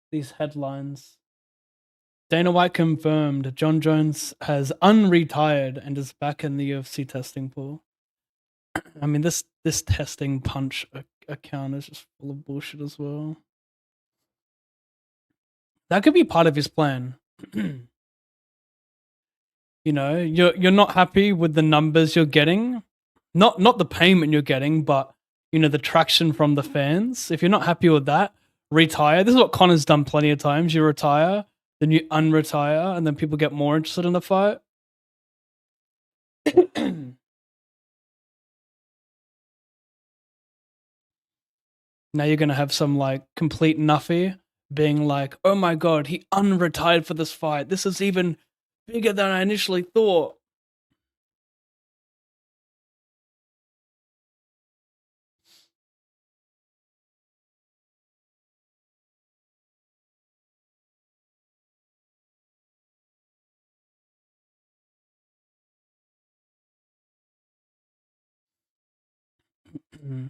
These headlines. Dana White confirmed John Jones has unretired and is back in the UFC testing pool. I mean, this testing punch account is just full of bullshit as well. That could be part of his plan. You know, you're not happy with the numbers you're getting, not the payment you're getting, but you know the traction from the fans. If you're not happy with that, retire. This is what Connor's done plenty of times. You retire, then you unretire, and then people get more interested in the fight. Now you're gonna have some like complete nuffy being like, "Oh my god, he unretired for this fight. This is even bigger than I initially thought." Mm.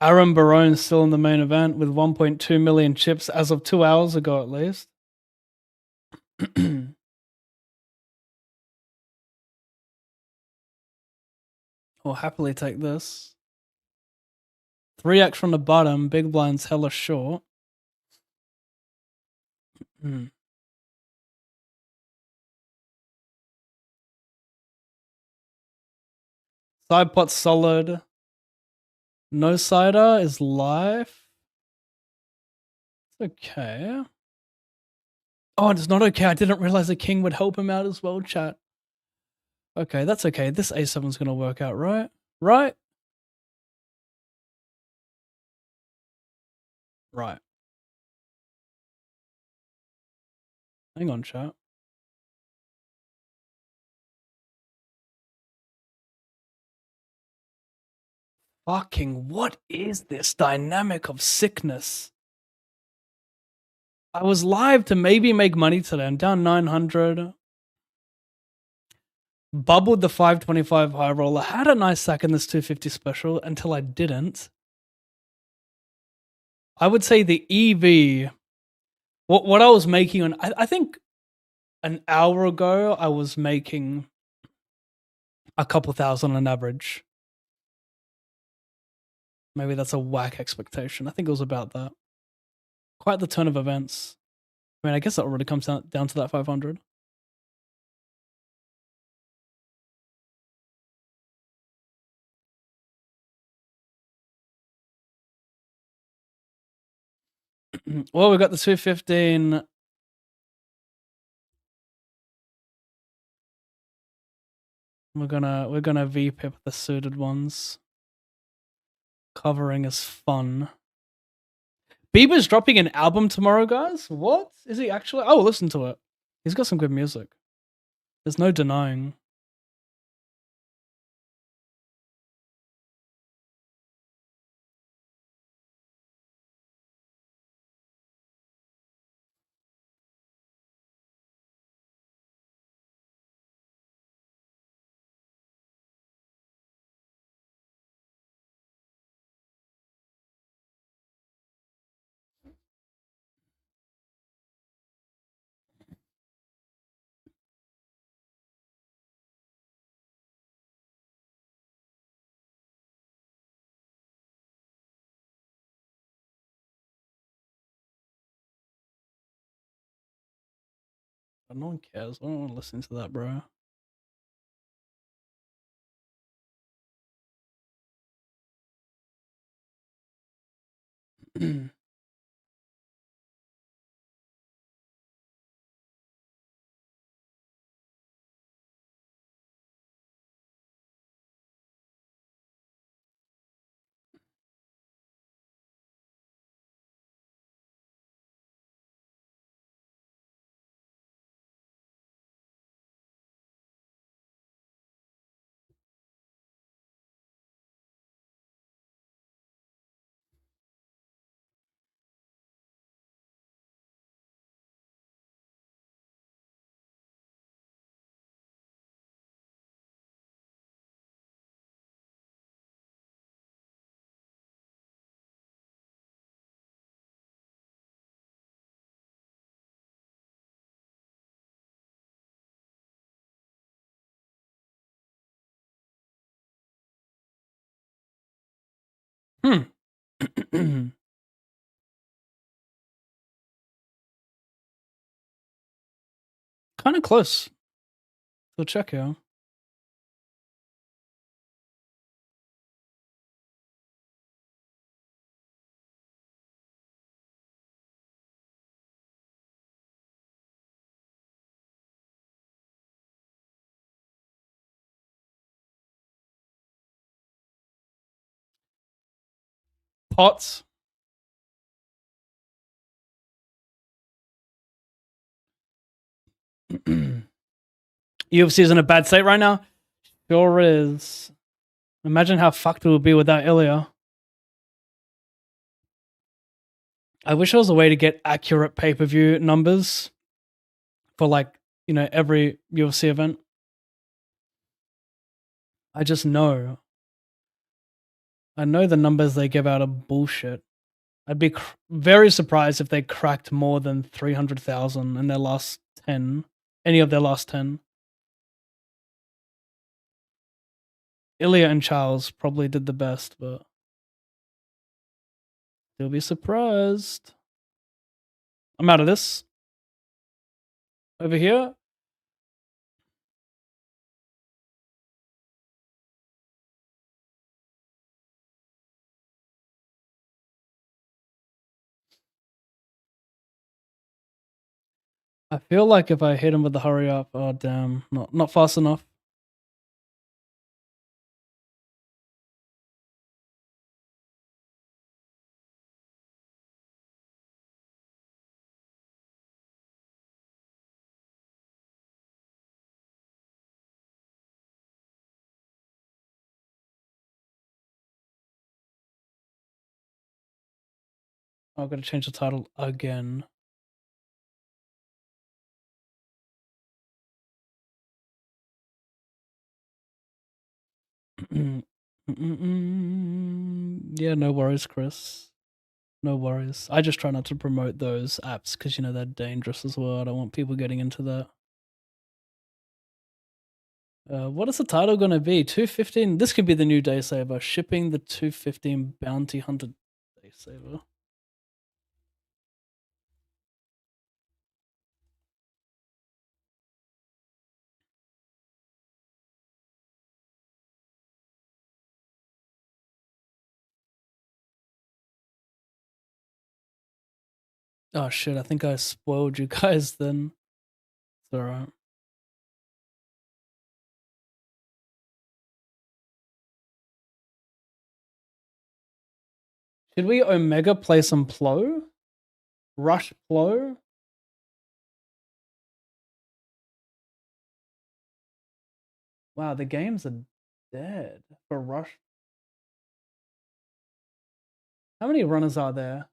Aaron Barone still in the main event with 1.2 million chips as of 2 hours ago, at least. I'll happily take this. 3x from the bottom. Big blind's hella short. Side pot's solid. No cider is life. It's okay. Oh, it's not okay. I didn't realize the king would help him out as well, chat. Okay, that's okay. This A7's gonna work out, right? Right? Right. Hang on, chat. Fucking what is this dynamic of sickness? I was live to maybe make money today. I'm down 900. Bubbled the 525 high roller. Had a nice sack in this 250 special until I didn't. I would say the EV, what I was making on, I think an hour ago, I was making a couple thousand on average. Maybe that's a whack expectation. I think it was about that. Quite the turn of events. I mean, I guess that already comes down to that 500. Well, we got the 215. We're gonna V-pip the suited ones. Covering is fun. Bieber's dropping an album tomorrow, guys. What is he actually? Oh, listen to it. He's got some good music. There's no denying. But no one cares. I don't want to listen to that, bro. Kind of close. So check here. Pots. UFC's in a bad state right now. Sure is. Imagine how fucked it would be without Ilya. I wish there was a way to get accurate pay-per-view numbers for every UFC event. I just know. I know the numbers they give out are bullshit. I'd be very surprised if they cracked more than 300,000 in their last 10. Any of their last 10. Ilya and Charles probably did the best, but they'll be surprised. I'm out of this. Over here. I feel like if I hit him with the hurry up, oh damn, not fast enough. Oh, I've got to change the title again. Yeah, no worries, Chris. No worries. I just try not to promote those apps because they're dangerous as well. I don't want people getting into that. What is the title going to be? 215. This could be the new day saver. Shipping the 215 bounty hunter day saver. Oh shit! I think I spoiled you guys. Then it's all right. Should we Omega play some Plo? Rush Plo? Wow, the games are dead for Rush. How many runners are there?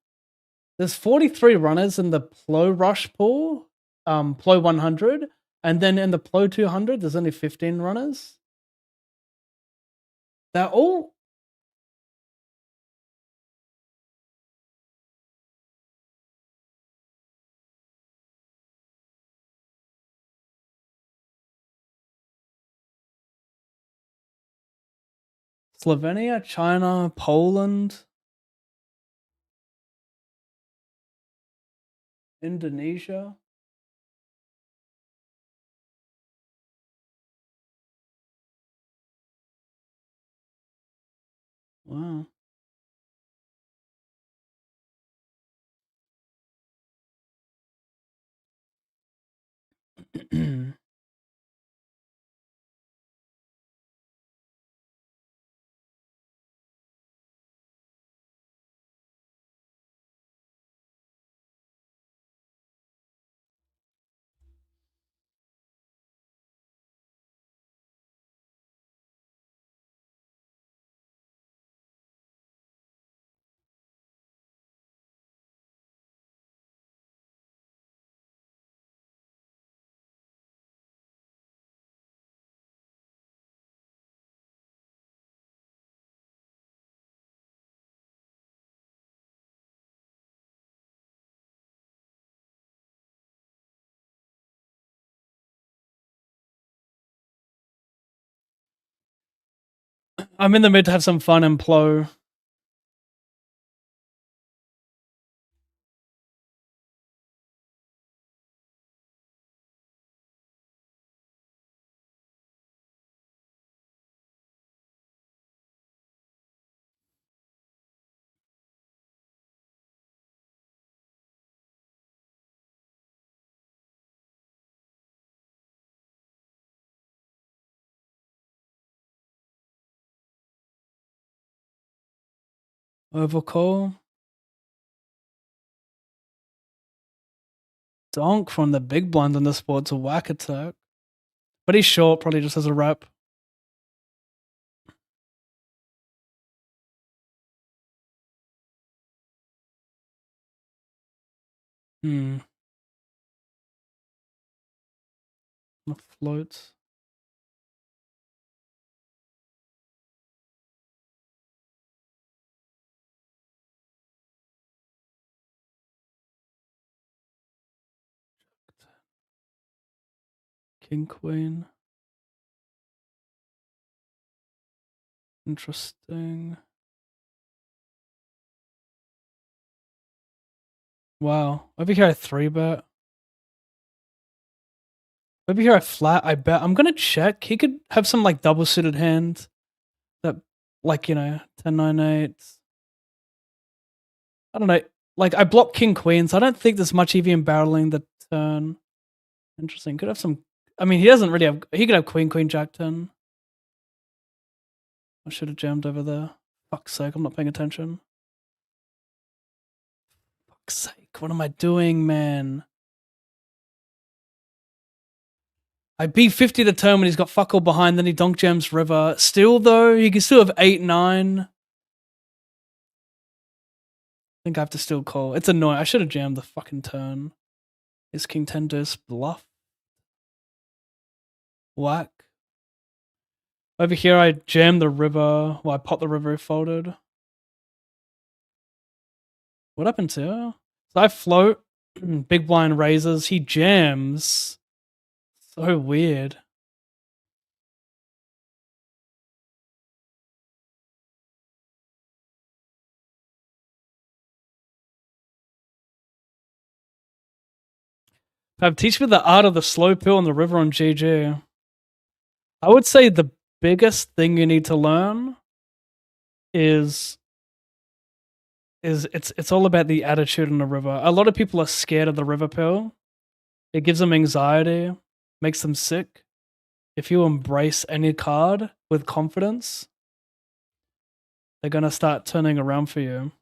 There's 43 runners in the Plo Rush pool, Plo 100, and then in the Plo 200, there's only 15 runners. They're all. Slovenia, China, Poland, Indonesia. Wow. I'm in the mood to have some fun and Plo. Overcall. Donk from the big blind on this board to whack attack. But he's short, probably just as a rep. The floats. King, queen. Interesting. Wow. Over here I 3-bet. Over here I flat, I bet. I'm gonna check. He could have some like double suited hand that like, 10, 9, 8. I don't know. Like I block king queen, so I don't think there's much EV in barreling the turn. Interesting. Could have some. I mean, he doesn't really have. He could have queen, queen, jack 10. I should have jammed over there. Fuck's sake, I'm not paying attention. Fuck's sake, what am I doing, man? I beat 50 the turn when he's got fuck all behind, then he donk jams river. Still though, he can still have 8, 9. I think I have to still call. It's annoying. I should have jammed the fucking turn. Is king 10 deuce bluff? Whack. Over here I jammed the river. Well, I popped the river, folded. What happened to her? So I float. Big blind raises. He jams. So weird. Teach me the art of the slow pill on the river on GG. I would say the biggest thing you need to learn is it's all about the attitude in the river. A lot of people are scared of the river pill. It gives them anxiety, makes them sick. If you embrace any card with confidence, they're gonna start turning around for you.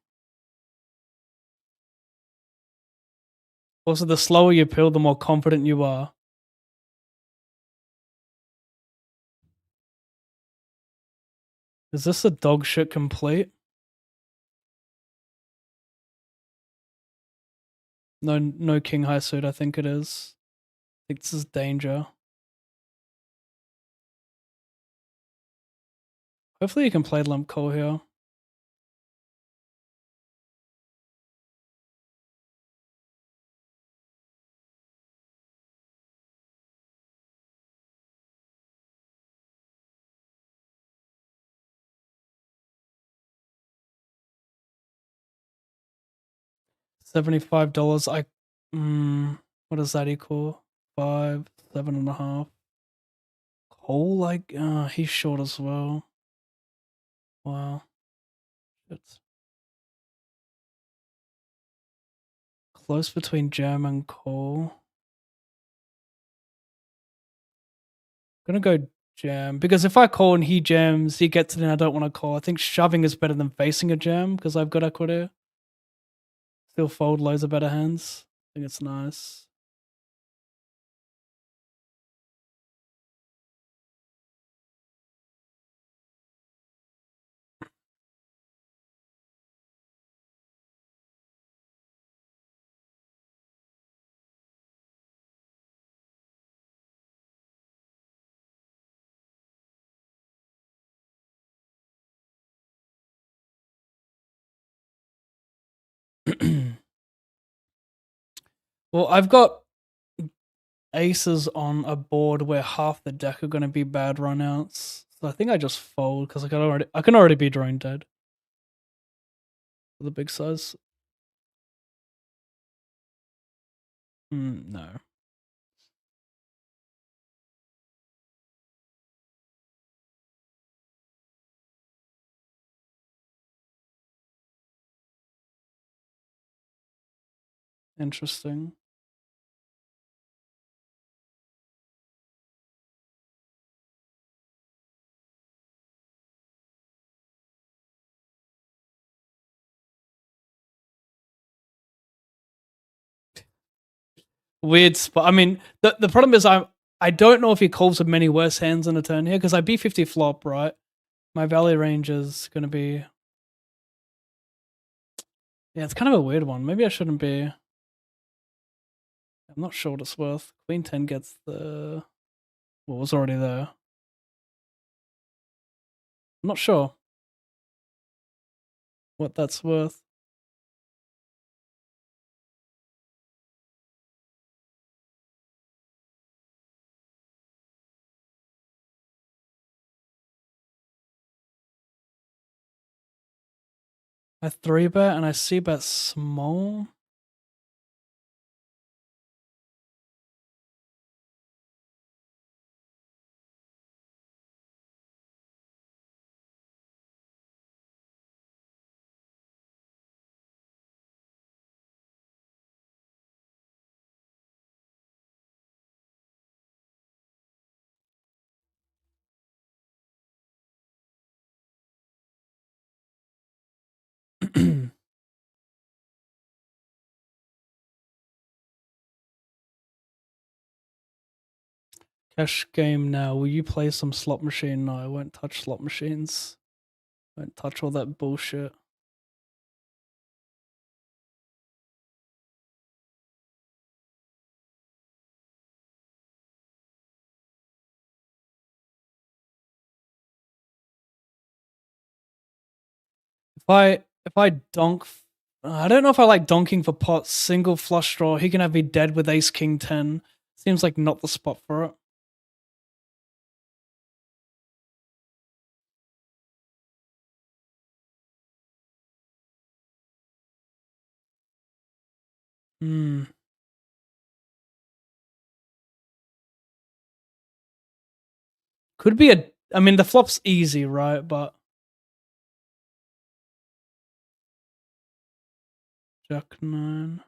Also, the slower you pill, the more confident you are. Is this a dog shit complete? No king high suit, I think it is. I think this is danger. Hopefully you can play limp call here. $75. What does that equal? 5, 7.5. Cole, like, he's short as well. Wow. Shit. Close between jam and Cole. Gonna go jam because if I call and he jams, he gets it and I don't want to call. I think shoving is better than facing a jam because I've got equity. Still fold loads of better hands. I think it's nice. Well, I've got aces on a board where half the deck are going to be bad runouts. So I think I just fold because I can already be drawing dead for the big size. No. Interesting. weird spot. I mean, the problem is I don't know if he calls with many worse hands in a turn here because I B50 flop, right? My Valley range is going to be. Yeah, it's kind of a weird one. Maybe I shouldn't be. I'm not sure what it's worth. Queen 10 gets the. Well, it was already there. I'm not sure what that's worth. I 3-bet and I C-bet small. Cash game now. Will you play some slot machine? No, I won't touch slot machines. I won't touch all that bullshit. If I donk, I don't know if I like donking for pots. Single flush draw. He can have me dead with Ace King 10. Seems like not the spot for it. Hmm. Could be a. I mean, the flop's easy, right? But Jack 9.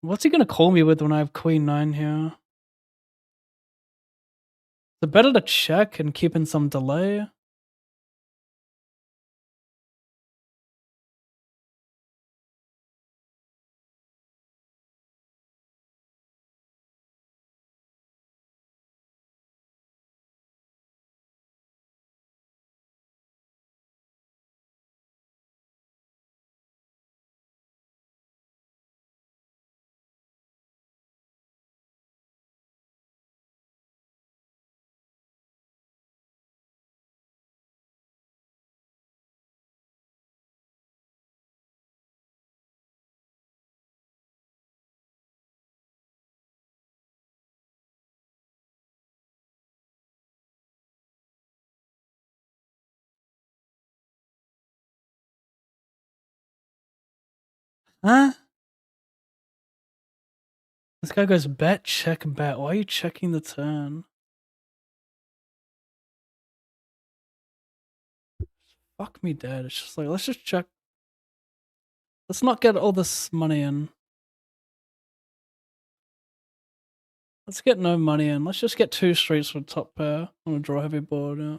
What's he gonna call me with when I have Queen 9 here? Is it better to check and keep in some delay? Huh? This guy goes bet, check, bet. Why are you checking the turn? Fuck me dead. It's just like, let's just check. Let's not get all this money in. Let's get no money in. Let's just get 2 streets for top pair on a draw heavy board. Yeah.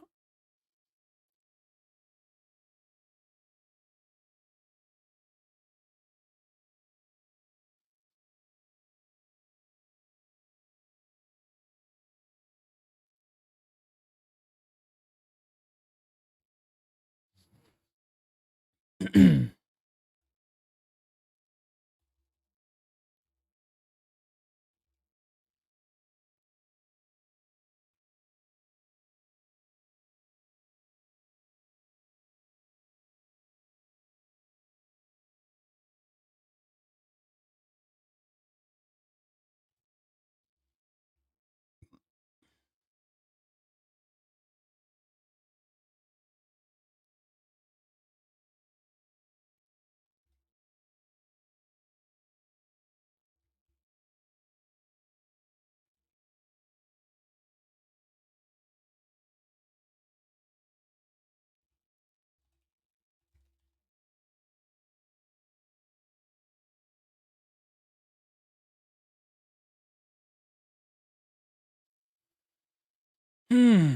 Hmm.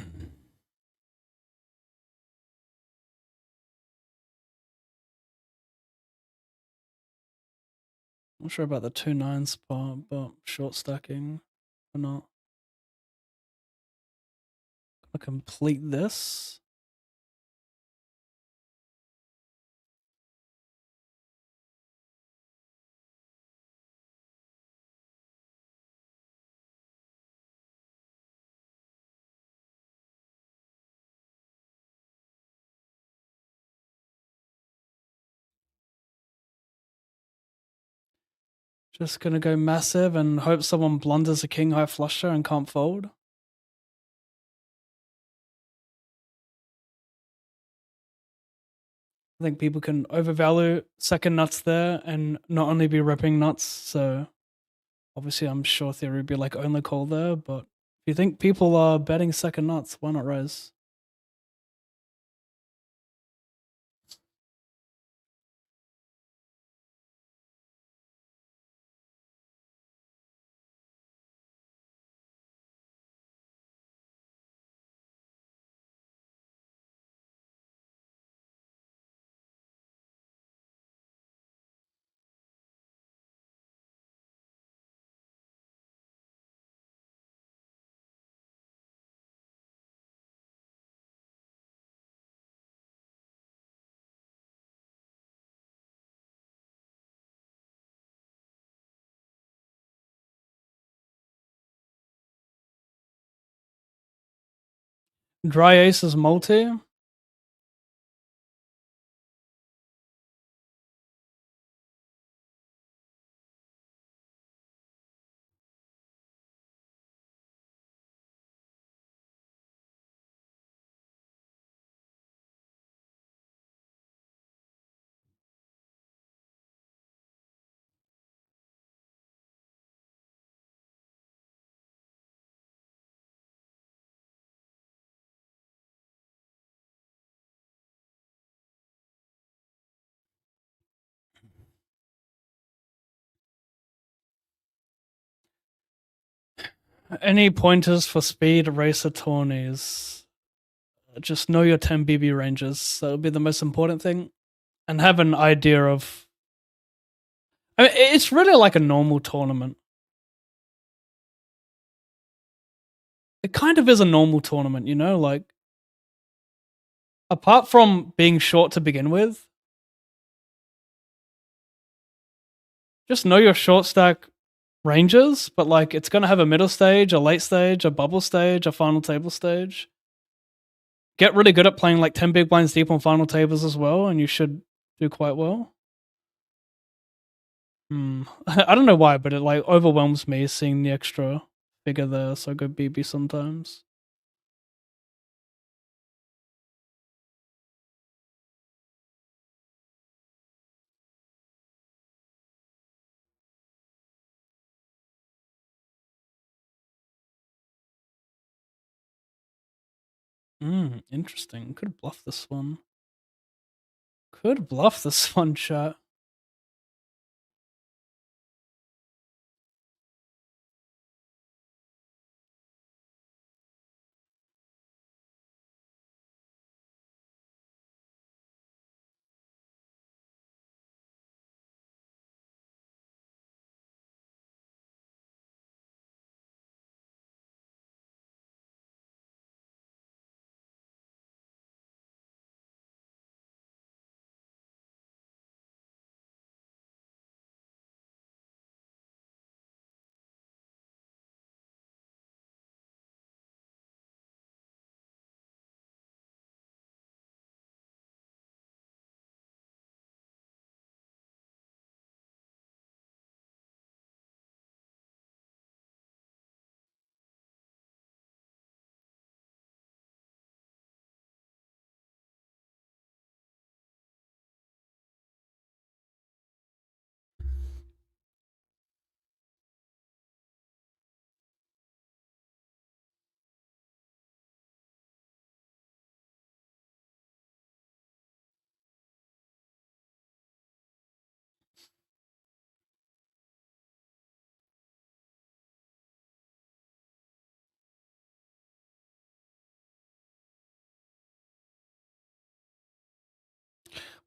Not sure about the 2 9s part, but short stacking or not. Gonna complete this. Just gonna go massive and hope someone blunders a king high flusher and can't fold. I think people can overvalue second nuts there and not only be ripping nuts. So obviously, I'm sure theory would be like only call there. But if you think people are betting second nuts, why not raise? Dry ace is multi. Any pointers for speed racer tourneys? Just know your 10 BB ranges. That would be the most important thing. And have an idea of. I mean, it's really like a normal tournament. It kind of is a normal tournament, you know? Like, apart from being short to begin with, just know your short stack ranges, but like it's going to have a middle stage, a late stage, a bubble stage, a final table stage. Get really good at playing like 10 big blinds deep on final tables as well, and you should do quite well. I don't know why, but it like overwhelms me seeing the extra figure there, so I go BB sometimes. Interesting. Could bluff this one. Could bluff this one, chat.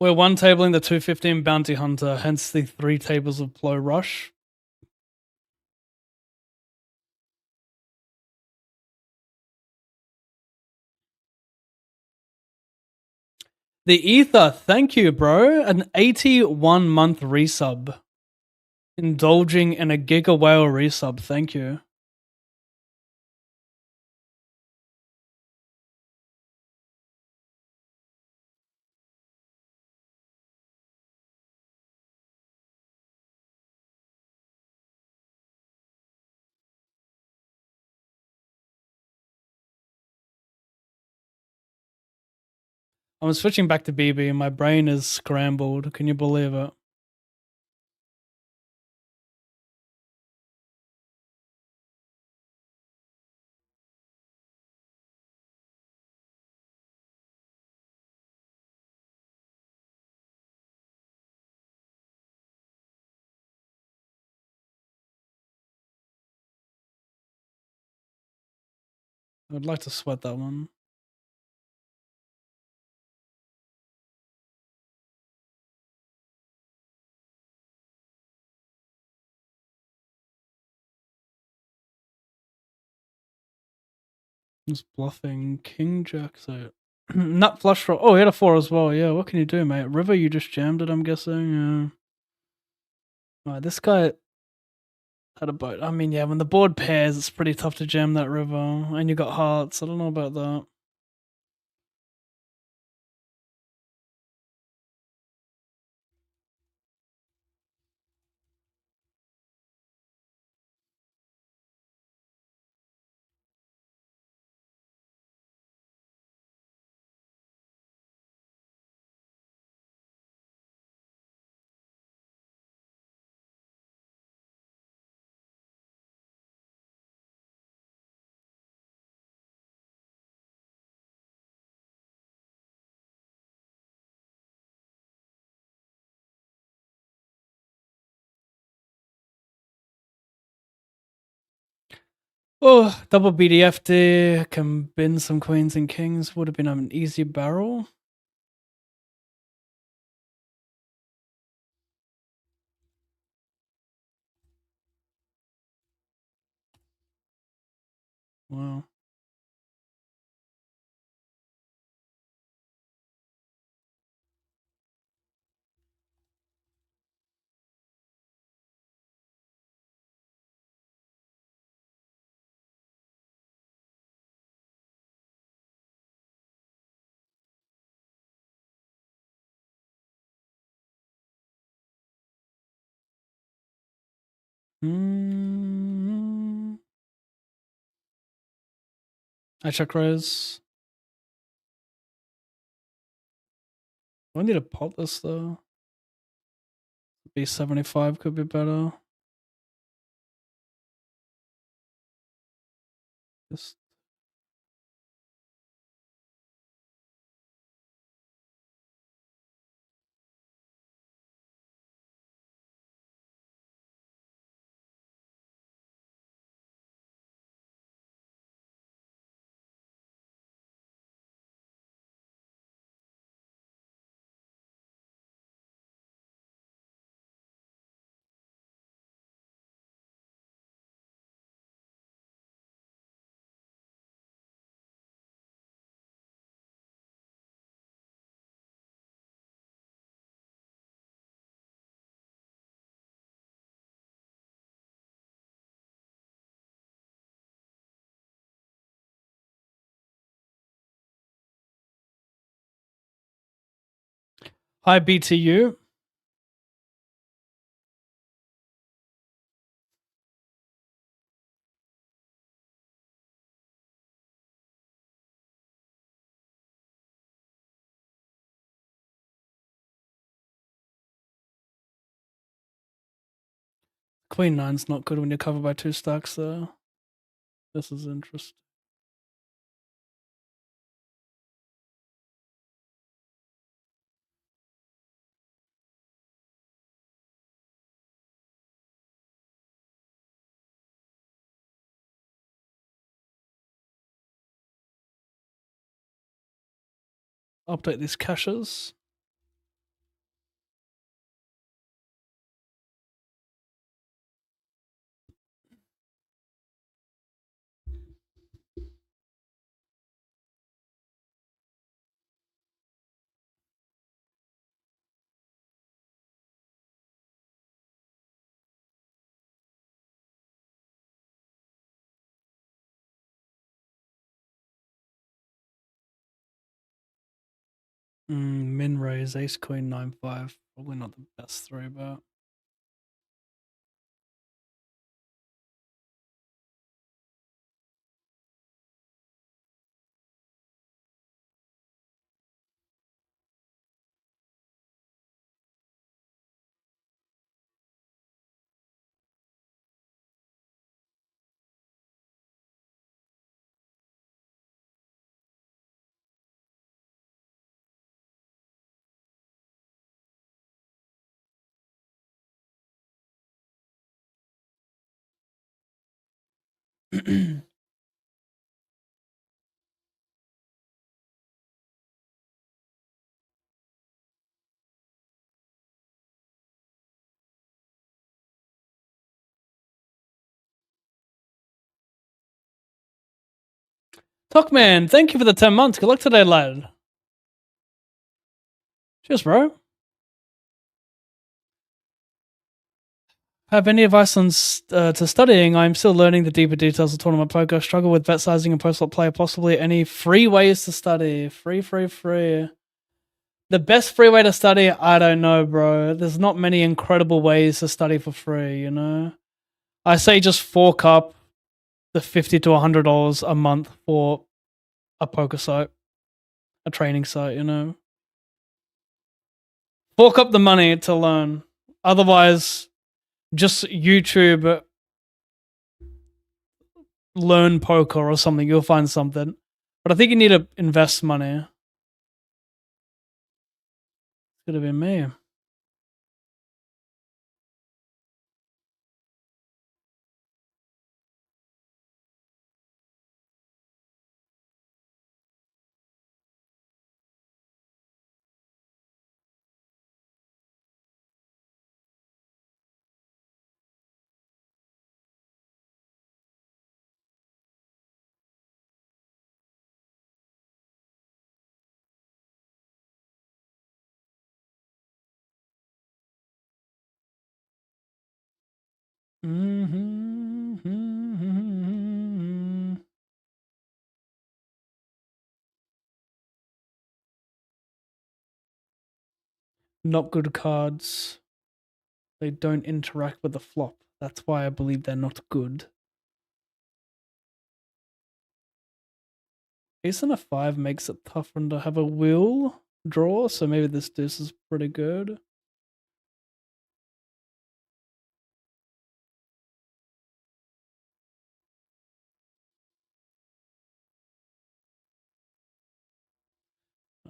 We're one tabling the 215 Bounty Hunter, hence the 3 tables of Plo Rush. The Ether, thank you, bro. An 81-month resub. Indulging in a Giga Whale resub, thank you. I'm switching back to BB and my brain is scrambled. Can you believe it? I'd like to sweat that one. He's bluffing King Jack, so nut flush draw. Oh, he had a 4 as well. Yeah, what can you do, mate? River, you just jammed it, I'm guessing. Yeah. Alright, this guy had a boat. I mean, yeah, when the board pairs, it's pretty tough to jam that river. And you got hearts. I don't know about that. Oh, double BDF there. Can bin some queens and kings. Would have been an easy barrel. Wow. I check raise. I need to pop this though. B75 could be better. Just hi BTU. Queen 9's not good when you're covered by 2 stacks though. This is interesting. Update these caches. Min raise, ace queen 9-5. Probably not the best three bet. Talkman, thank you for the 10 months. Good luck today, lad. Cheers, bro. Have any advice on to studying? I'm still learning the deeper details of tournament poker. Struggle with bet sizing and post-flop play. Possibly any free ways to study? Free. The best free way to study? I don't know, bro. There's not many incredible ways to study for free, you know? I say just fork up the $50 to $100 a month for a poker site, a training site, you know? Fork up the money to learn. Otherwise, just YouTube learn poker or something. You'll find something. But I think you need to invest money. It's gonna be me. Not good cards. They don't interact with the flop. That's why I believe they're not good. Ace and a 5 makes it tougher to have a wheel draw, so maybe this deuce is pretty good.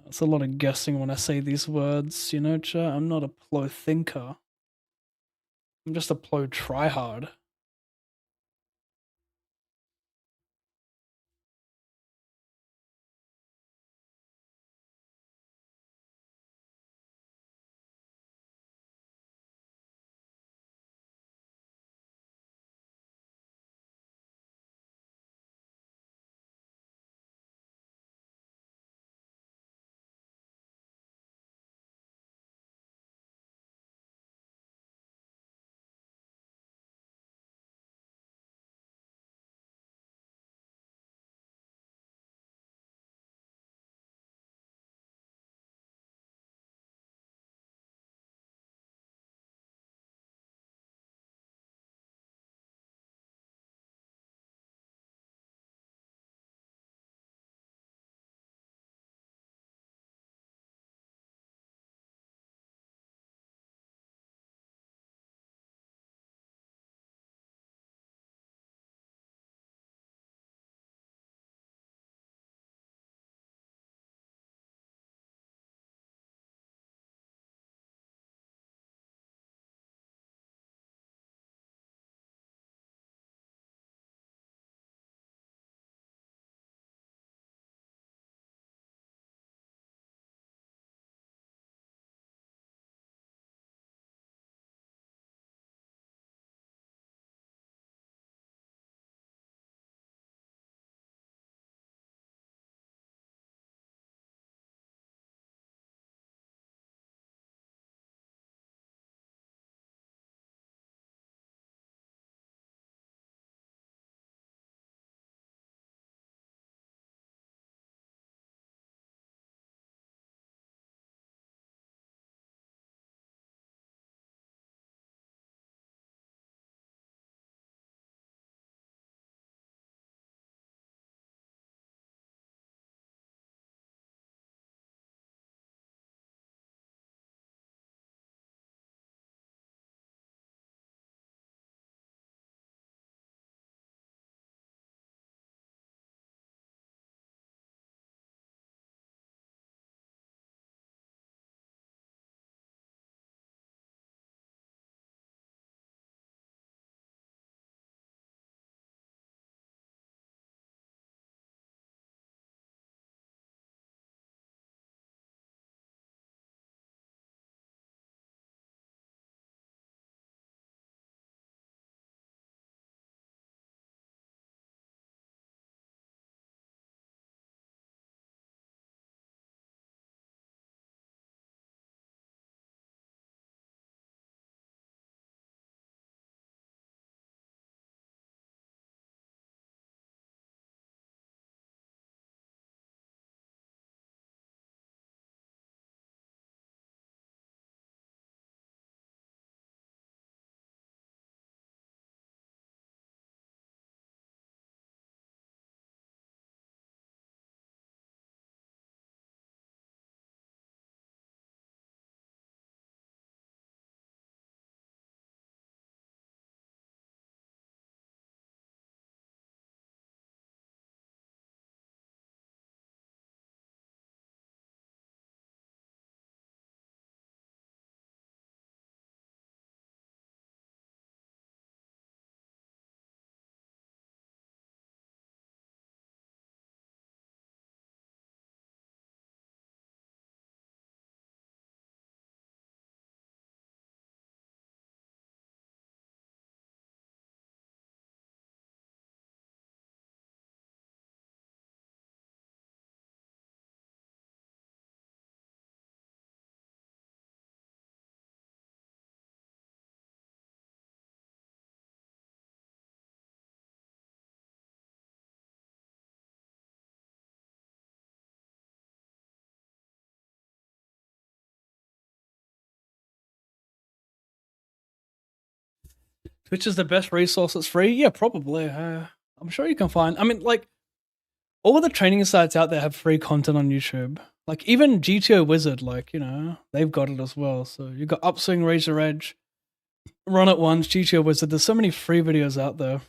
It's a lot of guessing when I say these words, you know, chat. I'm not a plo thinker. I'm just a plo tryhard. Which is the best resource that's free? Yeah, probably. I'm sure you can find. I mean, like all the training sites out there have free content on YouTube. Like even GTO Wizard, like they've got it as well. So you got Upswing, Razor Edge, Run It Once, GTO Wizard. There's so many free videos out there.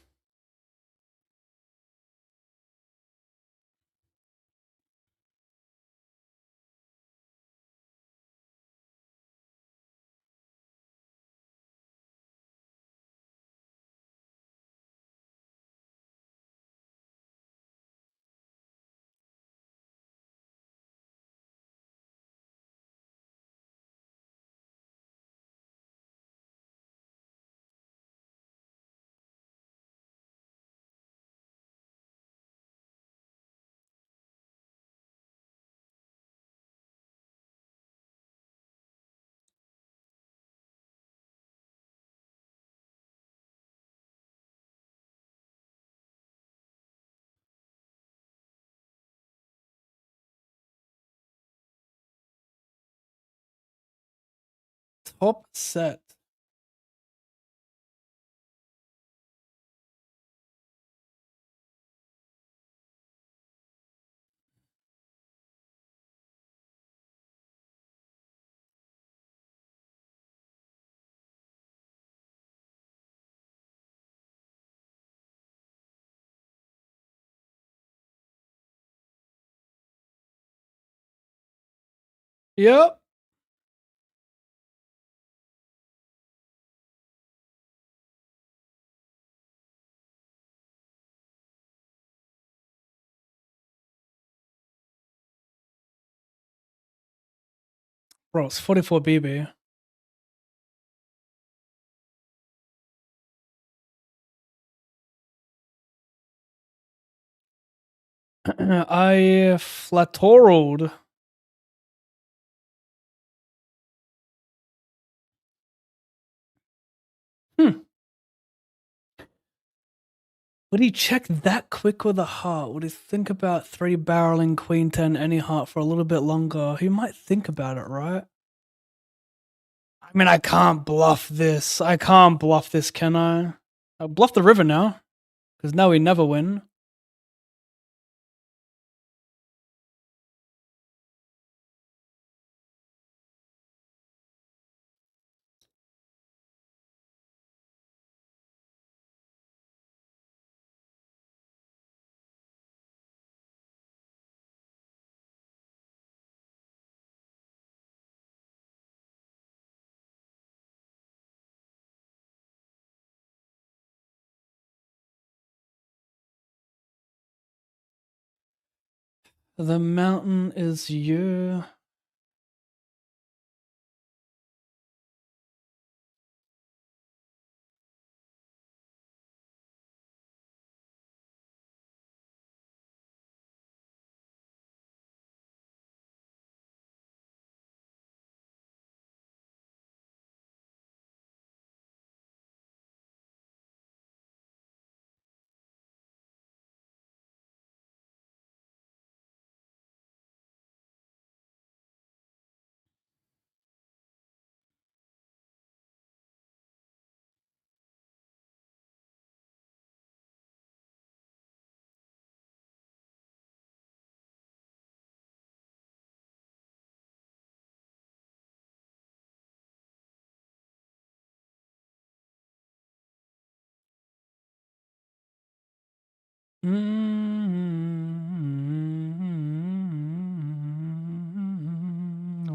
Top set. Yep. Bro, it's 44 BB. I flatorled. Would he check that quick with a heart? Would he think about 3-barreling Queen 10 any heart for a little bit longer? He might think about it, right? I mean, I can't bluff this. I can't bluff this, can I? I'll bluff the river now, because now we never win. The mountain is you.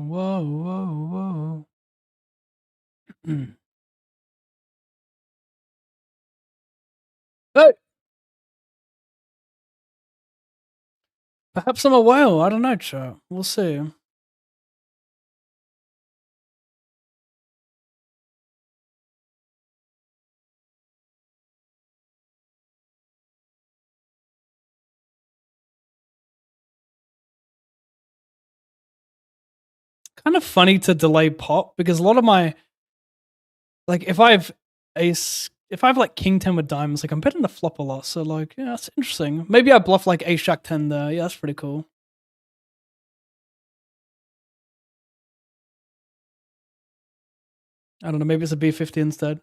Whoa, whoa, whoa. Hey! Perhaps I'm a whale. I don't know, chat. We'll see. Kind of funny to delay pop because a lot of my like if I have like King 10 with diamonds, like I'm betting the flop a lot. So like, yeah, that's interesting. Maybe I bluff like Ace Jack 10 there. Yeah, that's pretty cool. I don't know, maybe it's a B50 instead.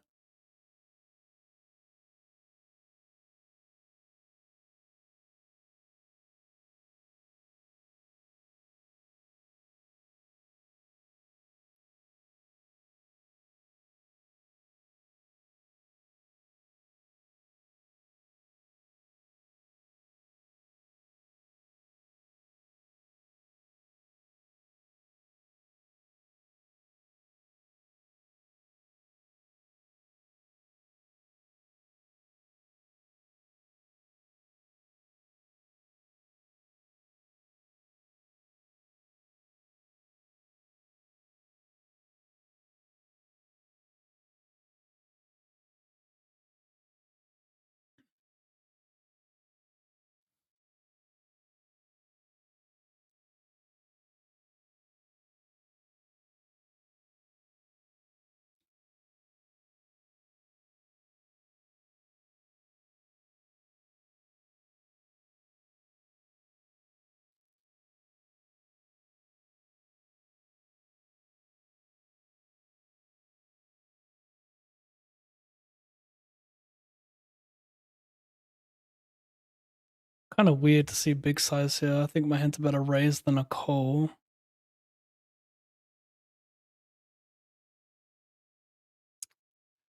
Kind of weird to see big size here. I think my hand's a better raise than a call.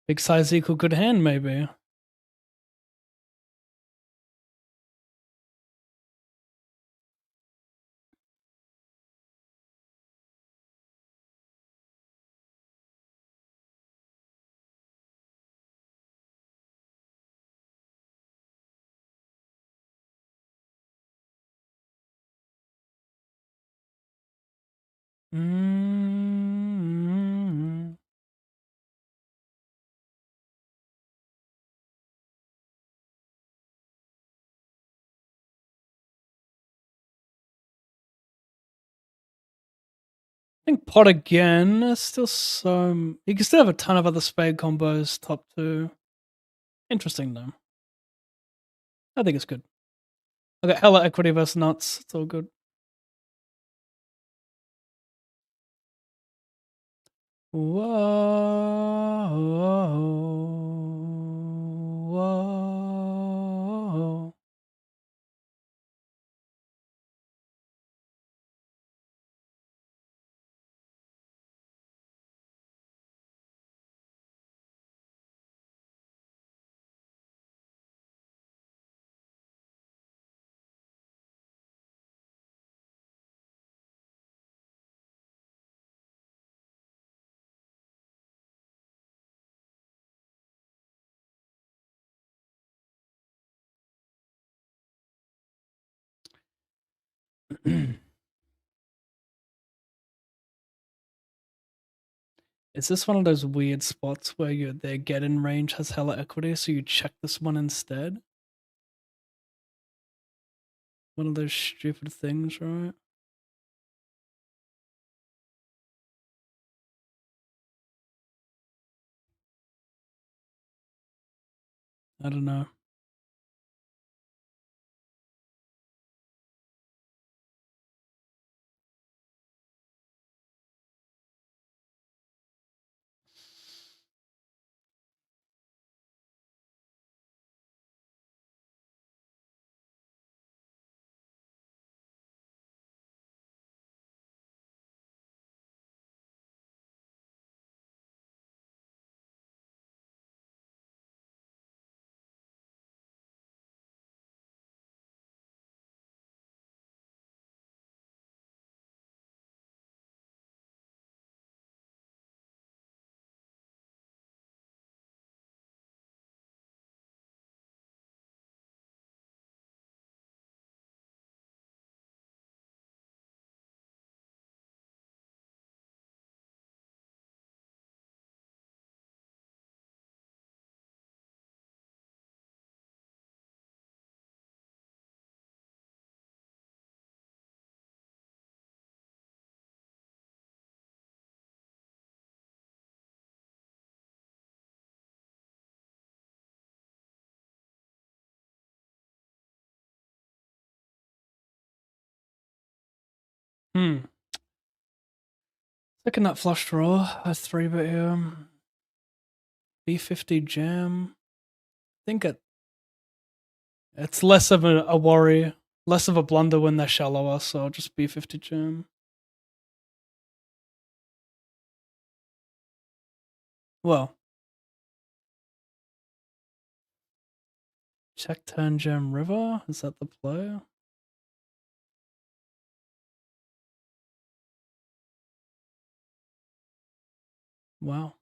Big size equal good hand, maybe. Mm. I think pot again. There's still so you can still have a ton of other spade combos. Top two, interesting though. I think it's good. I got hella equity versus nuts. It's all good. Whoa. Is this one of those weird spots where their get in range has hella equity, so you check this one instead? One of those stupid things, right? I don't know. Hmm. Second nut flush draw. A 3-bit here. B50 jam. I think it's less of a worry, less of a blunder when they're shallower, so I'll just B50 jam. Well, check turn jam river. Is that the play? Wow.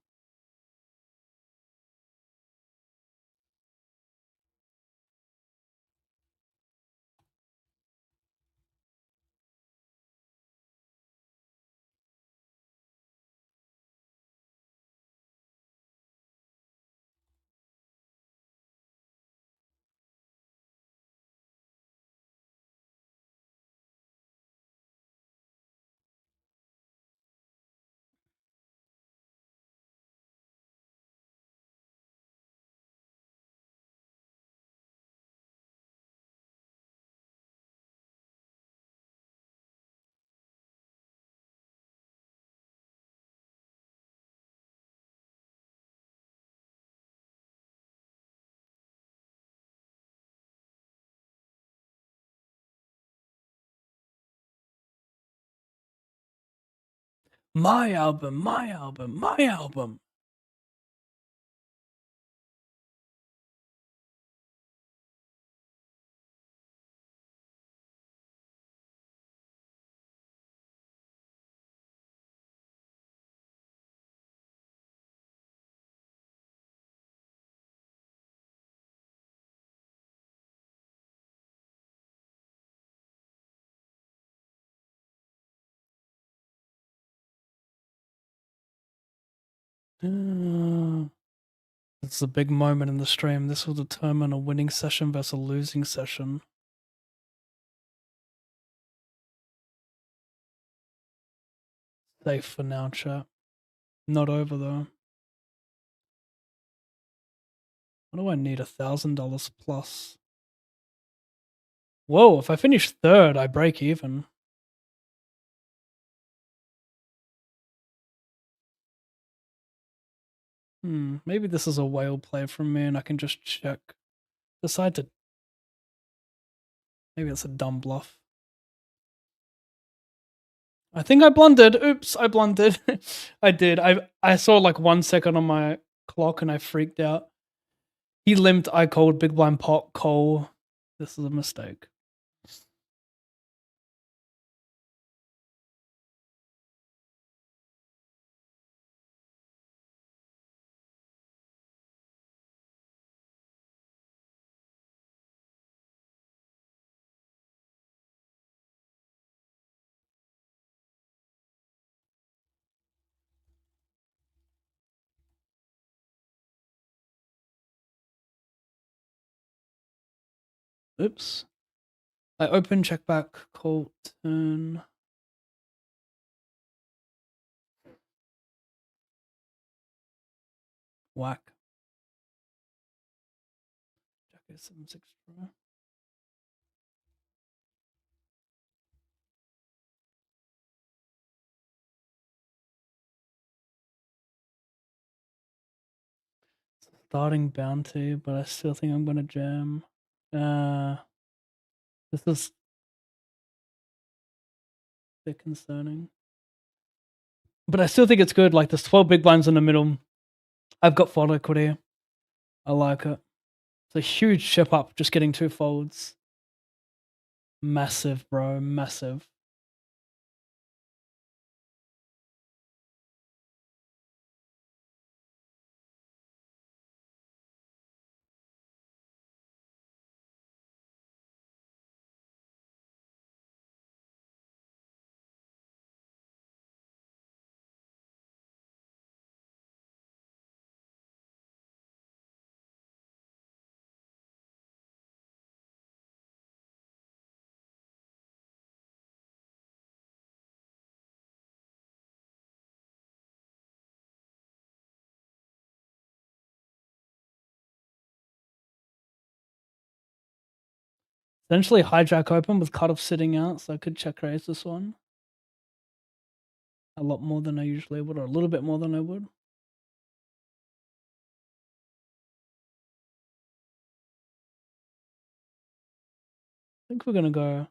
My album, my album, my album. It's a big moment in the stream. This will determine a winning session versus a losing session. Safe for now, chat. Not over though. What do I need? $1,000 plus. Whoa, if I finish third, I break even. Maybe this is a whale play from me and I can just check. Decide to... Maybe it's a dumb bluff. I think I blundered. Oops, I blundered. I did. I saw like 1 second on my clock and I freaked out. He limped, I called, big blind pot, call. This is a mistake. Oops. I open, check back, call, turn. Whack. Jack A7 draw. Starting bounty, but I still think I'm gonna jam. This is a bit concerning. But I still think it's good. Like, there's 12 big blinds in the middle. I've got fold equity. I like it. It's a huge chip up, just getting 2 folds. Massive, bro. Massive. Essentially hijack open with cutoff sitting out, so I could check raise this one. A lot more than I usually would, or a little bit more than I would. I think we're gonna go a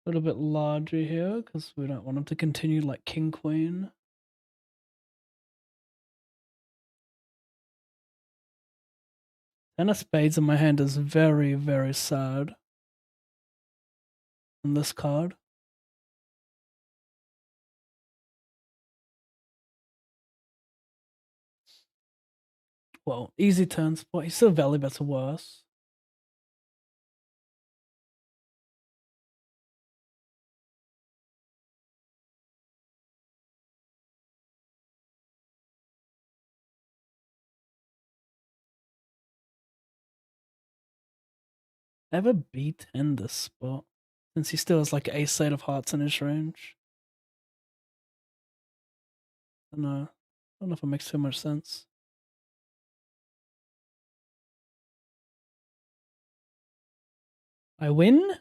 little bit larger here because we don't want him to continue like king queen. Ten of spades in my hand is very, very sad on this card. Well, easy turns, but he still value bets are worse. Ever B10 this spot? Since he still has like ace-8 of hearts in his range. I don't know if it makes too much sense. I win?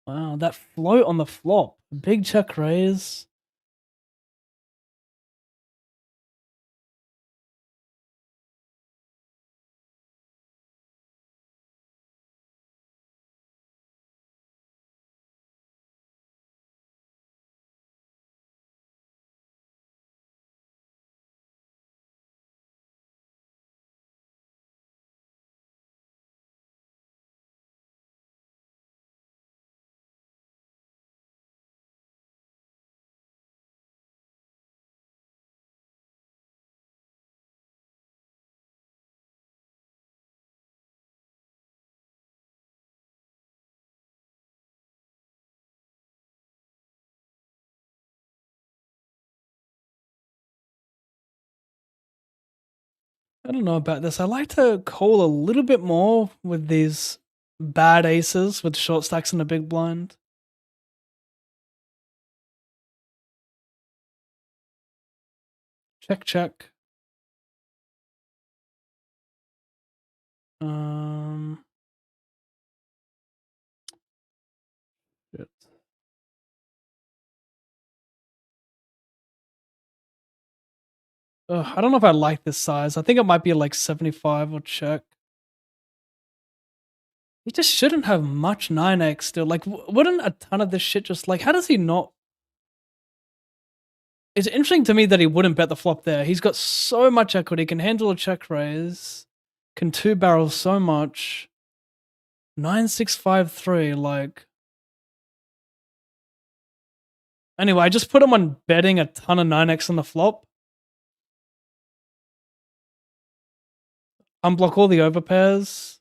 Wow, that float on the flop. Big check raise. I don't know about this. I like to call a little bit more with these bad aces with short stacks in the big blind. Check, check. Shit. Ugh, I don't know if I like this size. I think it might be like 75 or check. He just shouldn't have much 9x still. Like, wouldn't a ton of this shit just like, how does he not? It's interesting to me that he wouldn't bet the flop there. He's got so much equity, can handle a check raise, can two barrel so much. 9653, like. Anyway, I just put him on betting a ton of 9x on the flop. Unblock all the overpairs.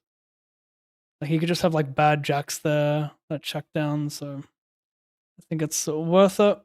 Like, he could just have like bad jacks there that check down, so I think it's worth it.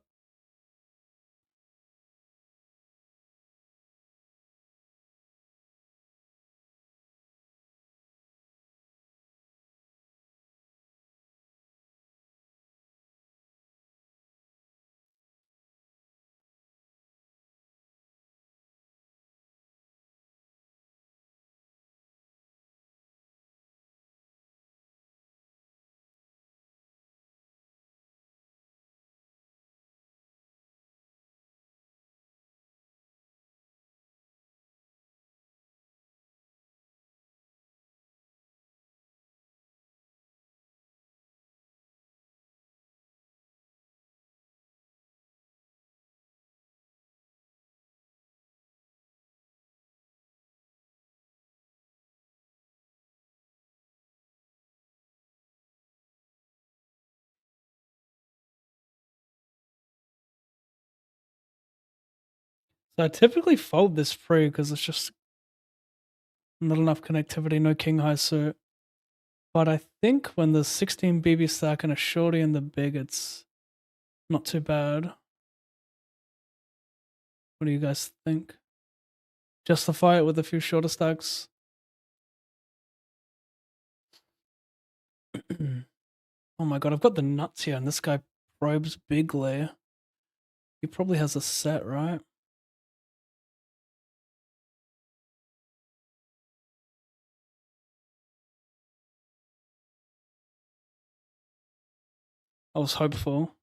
So I typically fold this free because it's just not enough connectivity, no king high suit. But I think when there's 16 BB stack and a shorty in the big, it's not too bad. What do you guys think? Justify it with a few shorter stacks? Oh my god, I've got the nuts here, and this guy probes bigly. He probably has a set, right? I was hopeful.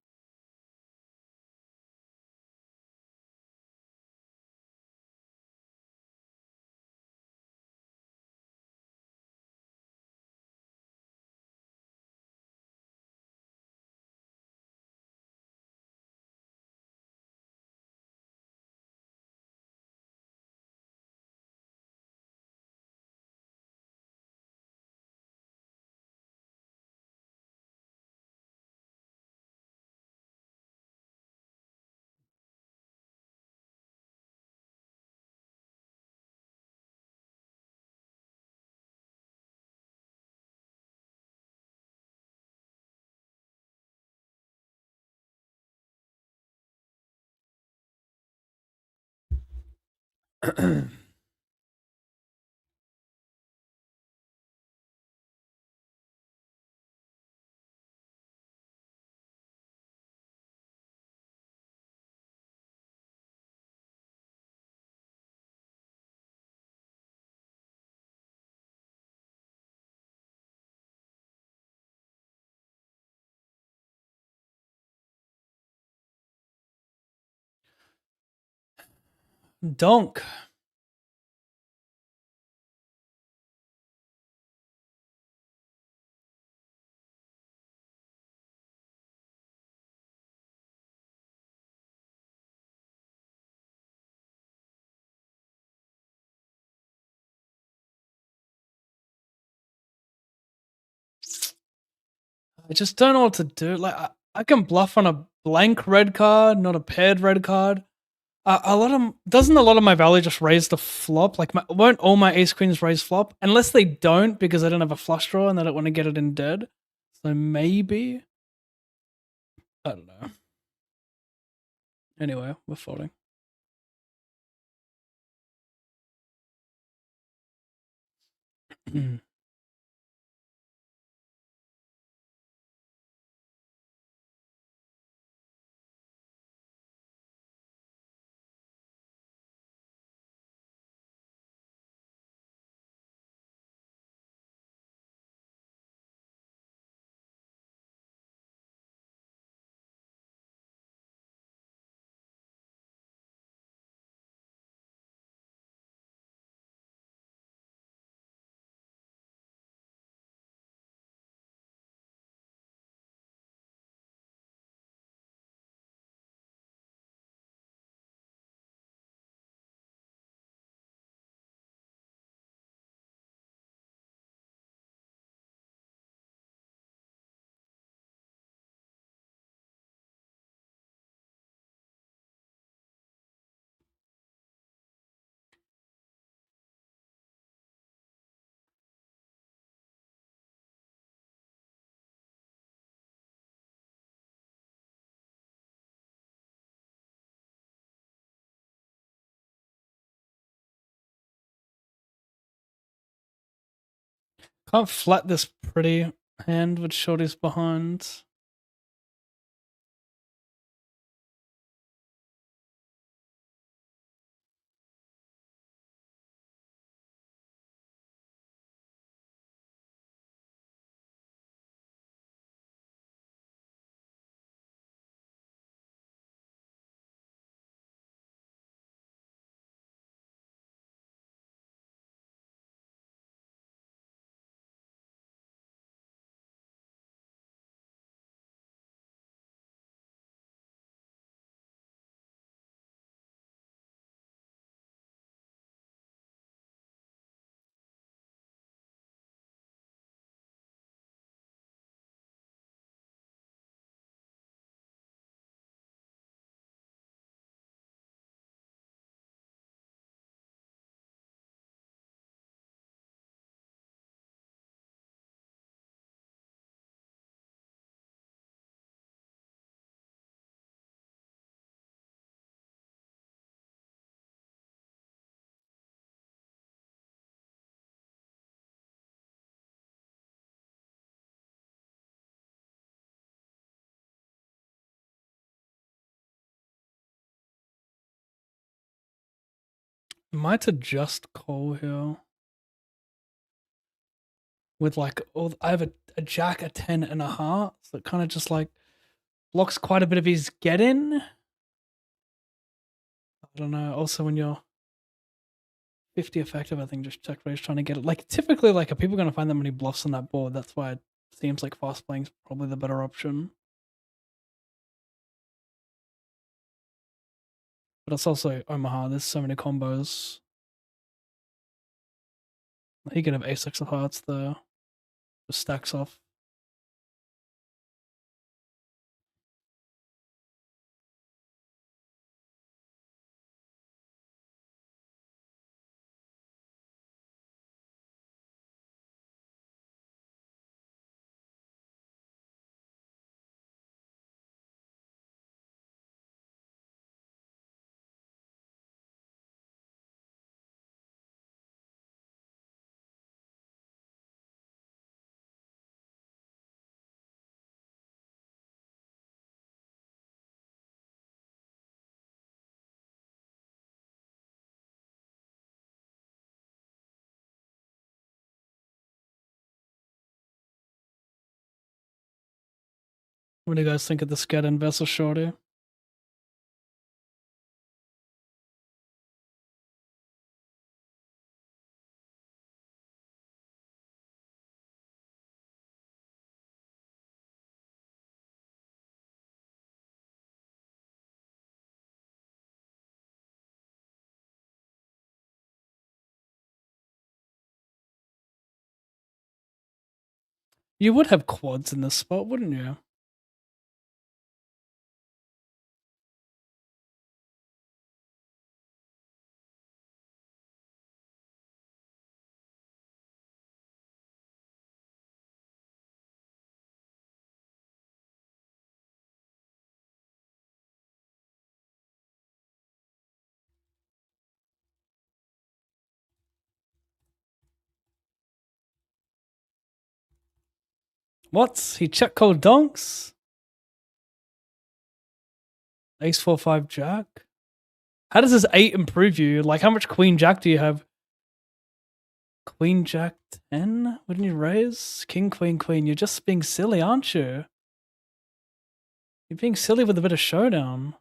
Donk. I just don't know what to do. Like, I can bluff on a blank red card, not a paired red card. Doesn't a lot of my value just raise the flop? Like, won't all my ace queens raise flop? Unless they don't, because I don't have a flush draw and I don't want to get it in dead. So maybe, I don't know. Anyway, we're folding. Can't flat this pretty hand with shorties behind. Might adjust call here with like all. I have a jack, a 10, and a heart, so it kind of just like blocks quite a bit of his get in. I don't know. Also, when you're 50 effective, I think just check raise trying to get it. Like typically, like are people going to find that many bluffs on that board? That's why it seems like fast playing is probably the better option. But it's also Omaha. There's so many combos. He could have A6 of hearts there. Just stacks off. What do you guys think of the get in versus shorty? You would have quads in this spot, wouldn't you? What? He check called donks? Ace 4 5 jack? How does this 8 improve you? Like, how much queen jack do you have? Queen jack 10? Wouldn't you raise? King queen queen. You're just being silly, aren't you? You're being silly with a bit of showdown.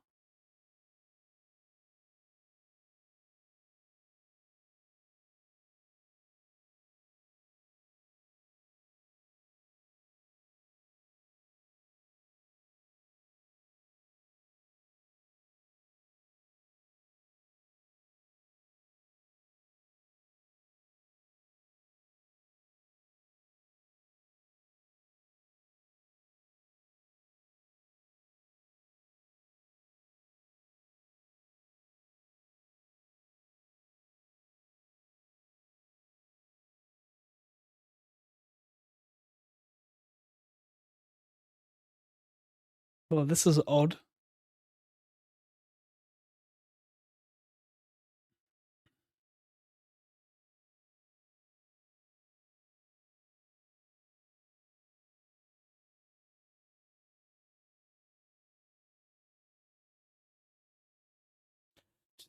Well, this is odd.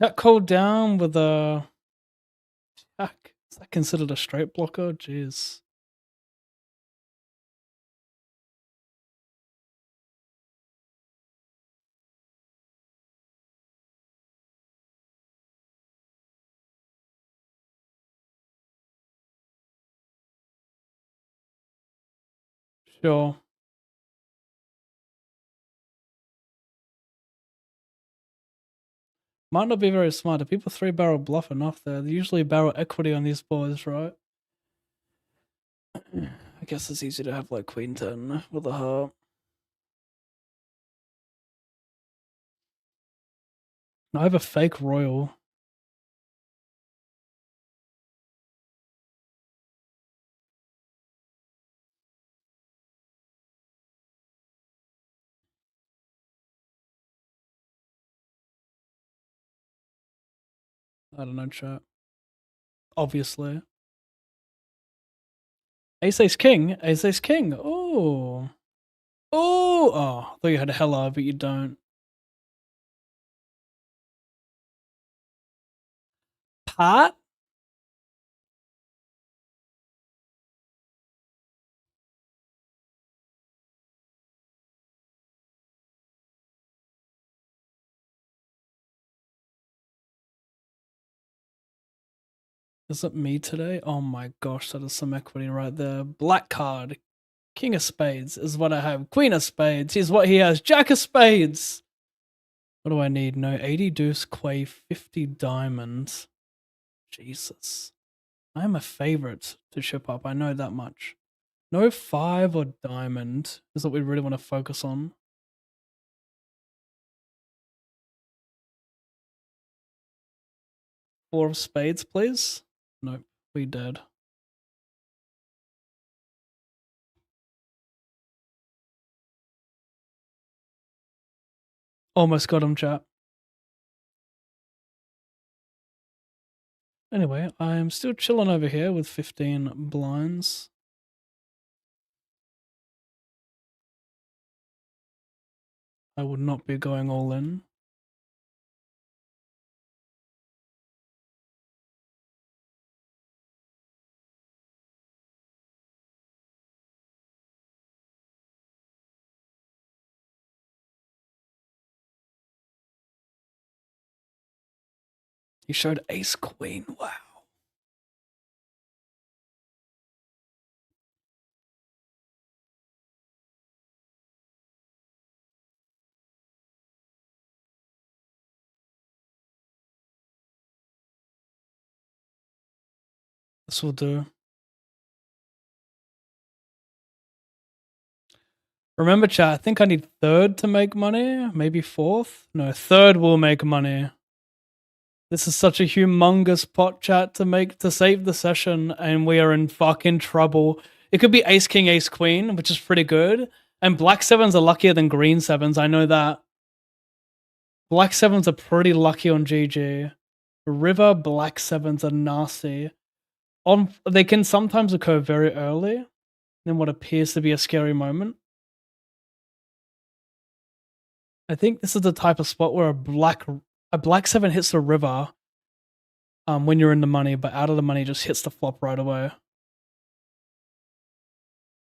Jack called down with a jack. Is that considered a straight blocker? Jeez. Sure. Might not be very smart. If people 3-barrel bluff enough there, they usually barrel equity on these boards, right? I guess it's easy to have like queen 10 with a heart. I have a fake royal. I don't know, chat. Obviously. Ace Ace King. Ace Ace King. Oh. Oh. Oh. I thought you had a hella, but you don't. Pot? Is it me today? Oh my gosh, that is some equity right there. Black card. King of spades is what I have. Queen of spades is what he has. Jack of spades. What do I need? No, 80 deuce, quay, 50 diamonds. Jesus. I am a favorite to ship up. I know that much. No 5 or diamond is what we really want to focus on. Four of spades, please. Nope, we dead. Almost got him, chat. Anyway, I'm still chilling over here with 15 blinds. I would not be going all in. He showed ace queen. Wow. This will do. Remember, chat, I think I need third to make money. Maybe fourth? No, third will make money. This is such a humongous pot, chat, to save the session, and we are in fucking trouble. It could be ace king, ace queen, which is pretty good. And black sevens are luckier than green sevens. I know that. Black sevens are pretty lucky on GG. River black sevens are nasty. They can sometimes occur very early. Then what appears to be a scary moment. I think this is the type of spot where a black 7 hits the river when you're in the money, but out of the money just hits the flop right away.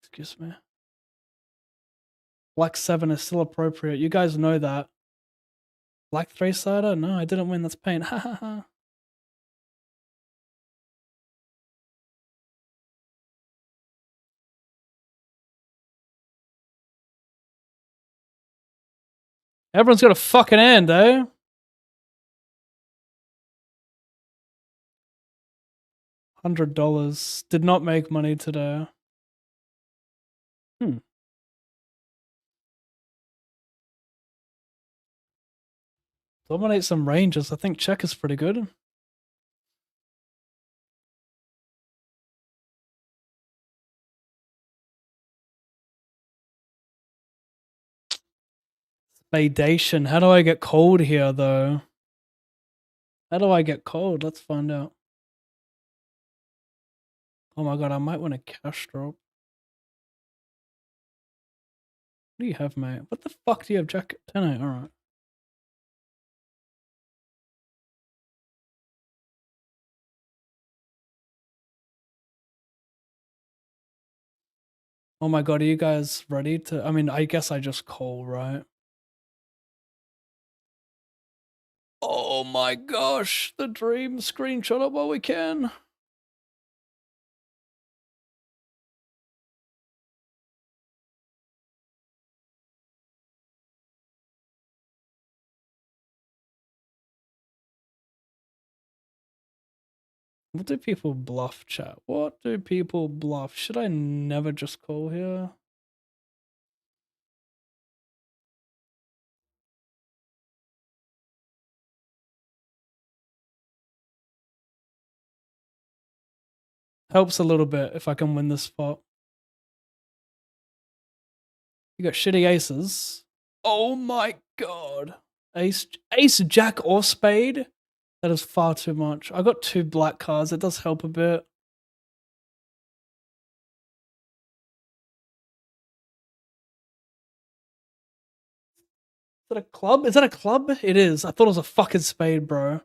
Excuse me. Black 7 is still appropriate. You guys know that. Black 3-sider? No, I didn't win. That's pain. Ha ha ha. Everyone's got a fucking hand, eh? $100. Did not make money today. Dominate some ranges. I think check is pretty good. Spadation. How do I get cold here, though? How do I get cold? Let's find out. Oh my god, I might want a cash drop. What do you have, mate? What the fuck do you have, Jack? 10-8, alright. Oh my god, are you guys ready to... I mean, I guess I just call, right? Oh my gosh, the dream. Screenshot it while we can. What do people bluff, chat? What do people bluff? Should I never just call here? Helps a little bit if I can win this spot. You got shitty aces. Oh my god. Ace, jack, or spade? That is far too much. I got 2 black cards. It does help a bit. Is that a club? Is that a club? It is. I thought it was a fucking spade, bro.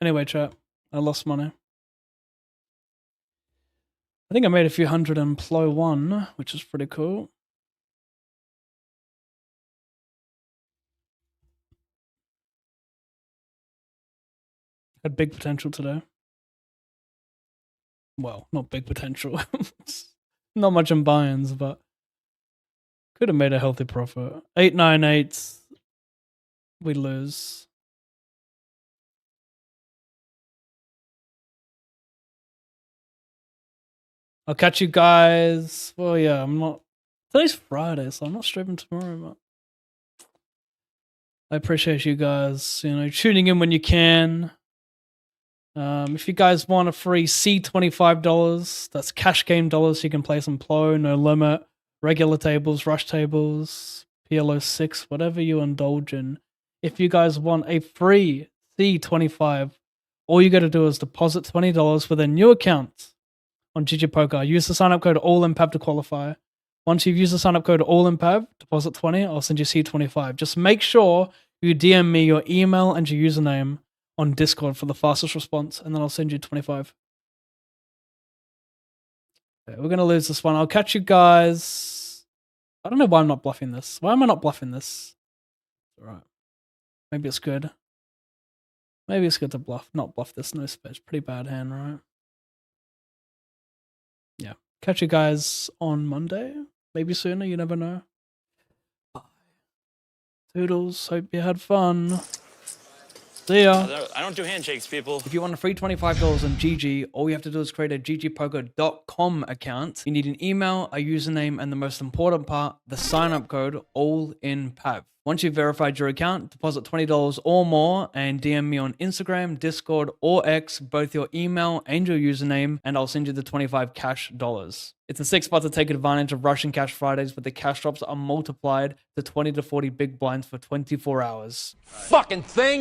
Anyway, chat. I lost money. I think I made a few hundred in Plo 1, which is pretty cool. Had big potential today. Well, not big potential. Not much in buy-ins, but could have made a healthy profit. 898. We lose. I'll catch you guys. Well, yeah, I'm not. Today's Friday, so I'm not streaming tomorrow, but I appreciate you guys, tuning in when you can. If you guys want a free C$25, that's cash game dollars, you can play some Plo, no limit, regular tables, rush tables, PLO6, whatever you indulge in. If you guys want a free C$25, all you got to do is deposit $20 with a new account on GG Poker. Use the sign-up code ALLINPAB to qualify. Once you've used the sign-up code ALLINPAB, deposit 20, I'll send you C$25. Just make sure you DM me your email and your username on Discord for the fastest response, and then I'll send you 25. Okay, we're going to lose this one. I'll catch you guys. I don't know why I'm not bluffing this. Why am I not bluffing this? All right. Maybe it's good. Maybe it's good to not bluff this no spades. Pretty bad hand, right? Yeah. Catch you guys on Monday. Maybe sooner, you never know. Bye. Toodles, hope you had fun. See ya. I don't do handshakes, people. If you want a free $25 on GG, all you have to do is create a ggpoker.com account. You need an email, a username, and the most important part, the sign-up code, all in PAV. Once you've verified your account, deposit $20 or more and DM me on Instagram, Discord, or X, both your email and your username, and I'll send you the 25 cash dollars. It's a sick spot to take advantage of Russian Cash Fridays, but the cash drops are multiplied to 20 to 40 big blinds for 24 hours. Fucking thing!